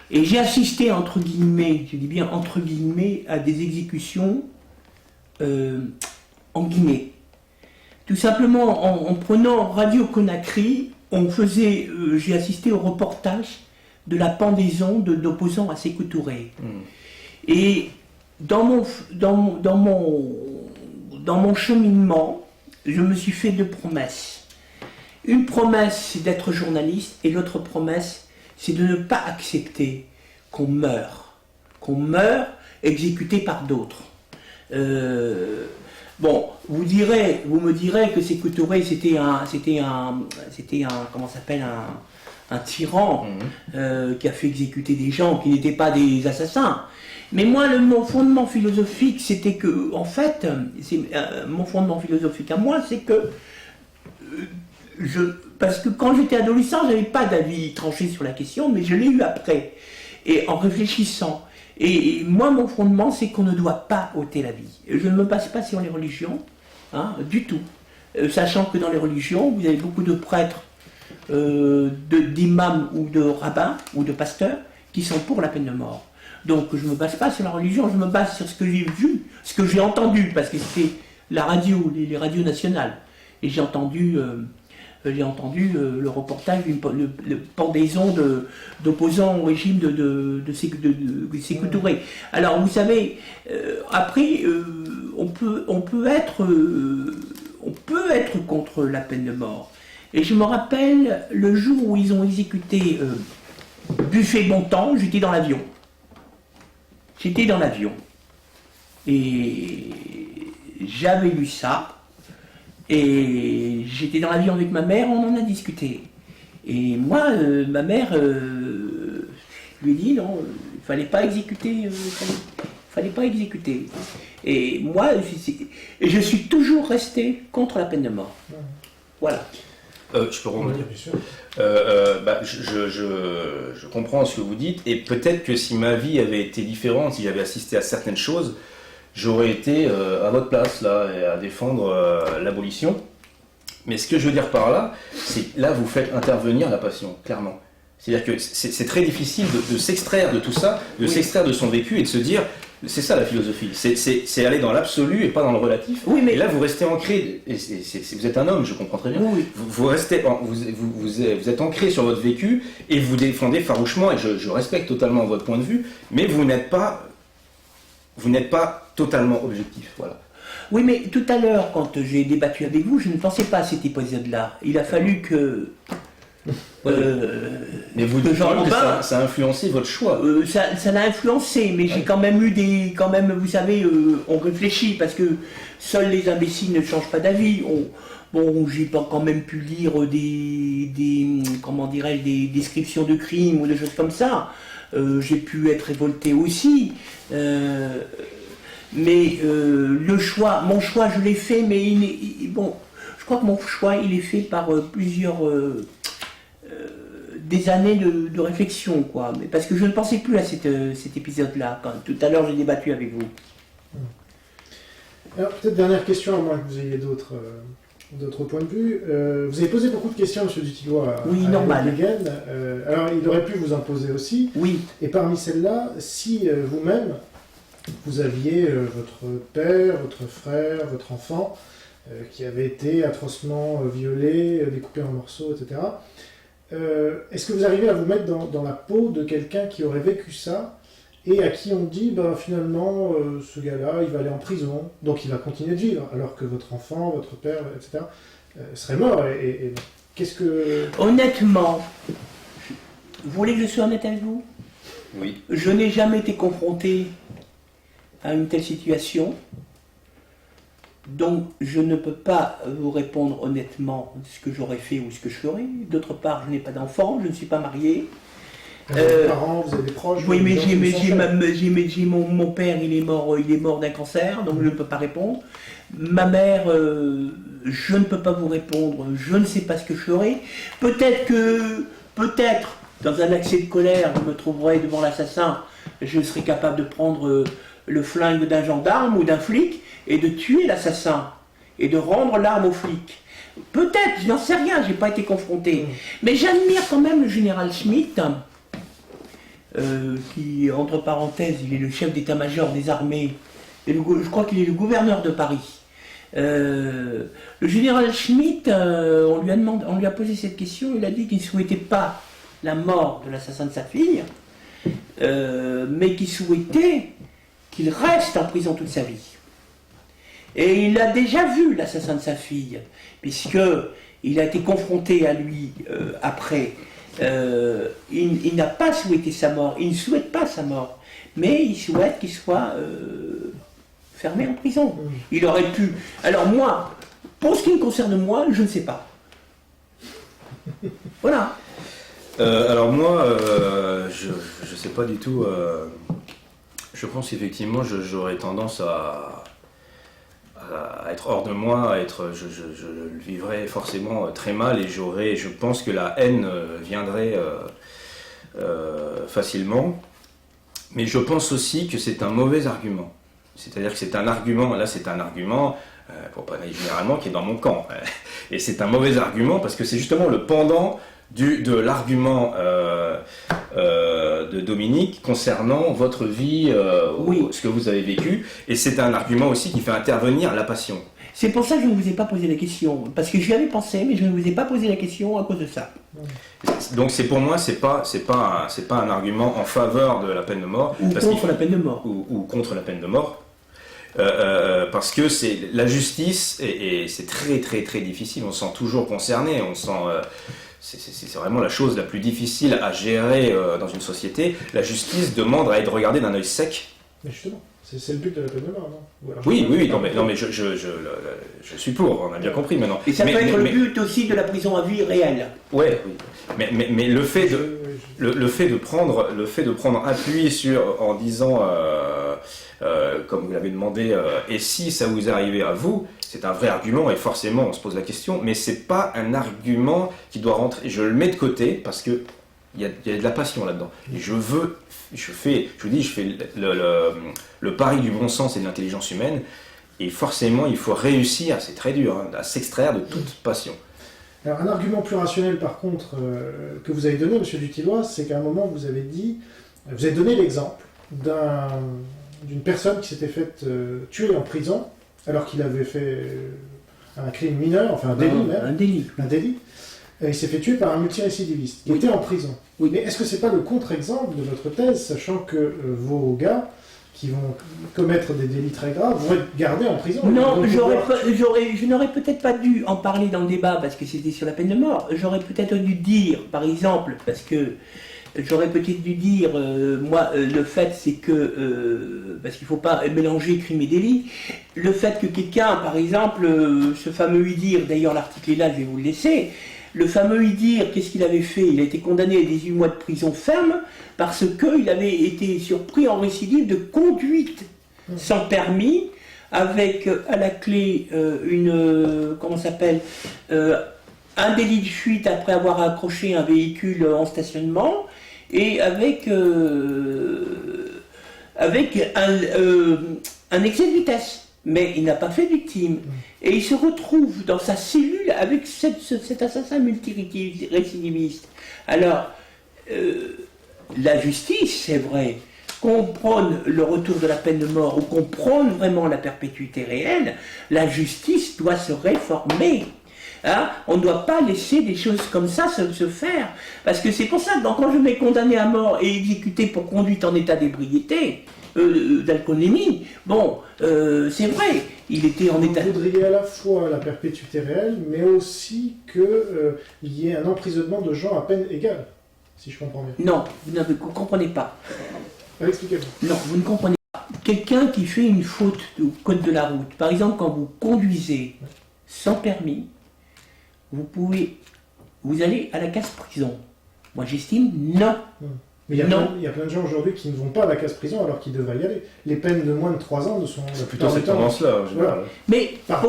S2: Et j'ai assisté, entre guillemets, je dis bien entre guillemets, à des exécutions en Guinée. Tout simplement en prenant Radio Conakry. J'ai assisté au reportage de la pendaison d'opposants à Sékou Touré. Et dans mon cheminement, je me suis fait 2 promesses. Une promesse, c'est d'être journaliste, et l'autre promesse, c'est de ne pas accepter qu'on meure exécuté par d'autres. Bon, vous me direz que Sékou Touré c'était un, comment ça s'appelle, un tyran qui a fait exécuter des gens qui n'étaient pas des assassins. Mais moi, mon fondement philosophique, c'était que, en fait, mon fondement philosophique à moi, c'est que parce que quand j'étais adolescent, j'avais pas d'avis tranché sur la question, mais je l'ai eu après, et en réfléchissant. Et moi, mon fondement, c'est qu'on ne doit pas ôter la vie. Je ne me base pas sur les religions, du tout. Sachant que dans les religions, vous avez beaucoup de prêtres, d'imams ou de rabbins ou de pasteurs qui sont pour la peine de mort. Donc je ne me base pas sur la religion, je me base sur ce que j'ai vu, ce que j'ai entendu, parce que c'était la radio, les radios nationales. Et j'ai entendu le reportage d'une pendaison d'opposants au régime de Sékou Touré. Alors vous savez, après, on peut être contre la peine de mort. Et je me rappelle le jour où ils ont exécuté Buffet-Bontemps, j'étais dans l'avion. Et j'avais lu ça. Et j'étais dans l'avion avec ma mère, on en a discuté. Et moi, ma mère lui a dit non, il ne fallait pas exécuter. Fallait pas exécuter. Et moi, je suis toujours resté contre la peine de mort. Voilà.
S1: Je peux rebondir, bien sûr. Je comprends ce que vous dites, et peut-être que si ma vie avait été différente, si j'avais assisté à certaines choses, j'aurais été à votre place là, à défendre l'abolition. Mais ce que je veux dire par là, c'est que là vous faites intervenir la passion, clairement. C'est-à-dire que c'est très difficile de s'extraire de tout ça, s'extraire de son vécu et de se dire, c'est ça la philosophie, c'est aller dans l'absolu et pas dans le relatif.
S2: Oui, mais...
S1: Et là vous restez ancré, vous êtes un homme, je comprends très bien,
S2: oui.
S1: vous êtes ancré sur votre vécu et vous défendez farouchement, et je respecte totalement votre point de vue, mais vous n'êtes pas totalement objectif, voilà.
S2: Oui, mais tout à l'heure, quand j'ai débattu avec vous, je ne pensais pas à cet épisode-là. Il a fallu que...
S1: mais vous dites que ça a influencé votre choix.
S2: Ça l'a influencé, mais j'ai quand même eu vous savez, on réfléchit, parce que seuls les imbéciles ne changent pas d'avis. J'ai quand même pu lire des descriptions de crimes ou des choses comme ça. J'ai pu être révolté aussi. Mais mon choix, je l'ai fait, mais je crois que mon choix, il est fait par plusieurs... des années de réflexion, quoi. Mais parce que je ne pensais plus à cet épisode-là, quand tout à l'heure j'ai débattu avec vous.
S3: Alors, peut-être dernière question, à moins que vous ayez d'autres points de vue. Vous avez posé beaucoup de questions, M. Dutillois,
S2: oui, normal.
S3: Alors, il aurait pu vous en poser aussi.
S2: Oui.
S3: Et parmi celles-là, si vous-même, vous aviez votre père, votre frère, votre enfant, qui avait été atrocement violé, découpé en morceaux, etc., est-ce que vous arrivez à vous mettre dans la peau de quelqu'un qui aurait vécu ça et à qui on dit finalement ce gars-là il va aller en prison, donc il va continuer de vivre, alors que votre enfant, votre père, etc. Serait mort, et qu'est-ce que...
S2: Honnêtement, vous voulez que je sois honnête avec vous?
S1: Oui.
S2: Je n'ai jamais été confronté à une telle situation. Donc, je ne peux pas vous répondre honnêtement ce que j'aurais fait ou ce que je ferais. D'autre part, je n'ai pas d'enfant, je ne suis pas marié.
S3: Vous avez des parents, vous avez des proches?
S2: Oui, mais j'ai mon père, il est mort d'un cancer, donc je ne peux pas répondre. Ma mère, je ne peux pas vous répondre, je ne sais pas ce que je ferais. Peut-être, dans un accès de colère, je me trouverai devant l'assassin, je serai capable de prendre le flingue d'un gendarme ou d'un flic, et de tuer l'assassin, et de rendre l'arme au flic. Peut-être, je n'en sais rien, je n'ai pas été confronté. Mais j'admire quand même le général Schmitt, qui, entre parenthèses, il est le chef d'état-major des armées, et je crois qu'il est le gouverneur de Paris. Le général Schmitt, on lui a posé cette question, il a dit qu'il ne souhaitait pas la mort de l'assassin de sa fille, mais qu'il souhaitait qu'il reste en prison toute sa vie. Et il a déjà vu l'assassin de sa fille, puisqu'il a été confronté à lui après. Il n'a pas souhaité sa mort, il ne souhaite pas sa mort, mais il souhaite qu'il soit fermé en prison. Il aurait pu... Alors moi, pour ce qui me concerne moi, je ne sais pas. Voilà.
S1: Alors moi, je ne sais pas du tout. Je pense qu'effectivement, j'aurais tendance à être hors de moi, je le vivrais forcément très mal et je pense que la haine viendrait facilement. Mais je pense aussi que c'est un mauvais argument. C'est-à-dire que c'est un argument, pour pas dire généralement, qui est dans mon camp. Et c'est un mauvais argument parce que c'est justement le pendant de l'argument de Dominique concernant votre vie,
S2: Oui.
S1: ce que vous avez vécu. Et c'est un argument aussi qui fait intervenir la passion.
S2: C'est pour ça que je ne vous ai pas posé la question. Parce que j'y avais pensé, mais je ne vous ai pas posé la question à cause de ça.
S1: Donc pour moi, c'est pas un argument en faveur de la peine de mort.
S2: Ou contre la peine de mort.
S1: Ou contre la peine de mort. Parce que c'est la justice et c'est très très très difficile. On se sent toujours concerné. C'est vraiment la chose la plus difficile à gérer dans une société. La justice demande à être regardée d'un œil sec.
S3: Mais justement, c'est le but de la peine de mort, non?
S1: Oui, non mais je suis pour, on a bien compris maintenant.
S2: Et ça peut être le but aussi de la prison à vie réelle.
S1: Ouais, oui. Mais le fait de prendre appui en disant, comme vous l'avez demandé, et si ça vous arrivait à vous, c'est un vrai argument et forcément on se pose la question, mais c'est pas un argument qui doit rentrer. Je le mets de côté parce que il y a de la passion là-dedans. Et je fais le pari du bon sens et de l'intelligence humaine. Et forcément, il faut réussir, c'est très dur, à s'extraire de toute passion.
S3: Alors, un argument plus rationnel, par contre, que vous avez donné, Monsieur Dutillois, c'est qu'à un moment, vous avez donné l'exemple d'une personne qui s'était faite tuer en prison, alors qu'il avait fait un crime mineur, enfin un délit même. Un délit. Il s'est fait tuer par un multirécidiviste, qui était en prison.
S2: Oui.
S3: Mais est-ce que c'est pas le contre-exemple de votre thèse, sachant que vos gars qui vont commettre des délits très graves vont être gardés en prison?
S2: Non, je n'aurais peut-être pas dû en parler dans le débat parce que c'était sur la peine de mort. J'aurais peut-être dû dire, par exemple, le fait c'est que, parce qu'il ne faut pas mélanger crime et délit, le fait que quelqu'un, par exemple, ce fameux Udir, d'ailleurs l'article est là, je vais vous le laisser, le fameux Udir, qu'est-ce qu'il avait fait? Il a été condamné à 18 mois de prison ferme parce qu'il avait été surpris en récidive de conduite sans permis, avec à la clé un délit de fuite après avoir accroché un véhicule en stationnement, et avec un excès de vitesse. Mais il n'a pas fait victime. Et il se retrouve dans sa cellule avec cet assassin multirécidiviste. Alors, la justice, c'est vrai, qu'on prône le retour de la peine de mort ou qu'on prône vraiment la perpétuité réelle, la justice doit se réformer. Hein? On ne doit pas laisser des choses comme ça se faire. Parce que c'est pour ça que quand je mets condamné à mort et exécuté pour conduite en état d'ébriété, d'alcoolémie, c'est vrai, il était en état...
S3: Vous voudriez à la fois la perpétuité réelle, mais aussi qu'il y ait un emprisonnement de gens à peine égale, si je comprends bien.
S2: Non, vous ne comprenez pas.
S3: Expliquez-moi.
S2: Non, vous ne comprenez pas. Quelqu'un qui fait une faute au code de la route, par exemple quand vous conduisez sans permis, vous allez à la casse-prison. Moi j'estime non.
S3: Mais il y a plein de gens aujourd'hui qui ne vont pas à la casse-prison alors qu'ils devraient y aller. Les peines de moins de 3 ans ne sont...
S1: C'est plutôt cette tendance-là, en général.
S3: Voilà.
S2: Mais
S3: par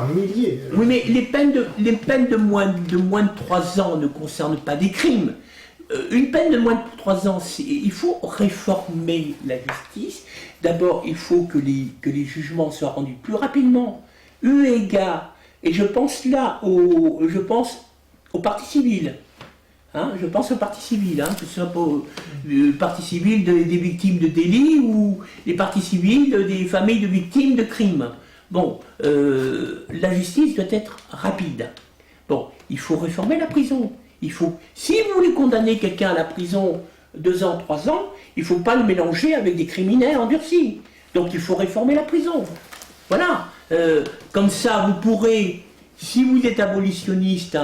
S3: milliers.
S2: Oui, mais les peines de moins de 3 ans ne concernent pas des crimes. Une peine de moins de 3 ans, il faut réformer la justice. D'abord, il faut que les jugements soient rendus plus rapidement, eu égard. Et je pense aux parties civiles. Je pense aux parties civiles, que ce soit pour parties civiles des victimes de délits ou les parties civiles des familles de victimes de crimes. La justice doit être rapide. Il faut réformer la prison. Si vous voulez condamner quelqu'un à la prison 2 ans, 3 ans, il ne faut pas le mélanger avec des criminels endurcis. Donc il faut réformer la prison. Voilà. Comme ça, vous pourrez, si vous êtes abolitionniste,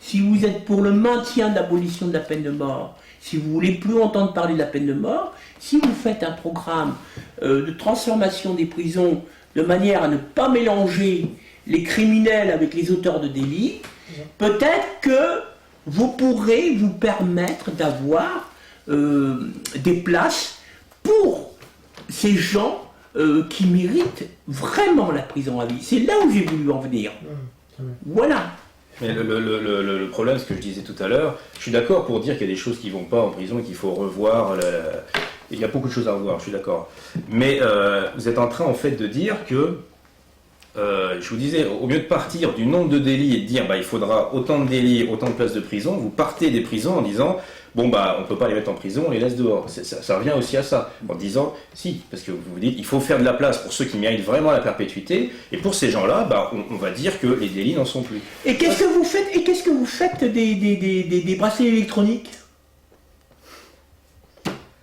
S2: si vous êtes pour le maintien de l'abolition de la peine de mort, si vous voulez plus entendre parler de la peine de mort, si vous faites un programme de transformation des prisons de manière à ne pas mélanger les criminels avec les auteurs de délits, peut-être que vous pourrez vous permettre d'avoir des places pour ces gens qui méritent vraiment la prison à vie. C'est là où j'ai voulu en venir. Voilà.
S1: Mais le problème, ce que je disais tout à l'heure, je suis d'accord pour dire qu'il y a des choses qui ne vont pas en prison et qu'il faut revoir. Il y a beaucoup de choses à revoir, je suis d'accord. Mais vous êtes en train en fait de dire que, je vous disais, au lieu de partir du nombre de délits et de dire il faudra autant de délits, autant de places de prison, vous partez des prisons en disant on ne peut pas les mettre en prison, on les laisse dehors. Ça revient aussi à ça, en disant si, parce que vous vous dites il faut faire de la place pour ceux qui méritent vraiment la perpétuité, et pour ces gens-là, on va dire que les délits n'en sont plus.
S2: Et qu'est-ce que vous faites des bracelets électroniques?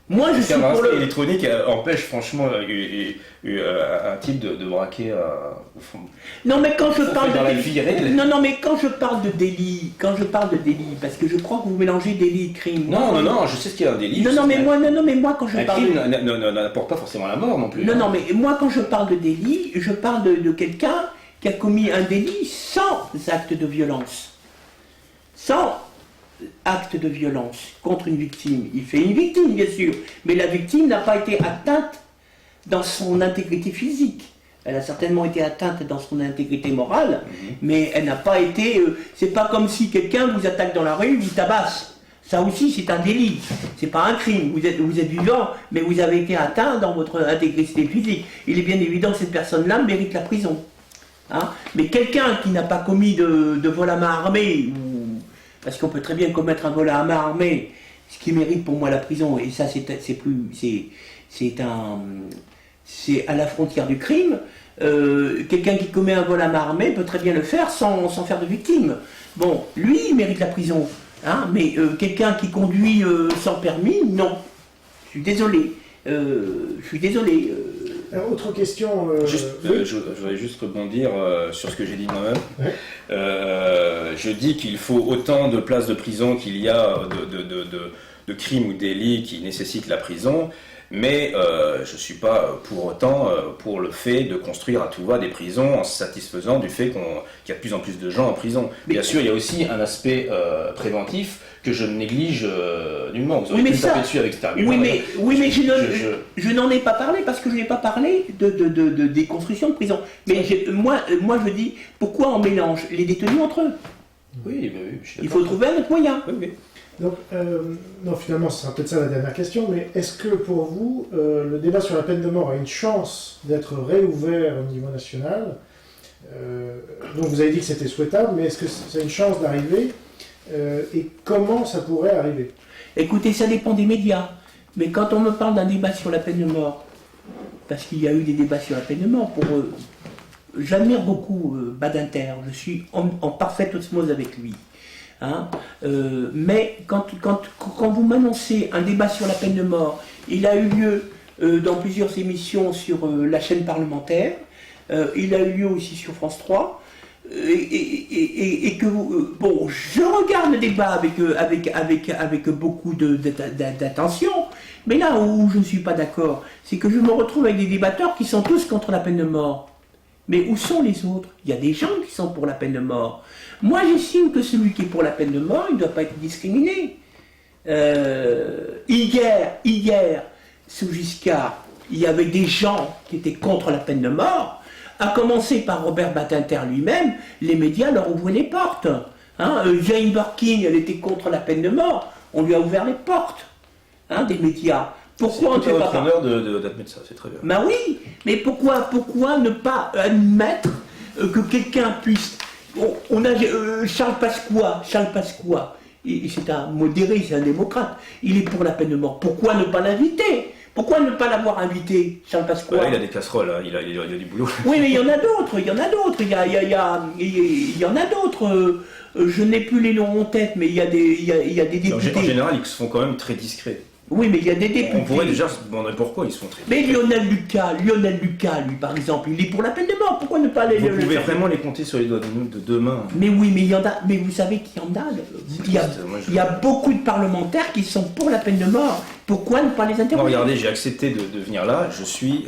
S2: Moi, je suis
S1: pour
S2: pour le
S1: électronique empêche franchement un type de braquer au fond.
S2: Non, mais quand je parle
S1: dans la
S2: de
S1: vie réelle.
S2: non, mais quand je parle de délit, parce que je crois que vous mélangez délit et crime.
S1: Non, je sais ce qu'il y a un délit.
S2: Non, mais moi quand je parle
S1: crime n'apporte pas forcément la mort non plus.
S2: Non, mais moi quand je parle de délit, je parle de quelqu'un qui a commis un délit sans acte de violence. Sans acte de violence contre une victime. Il fait une victime, bien sûr, mais la victime n'a pas été atteinte dans son intégrité physique. Elle a certainement été atteinte dans son intégrité morale, mais elle n'a pas été... c'est pas comme si quelqu'un vous attaque dans la rue, vous tabasse. Ça aussi, c'est un délit. C'est pas un crime. Vous êtes vivant, mais vous avez été atteint dans votre intégrité physique. Il est bien évident que cette personne-là mérite la prison. Hein? Mais quelqu'un qui n'a pas commis de vol à main armée, parce qu'on peut très bien commettre un vol à main armée, ce qui mérite pour moi la prison, et ça c'est à la frontière du crime. Quelqu'un qui commet un vol à main armée peut très bien le faire sans faire de victime. Bon, lui, il mérite la prison. Hein, mais quelqu'un qui conduit sans permis, non. Je suis désolé.
S3: Alors, autre question.
S1: Je voudrais juste rebondir sur ce que j'ai dit moi-même.
S3: Ouais.
S1: Je dis qu'il faut autant de places de prison qu'il y a de crimes ou délits qui nécessitent la prison. Mais je ne suis pas pour autant pour le fait de construire à tout va des prisons en se satisfaisant du fait qu'il y a de plus en plus de gens en prison. Bien sûr, il y a aussi un aspect préventif que je néglige nullement. Vous aurez pu me taper dessus avec cet argument.
S2: Oui, mais je n'en ai pas parlé parce que je n'ai pas parlé des constructions de prisons. Mais moi, je dis, pourquoi on mélange les détenus entre eux?
S1: Oui,
S2: il faut trouver un autre moyen.
S1: Oui.
S3: Donc, non, finalement, ce sera peut-être ça la dernière question, mais est-ce que pour vous, le débat sur la peine de mort a une chance d'être réouvert au niveau national? Donc, vous avez dit que c'était souhaitable, mais est-ce que ça a une chance d'arriver? Et comment ça pourrait arriver?
S2: Écoutez, ça dépend des médias. Mais quand on me parle d'un débat sur la peine de mort, parce qu'il y a eu des débats sur la peine de mort, j'admire beaucoup Badinter, je suis en parfaite osmose avec lui. Hein, mais quand vous m'annoncez un débat sur la peine de mort, il a eu lieu dans plusieurs émissions sur la chaîne parlementaire, il a eu lieu aussi sur France 3, et que bon, je regarde le débat avec beaucoup d'attention, mais là où je ne suis pas d'accord, c'est que je me retrouve avec des débatteurs qui sont tous contre la peine de mort. Mais où sont les autres? Il y a des gens qui sont pour la peine de mort. Moi, j'estime que celui qui est pour la peine de mort, il ne doit pas être discriminé. Hier, sous Giscard, il y avait des gens qui étaient contre la peine de mort, à commencer par Robert Badinter lui-même. Les médias leur ouvraient les portes. Hein, Jane Birkin, elle était contre la peine de mort. On lui a ouvert les portes des médias. Pourquoi on ne fait pas ça?
S1: C'est honneur d'admettre ça, c'est très bien.
S2: Ben oui, mais pourquoi ne pas admettre que quelqu'un puisse... On a Charles Pasqua, c'est un modéré, c'est un démocrate, il est pour la peine de mort. Pourquoi ne pas l'inviter? Pourquoi ne pas l'avoir invité, Charles Pasqua?
S1: Il a des casseroles, hein. il a du boulot.
S2: Oui, mais il y en a d'autres, il y en a d'autres. Je n'ai plus les noms en tête, mais il y a des députés.
S1: En général, ils sont quand même très discrets.
S2: Oui, mais il y a des députés.
S1: On pourrait déjà se demander pourquoi ils se font traiter.
S2: Mais Lionel Lucas, lui par exemple, il est pour la peine de mort. Pourquoi ne pas aller
S1: Vous
S2: le
S1: pouvez
S2: faire?
S1: vraiment les compter sur les doigts de deux mains.
S2: Mais oui, mais il y en a. Mais vous savez qu'il y en a. Il y a beaucoup de parlementaires qui sont pour la peine de mort. Pourquoi ne pas les interroger?
S1: Non, regardez, j'ai accepté de venir là. Je suis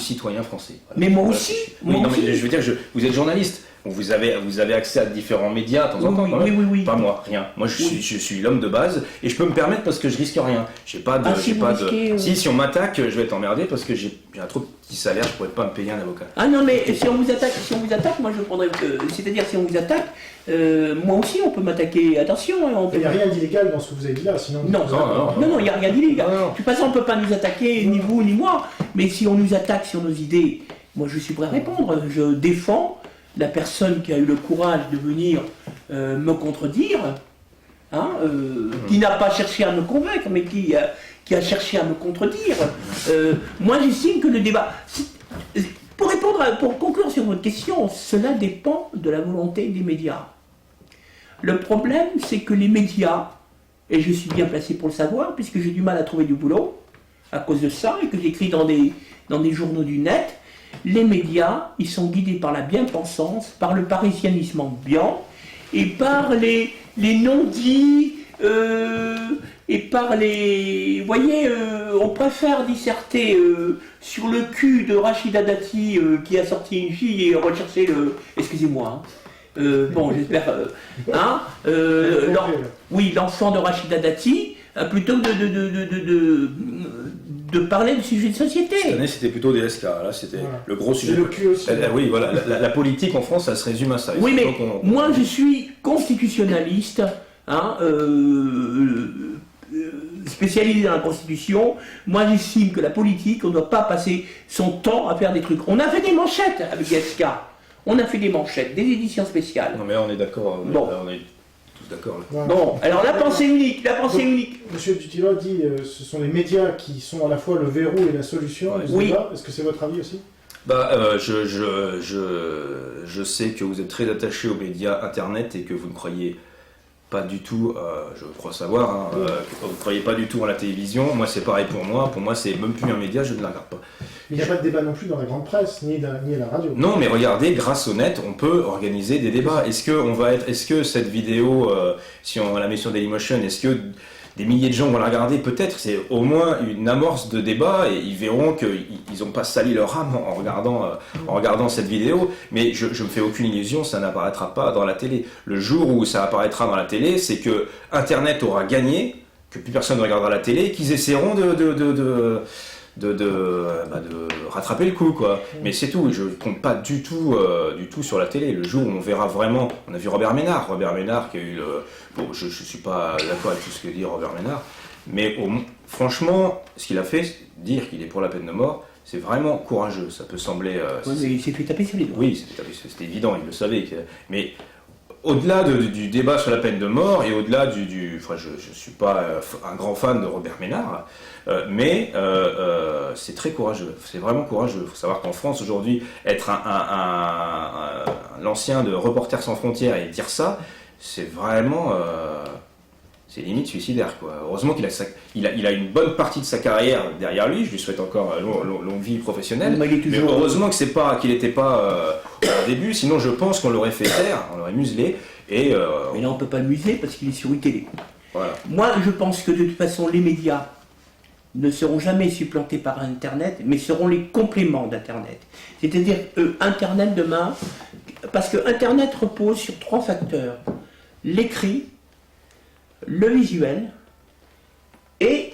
S1: citoyen français. Voilà.
S2: Mais moi
S1: Voilà.
S2: aussi.
S1: Oui,
S2: Moi
S1: non,
S2: aussi.
S1: mais je veux dire, vous êtes journaliste. Vous avez accès à différents médias de temps en temps.
S2: Oui,
S1: quand même.
S2: oui.
S1: Pas moi, rien. Moi, je suis l'homme de base et je peux me permettre parce que je risque rien. J'ai pas de.
S2: Si vous risquez,
S1: Si on m'attaque, je vais être emmerdé parce que j'ai un trop petit salaire, je pourrais pas me payer un avocat.
S2: Ah non, mais si on vous attaque, moi je prendrais. C'est-à-dire, si on vous attaque, moi aussi on peut m'attaquer. Attention,
S3: Il n'y a rien d'illégal dans ce que vous avez dit là, sinon.
S2: Non, il n'y a rien d'illégal.
S1: Non.
S2: De toute façon, on ne peut pas nous attaquer, ni vous, ni moi. Mais si on nous attaque sur nos idées, moi je suis prêt à répondre. Je défends la personne qui a eu le courage de venir me contredire, qui n'a pas cherché à me convaincre, mais qui a cherché à me contredire. Moi j'estime que le débat... Pour conclure sur votre question, cela dépend de la volonté des médias. Le problème, c'est que les médias, et je suis bien placé pour le savoir, puisque j'ai du mal à trouver du boulot, à cause de ça, et que j'écris dans des journaux du net, les médias, ils sont guidés par la bien-pensance, par le parisianisme ambiant, et par les non-dits, et par les... Vous voyez, on préfère disserter sur le cul de Rachida Dati, qui a sorti une fille, et rechercher le... Excusez-moi, bon, j'espère... oui, l'enfant de Rachida Dati, plutôt que de parler de sujets de société.
S1: Cette année, c'était plutôt des SK. Là, c'était le gros sujet.
S3: Le cul aussi.
S1: Oui, voilà. La politique en France, ça se résume à ça.
S2: Oui, mais moi, je suis constitutionnaliste, spécialisé dans la Constitution. Moi, j'estime que la politique, on ne doit pas passer son temps à faire des trucs. On a fait des manchettes avec SK. On a fait des manchettes, des éditions spéciales.
S1: Non, mais là, on est d'accord.
S2: Bon.
S1: On est tous d'accord. Là.
S3: Voilà.
S2: Bon, alors la pensée unique.
S3: Monsieur Dutillot dit ce sont les médias qui sont à la fois le verrou et la solution.
S2: Oui.
S3: Est-ce que c'est votre avis aussi?
S1: Je sais que vous êtes très attaché aux médias Internet et que vous ne croyez pas du tout, je crois savoir, que vous ne croyez pas du tout à la télévision. Moi, c'est pareil pour moi. Pour moi, c'est même plus un média, je ne la regarde pas.
S3: Il n'y a pas de débat non plus dans la grande presse, ni à la radio.
S1: Non, mais regardez, grâce au net, on peut organiser des débats. Est-ce que cette vidéo, si on la met sur Dailymotion, est-ce que des milliers de gens vont la regarder? Peut-être, c'est au moins une amorce de débat et ils verront qu'ils n'ont pas sali leur âme en regardant cette vidéo. Mais je me fais aucune illusion, ça n'apparaîtra pas dans la télé. Le jour où ça apparaîtra dans la télé, c'est que Internet aura gagné, que plus personne ne regardera la télé, qu'ils essaieront de rattraper le coup, quoi. Mais c'est tout, je compte pas du tout sur la télé. Le jour où on verra vraiment, on a vu Robert Ménard qui a eu le... Bon, je suis pas d'accord avec tout ce que dit Robert Ménard, mais franchement, ce qu'il a fait, dire qu'il est pour la peine de mort, c'est vraiment courageux. Ça peut sembler...
S2: Oui, mais il s'est fait taper sur les doigts.
S1: Oui, c'était évident, il le savait. Mais au-delà du débat sur la peine de mort et au-delà enfin, je ne suis pas un grand fan de Robert Ménard, mais c'est très courageux, c'est vraiment courageux. Il faut savoir qu'en France aujourd'hui, être l'ancien de Reporters sans frontières et dire ça, c'est vraiment... c'est limite suicidaire, quoi. Heureusement qu'il a une bonne partie de sa carrière derrière lui. Je lui souhaite encore longue vie professionnelle. Mais heureusement que qu'il n'était pas au début. Sinon, je pense qu'on l'aurait fait taire, on l'aurait muselé. Mais
S2: là, on ne peut pas le museler parce qu'il est sur une télé.
S1: Voilà.
S2: Moi, je pense que de toute façon, les médias ne seront jamais supplantés par Internet, mais seront les compléments d'Internet. C'est-à-dire Internet demain, parce que Internet repose sur 3 facteurs. L'écrit, le visuel et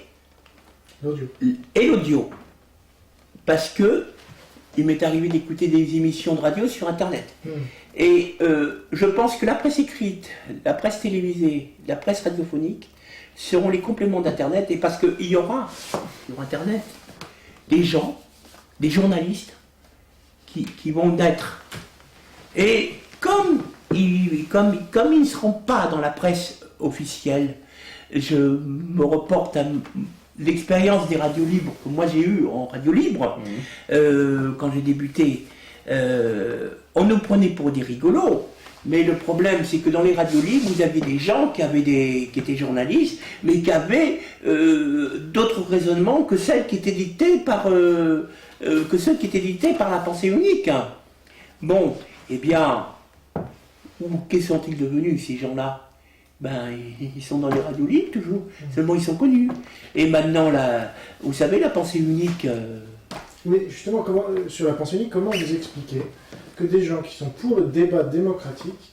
S2: l'audio. Parce que il m'est arrivé d'écouter des émissions de radio sur Internet. Et je pense que la presse écrite, la presse télévisée, la presse radiophonique seront les compléments d'Internet. Et parce qu'il y aura sur Internet des gens, des journalistes qui vont naître. Et comme ils ne seront pas dans la presse officielle, je me reporte à l'expérience des radios libres que moi j'ai eue en radio libre, quand j'ai débuté. On nous prenait pour des rigolos, Mais le problème, c'est que dans les radios libres, vous avez des gens qui étaient journalistes, mais qui avaient d'autres raisonnements que celles qui étaient dictées par la pensée unique. Bon, eh bien, que sont-ils devenus ces gens-là? Ben, ils sont dans les radios libres toujours, seulement ils sont connus. Et maintenant, vous savez, la pensée unique...
S3: Mais justement, sur la pensée unique, comment vous expliquez que des gens qui sont pour le débat démocratique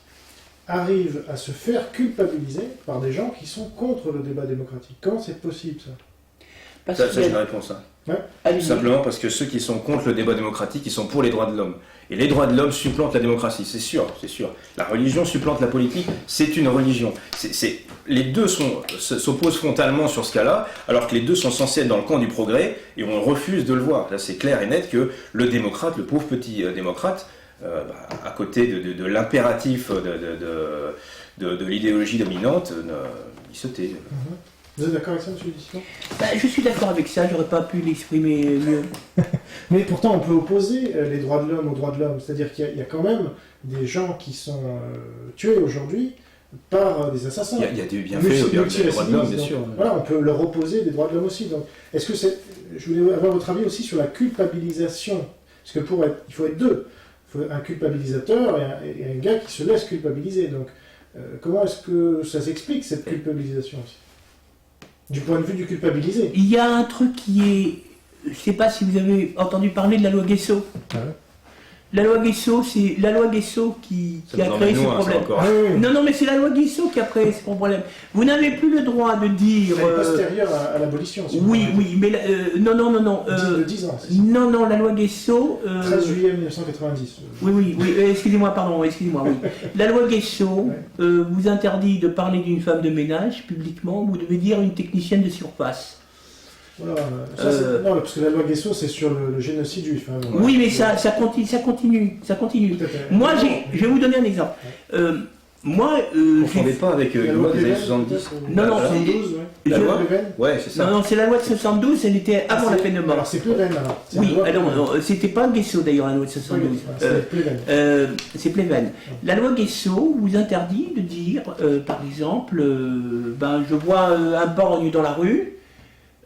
S3: arrivent à se faire culpabiliser par des gens qui sont contre le débat démocratique? Comment c'est possible, ça?
S1: Ça, j'ai une réponse.
S3: Ouais.
S1: Tout simplement parce que ceux qui sont contre le débat démocratique, ils sont pour les droits de l'homme. Et les droits de l'homme supplantent la démocratie, c'est sûr, c'est sûr. La religion supplante la politique, c'est une religion. Les deux s'opposent frontalement sur ce cas-là, alors que les deux sont censés être dans le camp du progrès, et on refuse de le voir. Là, c'est clair et net que le démocrate, le pauvre petit démocrate, à côté de l'impératif de l'idéologie dominante, il se tait.
S3: Vous êtes d'accord avec ça, M. Dissant?
S2: Je suis d'accord avec ça, j'aurais pas pu l'exprimer mieux.
S3: Mais pourtant, on peut opposer les droits de l'homme aux droits de l'homme. C'est-à-dire qu'il y a quand même des gens qui sont tués aujourd'hui par des assassins.
S1: Il y a des bienfaits des droits de l'homme, bien sûr.
S3: Voilà, on peut leur opposer des droits de l'homme aussi. Donc, est-ce que je voulais avoir votre avis aussi sur la culpabilisation. Parce que il faut être deux. Il faut un culpabilisateur et un gars qui se laisse culpabiliser. Donc, comment est-ce que ça s'explique, cette culpabilisation aussi? Du point de vue du culpabilisé.
S2: Il y a un truc qui est... Je ne sais pas si vous avez entendu parler de la loi Guesso.
S3: Ah ouais.
S2: La loi Guesso, c'est la loi Guesso qui a créé ce problème.
S3: Ah oui.
S2: Non, mais c'est la loi Guesso qui a créé ce problème. Vous n'avez plus le droit de dire...
S3: Elle est postérieure à l'abolition. Si
S2: oui, mais... non.
S3: De 10 ans, c'est ça?
S2: Non, la loi Guesso...
S3: 13 juillet 1990.
S2: Oui, excusez-moi, oui. La loi Guesso vous interdit de parler d'une femme de ménage publiquement, vous devez dire une technicienne de surface.
S3: Voilà, non, parce que la loi Guesso, c'est sur le génocide juif. Hein,
S2: oui, mais ça continue. Moi, je vais vous donner un exemple. Moi,
S1: ne confondez pas avec la loi des années 70.
S2: Non,
S3: 72,
S1: la loi. Ouais, c'est ça.
S2: Non, c'est la loi de 72, elle était avant la peine de mort.
S3: Alors c'est Pleven, alors.
S2: Oui, alors c'était pas Guesso d'ailleurs la loi de 72. C'est Pleven. La loi Guesso vous interdit de dire, par exemple, je vois un borgne dans la rue.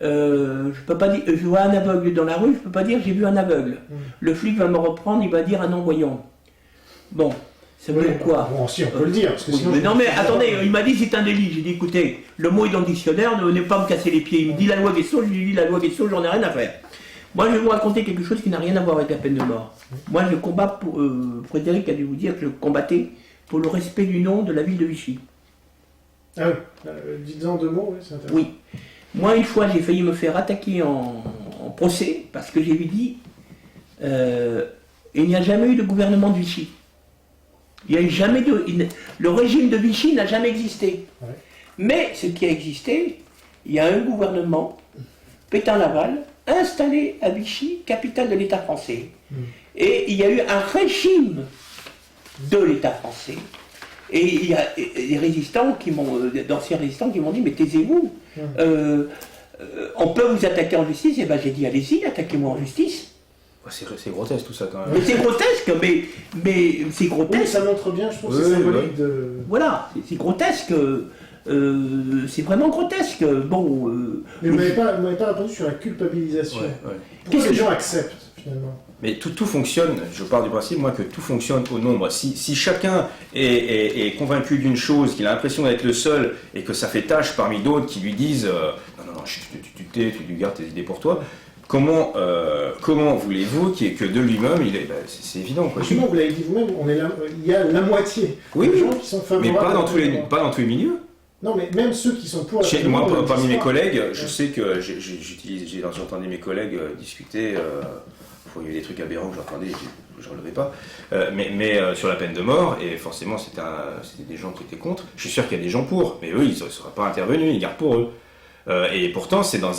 S2: Je peux pas dire, je vois un aveugle dans la rue, je peux pas dire j'ai vu un aveugle. Le flic va me reprendre, il va dire un non-voyant. Bon, ça veut dire quoi?
S3: Bon, si on peut le dire, parce que sinon.
S2: Mais non, mais attendez, il m'a dit c'est un délit. J'ai dit écoutez, le mot est dans le dictionnaire, ne venez pas me casser les pieds. Il me dit la loi Guesso, je lui dis la loi Guesso, j'en ai rien à faire. Moi, je vais vous raconter quelque chose qui n'a rien à voir avec la peine de mort. Moi, je combat pour. Frédéric a dû vous dire que je combattais pour le respect du nom de la ville de Vichy.
S3: Ah oui, dites-en deux mots, oui, c'est intéressant.
S2: Oui. Moi, une fois, j'ai failli me faire attaquer en procès parce que j'ai lui dit il n'y a jamais eu de gouvernement de Vichy. Il n'y a eu jamais le régime de Vichy n'a jamais existé.
S3: Ouais.
S2: Mais ce qui a existé, il y a un gouvernement, Pétain-Laval, installé à Vichy, capitale de l'État français. Et il y a eu un régime de l'État français. Et il y a des résistants d'anciens résistants qui m'ont dit mais taisez-vous, on peut vous attaquer en justice. Et ben j'ai dit allez-y, attaquez-moi en justice.
S1: C'est grotesque tout ça quand même.
S2: Mais c'est grotesque, mais c'est grotesque.
S3: Oui, ça montre bien, je trouve, c'est symbolique de.
S2: Voilà, c'est grotesque. C'est vraiment grotesque. Bon.
S3: Mais vous m'avez pas répondu sur la culpabilisation.
S1: Ouais.
S3: Pourquoi les gens acceptent finalement?
S1: Mais tout fonctionne, je pars du principe, moi, que tout fonctionne au nombre. Si chacun est convaincu d'une chose, qu'il a l'impression d'être le seul, et que ça fait tâche parmi d'autres qui lui disent non, tu tais, tu gardes tes idées pour toi, comment voulez-vous que de lui-même, c'est évident. Quoi.
S3: Justement, vous l'avez dit vous-même, il y a la moitié des gens qui sont favorables.
S1: Mais pas dans tous les milieux.
S3: Non, mais même ceux qui sont pour la
S1: Moi, parmi mes collègues, je sais que j'ai entendu mes collègues discuter. Il y avait des trucs aberrants que j'entendais, je ne relevais pas. Mais sur la peine de mort, et forcément c'était des gens qui étaient contre. Je suis sûr qu'il y a des gens pour, mais eux ils ne seraient pas intervenus, ils gardent pour eux. Et pourtant c'est dans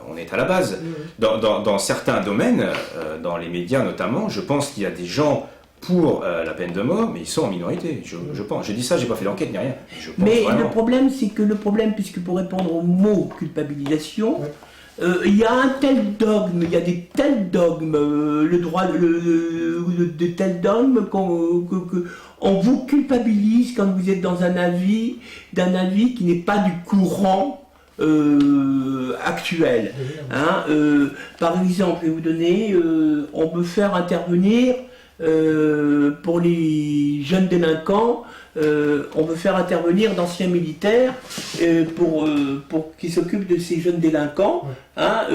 S1: on est à la base. Dans certains domaines, dans les médias notamment, je pense qu'il y a des gens pour la peine de mort, mais ils sont en minorité, je pense. J'ai dit ça, j'ai pas fait d'enquête ni rien. Mais
S2: le problème, puisque pour répondre au mot culpabilisation, il y a un tel dogme, il y a des tels dogmes, le droit, de tels dogmes qu'on vous culpabilise quand vous êtes dans un avis, qui n'est pas du courant actuel. Hein, par exemple, je vais vous donner, on peut faire intervenir pour les jeunes délinquants, on veut faire intervenir d'anciens militaires pour qu'ils s'occupent de ces jeunes délinquants, hein,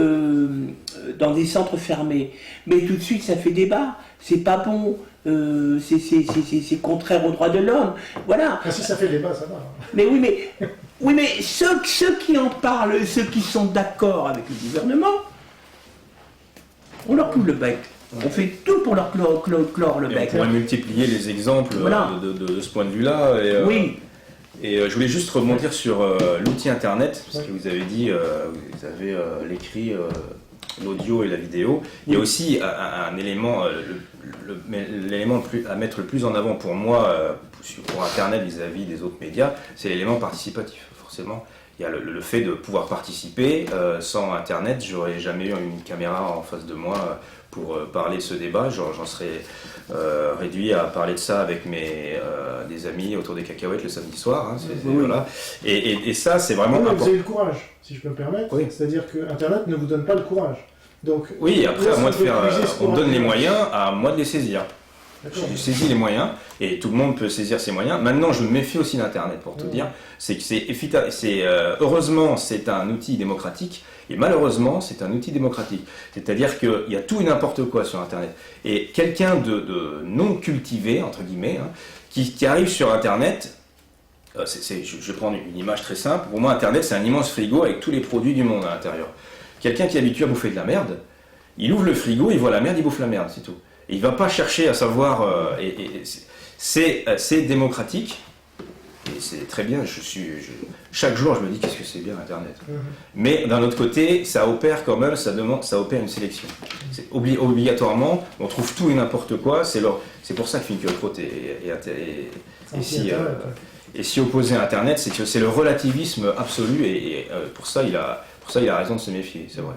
S2: dans des centres fermés. Mais tout de suite, ça fait débat. C'est pas bon. C'est contraire aux droits de l'homme. Voilà.
S3: Ah, si ça fait débat, ça va.
S2: Mais oui, mais ceux qui en parlent, ceux qui sont d'accord avec le gouvernement, on leur coule le bec. On fait tout pour leur clore le bec.
S1: On pourrait multiplier les exemples de ce point de vue-là.
S2: Oui.
S1: Et je voulais juste rebondir sur l'outil Internet, parce que vous avez dit, vous avez l'écrit, l'audio et la vidéo. Il y a aussi un élément, l'élément à mettre le plus en avant pour moi, pour Internet vis-à-vis des autres médias, c'est l'élément participatif, forcément. Il y a le fait de pouvoir participer. Sans Internet, j'aurais jamais eu une caméra en face de moi pour parler de ce débat. J'en serais réduit à parler de ça avec des amis autour des cacahuètes le samedi soir. Hein, voilà. Et ça, c'est vraiment important.
S3: Vous avez eu le courage, si je peux me permettre. Oui. C'est-à-dire que Internet ne vous donne pas le courage. Donc,
S1: oui, après, à moi de faire. On me donne les moyens, à moi de les saisir. J'ai saisi les moyens, et tout le monde peut saisir ses moyens. Maintenant, je me méfie aussi d'Internet, pour tout dire. Heureusement, c'est un outil démocratique, et malheureusement, c'est un outil démocratique. C'est-à-dire qu'il y a tout et n'importe quoi sur Internet. Et quelqu'un de non cultivé, entre guillemets, hein, qui arrive sur Internet, je vais prendre une image très simple. Pour moi, Internet, c'est un immense frigo avec tous les produits du monde à l'intérieur. Quelqu'un qui est habitué à bouffer de la merde, il ouvre le frigo, il voit la merde, il bouffe la merde, c'est tout. Et il ne va pas chercher à savoir. C'est démocratique. Et c'est très bien. Chaque jour, je me dis qu'est-ce que c'est bien Internet. Mais d'un autre côté, ça opère quand même, ça opère une sélection. Obligatoirement, on trouve tout et n'importe quoi. C'est pour ça que Finkielkraut est si opposé à Internet, c'est que c'est le relativisme absolu. Et pour ça, il a raison de se méfier, c'est vrai.